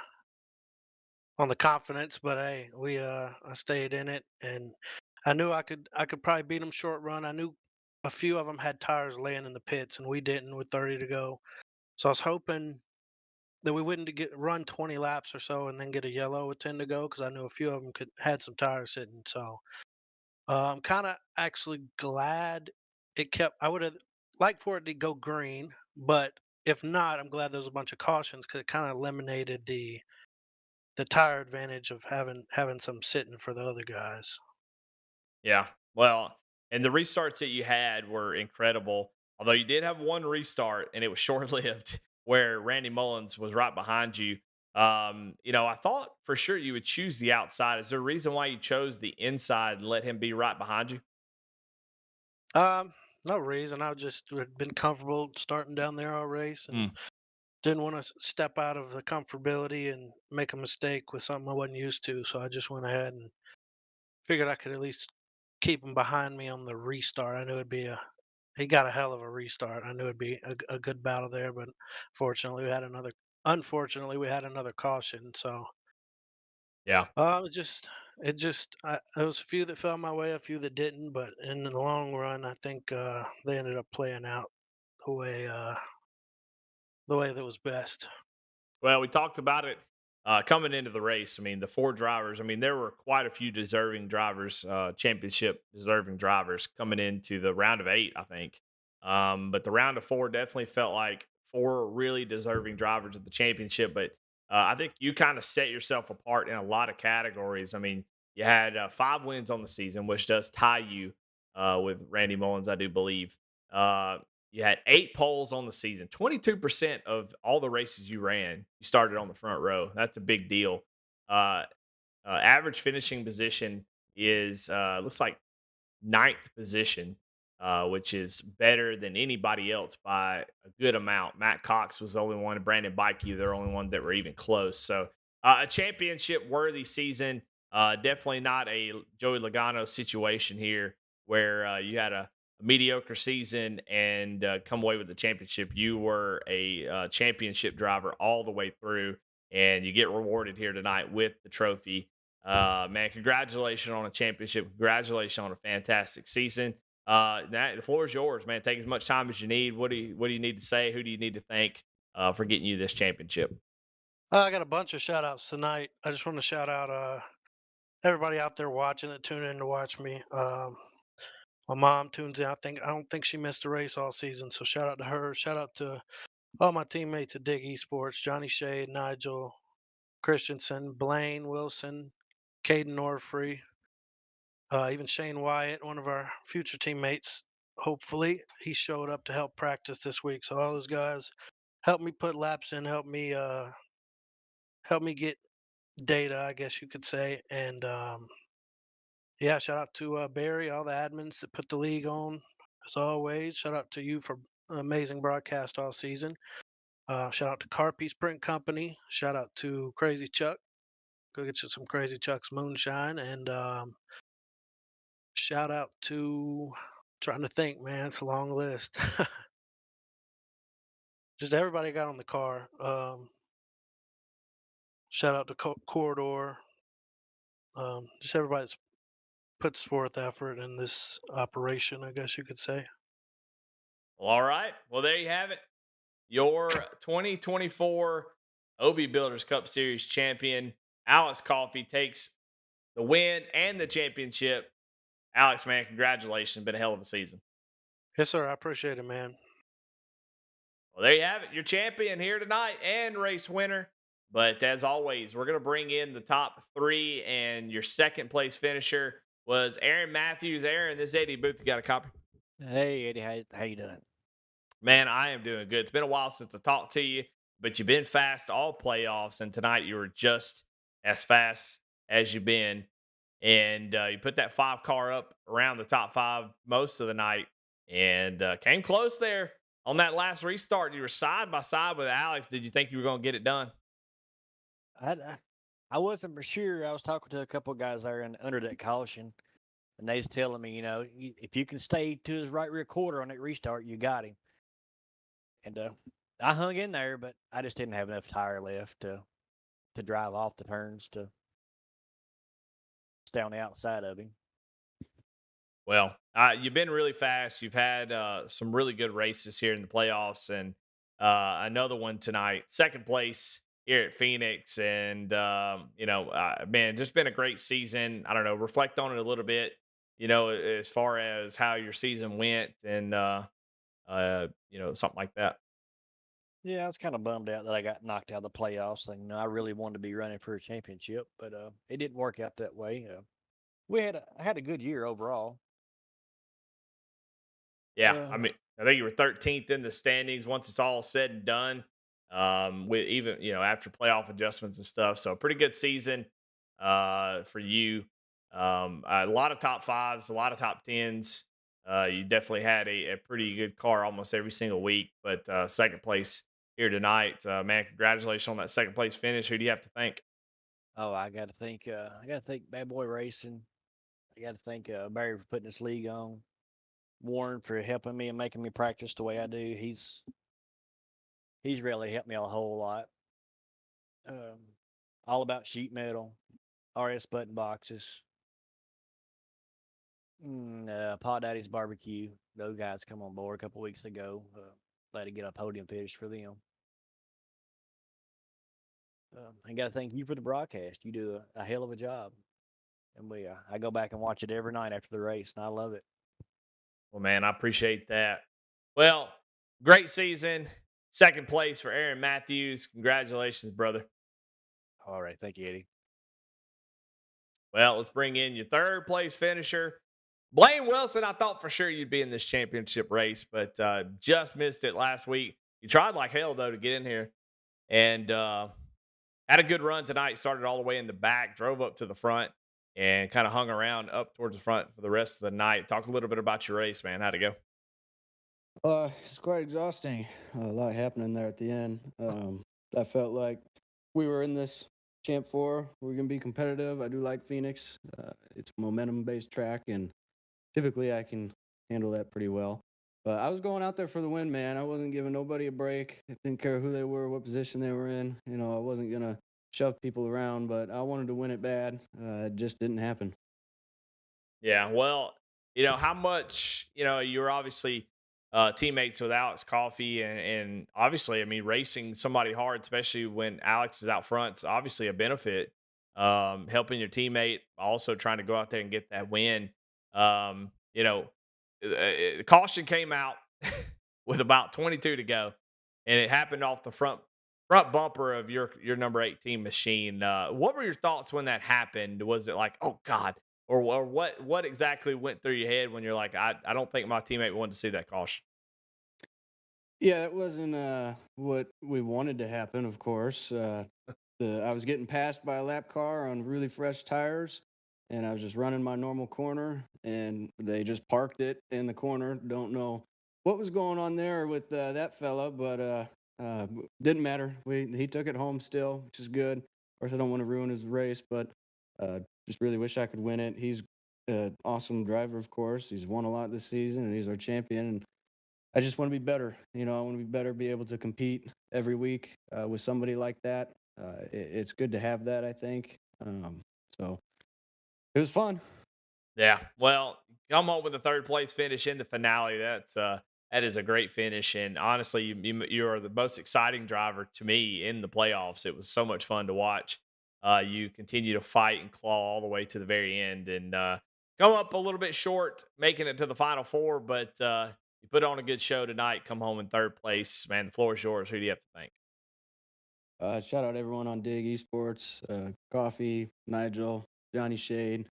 confidence, but hey, I stayed in it, and I knew I could probably beat them short run. I knew a few of them had tires laying in the pits, and we didn't with 30 to go. So I was hoping that we wouldn't get run 20 laps or so and then get a yellow with 10 to go, because I knew a few of them could had some tires sitting. So I'm kind of actually glad it kept. I would have liked for it to go green, but if not, I'm glad there was a bunch of cautions because it kind of eliminated the tire advantage of having some sitting for the other guys. Yeah. Well, and the restarts that you had were incredible. Although you did have one restart and it was short lived where Randy Mullins was right behind you. I thought for sure you would choose the outside. Is there a reason why you chose the inside and let him be right behind you? No reason. I just had been comfortable starting down there all race and Mm, didn't want to step out of the comfortability and make a mistake with something I wasn't used to. So I just went ahead and figured I could at least keep him behind me on the restart. I knew it'd be he got a hell of a restart. I knew it'd be a good battle there, but unfortunately we had another caution. So yeah. there was a few that fell my way, a few that didn't, but in the long run, I think they ended up playing out the way uh, the way that was best. Well, we talked about it coming into the race. I mean, the four drivers, I mean, there were quite a few deserving drivers, championship deserving drivers coming into the round of 8, I think. But the round of 4 definitely felt like 4 really deserving drivers of the championship. But I think you kind of set yourself apart in a lot of categories. I mean, you had 5 wins on the season, which does tie you with Randy Mullins, I do believe. Uh, you had 8 poles on the season. 22% of all the races you ran, you started on the front row. That's a big deal. Uh, average finishing position is looks like ninth position. which is better than anybody else by a good amount. Matt Cox was the only one, and Brandon Bykey, they're the only one that were even close. So a championship worthy season. Definitely not a Joey Logano situation here where you had a mediocre season and come away with the championship. You were a championship driver all the way through, and you get rewarded here tonight with the trophy. Man, congratulations on a championship. Congratulations on a fantastic season. The floor is yours, man. Take as much time as you need. What do you need to say? Who do you need to thank for getting you this championship? I got a bunch of shout outs tonight. I just want to shout out everybody out there watching that tune in to watch me. My mom tunes in. I don't think she missed a race all season, so shout out to her. Shout out to all my teammates at Dig Esports: Johnny Shade, Nigel Christensen, Blaine Wilson, Caden Norfree, even Shane Wyatt, one of our future teammates. Hopefully, he showed up to help practice this week. So all those guys helped me put laps in, help me get data, I guess you could say. And yeah, shout out to Barry, all the admins that put the league on, as always. Shout out to you for amazing broadcast all season. Shout out to Carpy's Print Company. Shout out to Crazy Chuck. Go get you some Crazy Chuck's moonshine. And shout out to, trying to think, man, it's a long list. Just everybody got on the car. Shout out to Corridor. Just everybody that puts forth effort in this operation, I guess you could say. Well, all right. Well, there you have it. Your 2024 OB Builders Cup Series champion, Alex Coffey, takes the win and the championship. Alex, man, congratulations. Been a hell of a season. Yes, sir. I appreciate it, man. Well, there you have it. Your champion here tonight and race winner. But as always, we're going to bring in the top three, and your second place finisher was Aaron Matthews. Aaron, this is Eddie Booth. You got a copy? Hey Eddie, how you doing? Man, I am doing good. It's been a while since I talked to you, but you've been fast all playoffs, and tonight you were just as fast as you've been. And you put that 5 car up around the top 5 most of the night, and came close there on that last restart. You were side by side with Alex. Did you think you were going to get it done? I wasn't for sure. I was talking to a couple of guys there and under that caution, and they was telling me, if you can stay to his right rear quarter on that restart, you got him. And I hung in there, but I just didn't have enough tire left to drive off the turns to stay on the outside of him. Well, you've been really fast. You've had some really good races here in the playoffs, and another one tonight, second place here at Phoenix. And man, just been a great season. I don't know. Reflect on it a little bit. As far as how your season went, and something like that. Yeah, I was kind of bummed out that I got knocked out of the playoffs. And I really wanted to be running for a championship, but it didn't work out that way. I had a good year overall. Yeah, I mean, I think you were 13th in the standings once it's all said and done. With even after playoff adjustments and stuff, so a pretty good season for you. A lot of top 5s, a lot of top 10s. You definitely had a pretty good car almost every single week, but second place here tonight, man. Congratulations on that second place finish. Who do you have to thank? Oh, I got to thank Bad Boy Racing. I got to thank Barry for putting this league on. Warren for helping me and making me practice the way I do. He's really helped me a whole lot. All About Sheet Metal, RS Button Boxes, Paw Daddy's Barbecue. Those guys come on board a couple weeks ago. Glad to get a podium finish for them. I got to thank you for the broadcast. You do a hell of a job. And I go back and watch it every night after the race, and I love it. Well, man, I appreciate that. Well, great season. Second place for Aaron Matthews. Congratulations, brother. All right. Thank you, Eddie. Well, let's bring in your third place finisher, Blaine Wilson. I thought for sure you'd be in this championship race, but just missed it last week. You tried like hell, though, to get in here, and had a good run tonight. Started all the way in the back, drove up to the front, and kind of hung around up towards the front for the rest of the night. Talk a little bit about your race, man. How'd it go? It's quite exhausting. A lot happening there at the end. I felt like we were in this Champ 4. We're going to be competitive. I do like Phoenix. It's a momentum-based track, and typically I can handle that pretty well. But I was going out there for the win, man. I wasn't giving nobody a break. I didn't care who they were, what position they were in. You know, I wasn't going to shove people around, but I wanted to win it bad. It just didn't happen. Yeah, well, how much, you were obviously teammates with Alex Coffey, and obviously, I mean, racing somebody hard, especially when Alex is out front, is obviously a benefit. Helping your teammate, also trying to go out there and get that win. Um, you know, Caution came out with about 22 to go, and it happened off the front bumper of your number 18 machine. What were your thoughts when that happened? Was it like, oh God, or what exactly went through your head when you're like, I don't think my teammate wanted to see that caution? Yeah, that wasn't what we wanted to happen, of course. I was getting passed by a lap car on really fresh tires, and I was just running my normal corner, and they just parked it in the corner. Don't know what was going on there with that fella, but didn't matter. He took it home still, which is good. Of course, I don't want to ruin his race, but just really wish I could win it. He's an awesome driver, of course. He's won a lot this season, and he's our champion. And I just want to be better. You know, I want to be better, be able to compete every week with somebody like that. It's good to have that, I think. So it was fun. Yeah. Well, come on with a third place finish in the finale. That is a great finish. And honestly, you are the most exciting driver to me in the playoffs. It was so much fun to watch. You continue to fight and claw all the way to the very end, and come up a little bit short, making it to the final four. But you put on a good show tonight. Come home in third place, man. The floor is yours. Who do you have to thank? Shout out everyone on Dig Esports, Coffee, Nigel, Johnny Shade.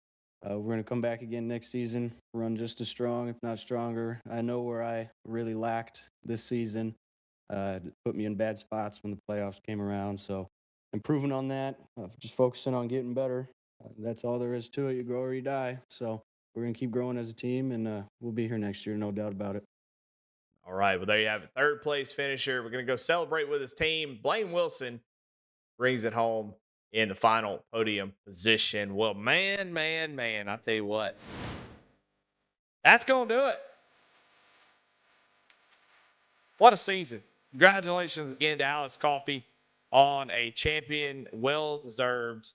We're going to come back again next season, run just as strong, if not stronger. I know where I really lacked this season. It put me in bad spots when the playoffs came around. So improving on that, just focusing on getting better. That's all there is to it. You grow or you die. So we're going to keep growing as a team, and we'll be here next year, no doubt about it. All right. Well, there you have it. Third place finisher. We're going to go celebrate with his team. Blaine Wilson brings it home in the final podium position. Well, man, I tell you what, that's going to do it. What a season. Congratulations again to Alex Coffey on a champion, well deserved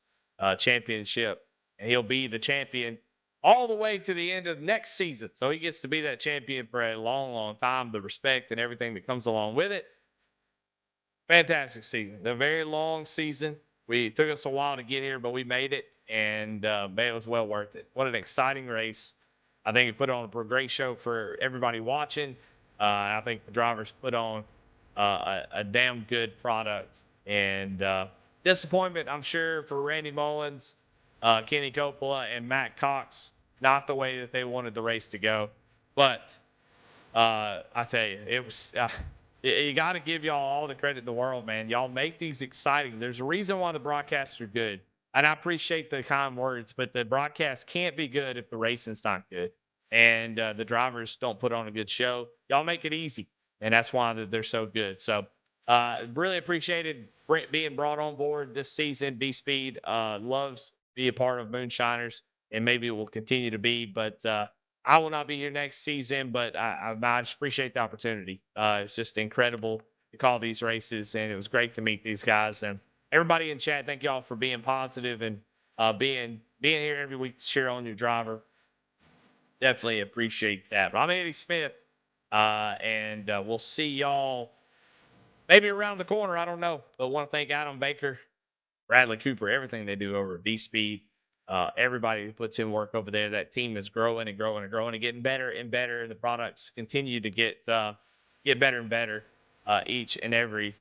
championship. And he'll be the champion all the way to the end of next season. So he gets to be that champion for a long, long time. The respect and everything that comes along with it. Fantastic season. A very long season. We took us a while to get here, but we made it, and man, it was well worth it. What an exciting race! I think it put on a great show for everybody watching. I think the drivers put on a damn good product, and disappointment, I'm sure, for Randy Mullins, Kenny Coppola, and Matt Cox. Not the way that they wanted the race to go, but I tell you, it was. You got to give y'all all the credit in the world, man. Y'all make these exciting. There's a reason why the broadcasts are good, and I appreciate the kind words, but the broadcast can't be good if the racing's not good, and the drivers don't put on a good show. Y'all make it easy, and that's why they're so good. So, really appreciated being brought on board this season. B Speed loves be a part of Moonshiners, and maybe it will continue to be, but. I will not be here next season, but I just appreciate the opportunity. It's just incredible to call these races, and it was great to meet these guys. And everybody in chat, thank y'all for being positive and being here every week to cheer on your driver. Definitely appreciate that. But I'm Eddie Smith, and we'll see y'all maybe around the corner. I don't know, but want to thank Adam Baker, Bradley Cooper, everything they do over at B Speed. Everybody who puts in work over there, that team is growing and growing and growing and getting better and better. And the products continue to get better and better each and every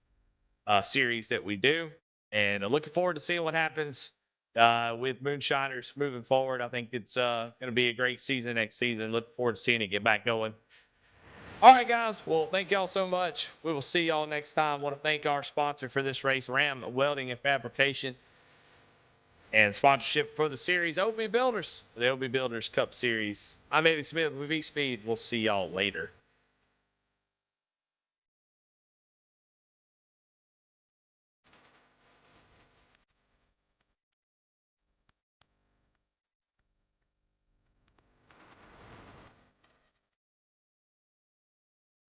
series that we do. And looking forward to seeing what happens with Moonshiners moving forward. I think it's going to be a great season next season. Looking forward to seeing it get back going. All right, guys. Well, thank y'all so much. We will see y'all next time. Want to thank our sponsor for this race, Ram Welding and Fabrication. And sponsorship for the series, OB Builders, the OB Builders Cup Series. I'm Andy Smith with V Speed. We'll see y'all later.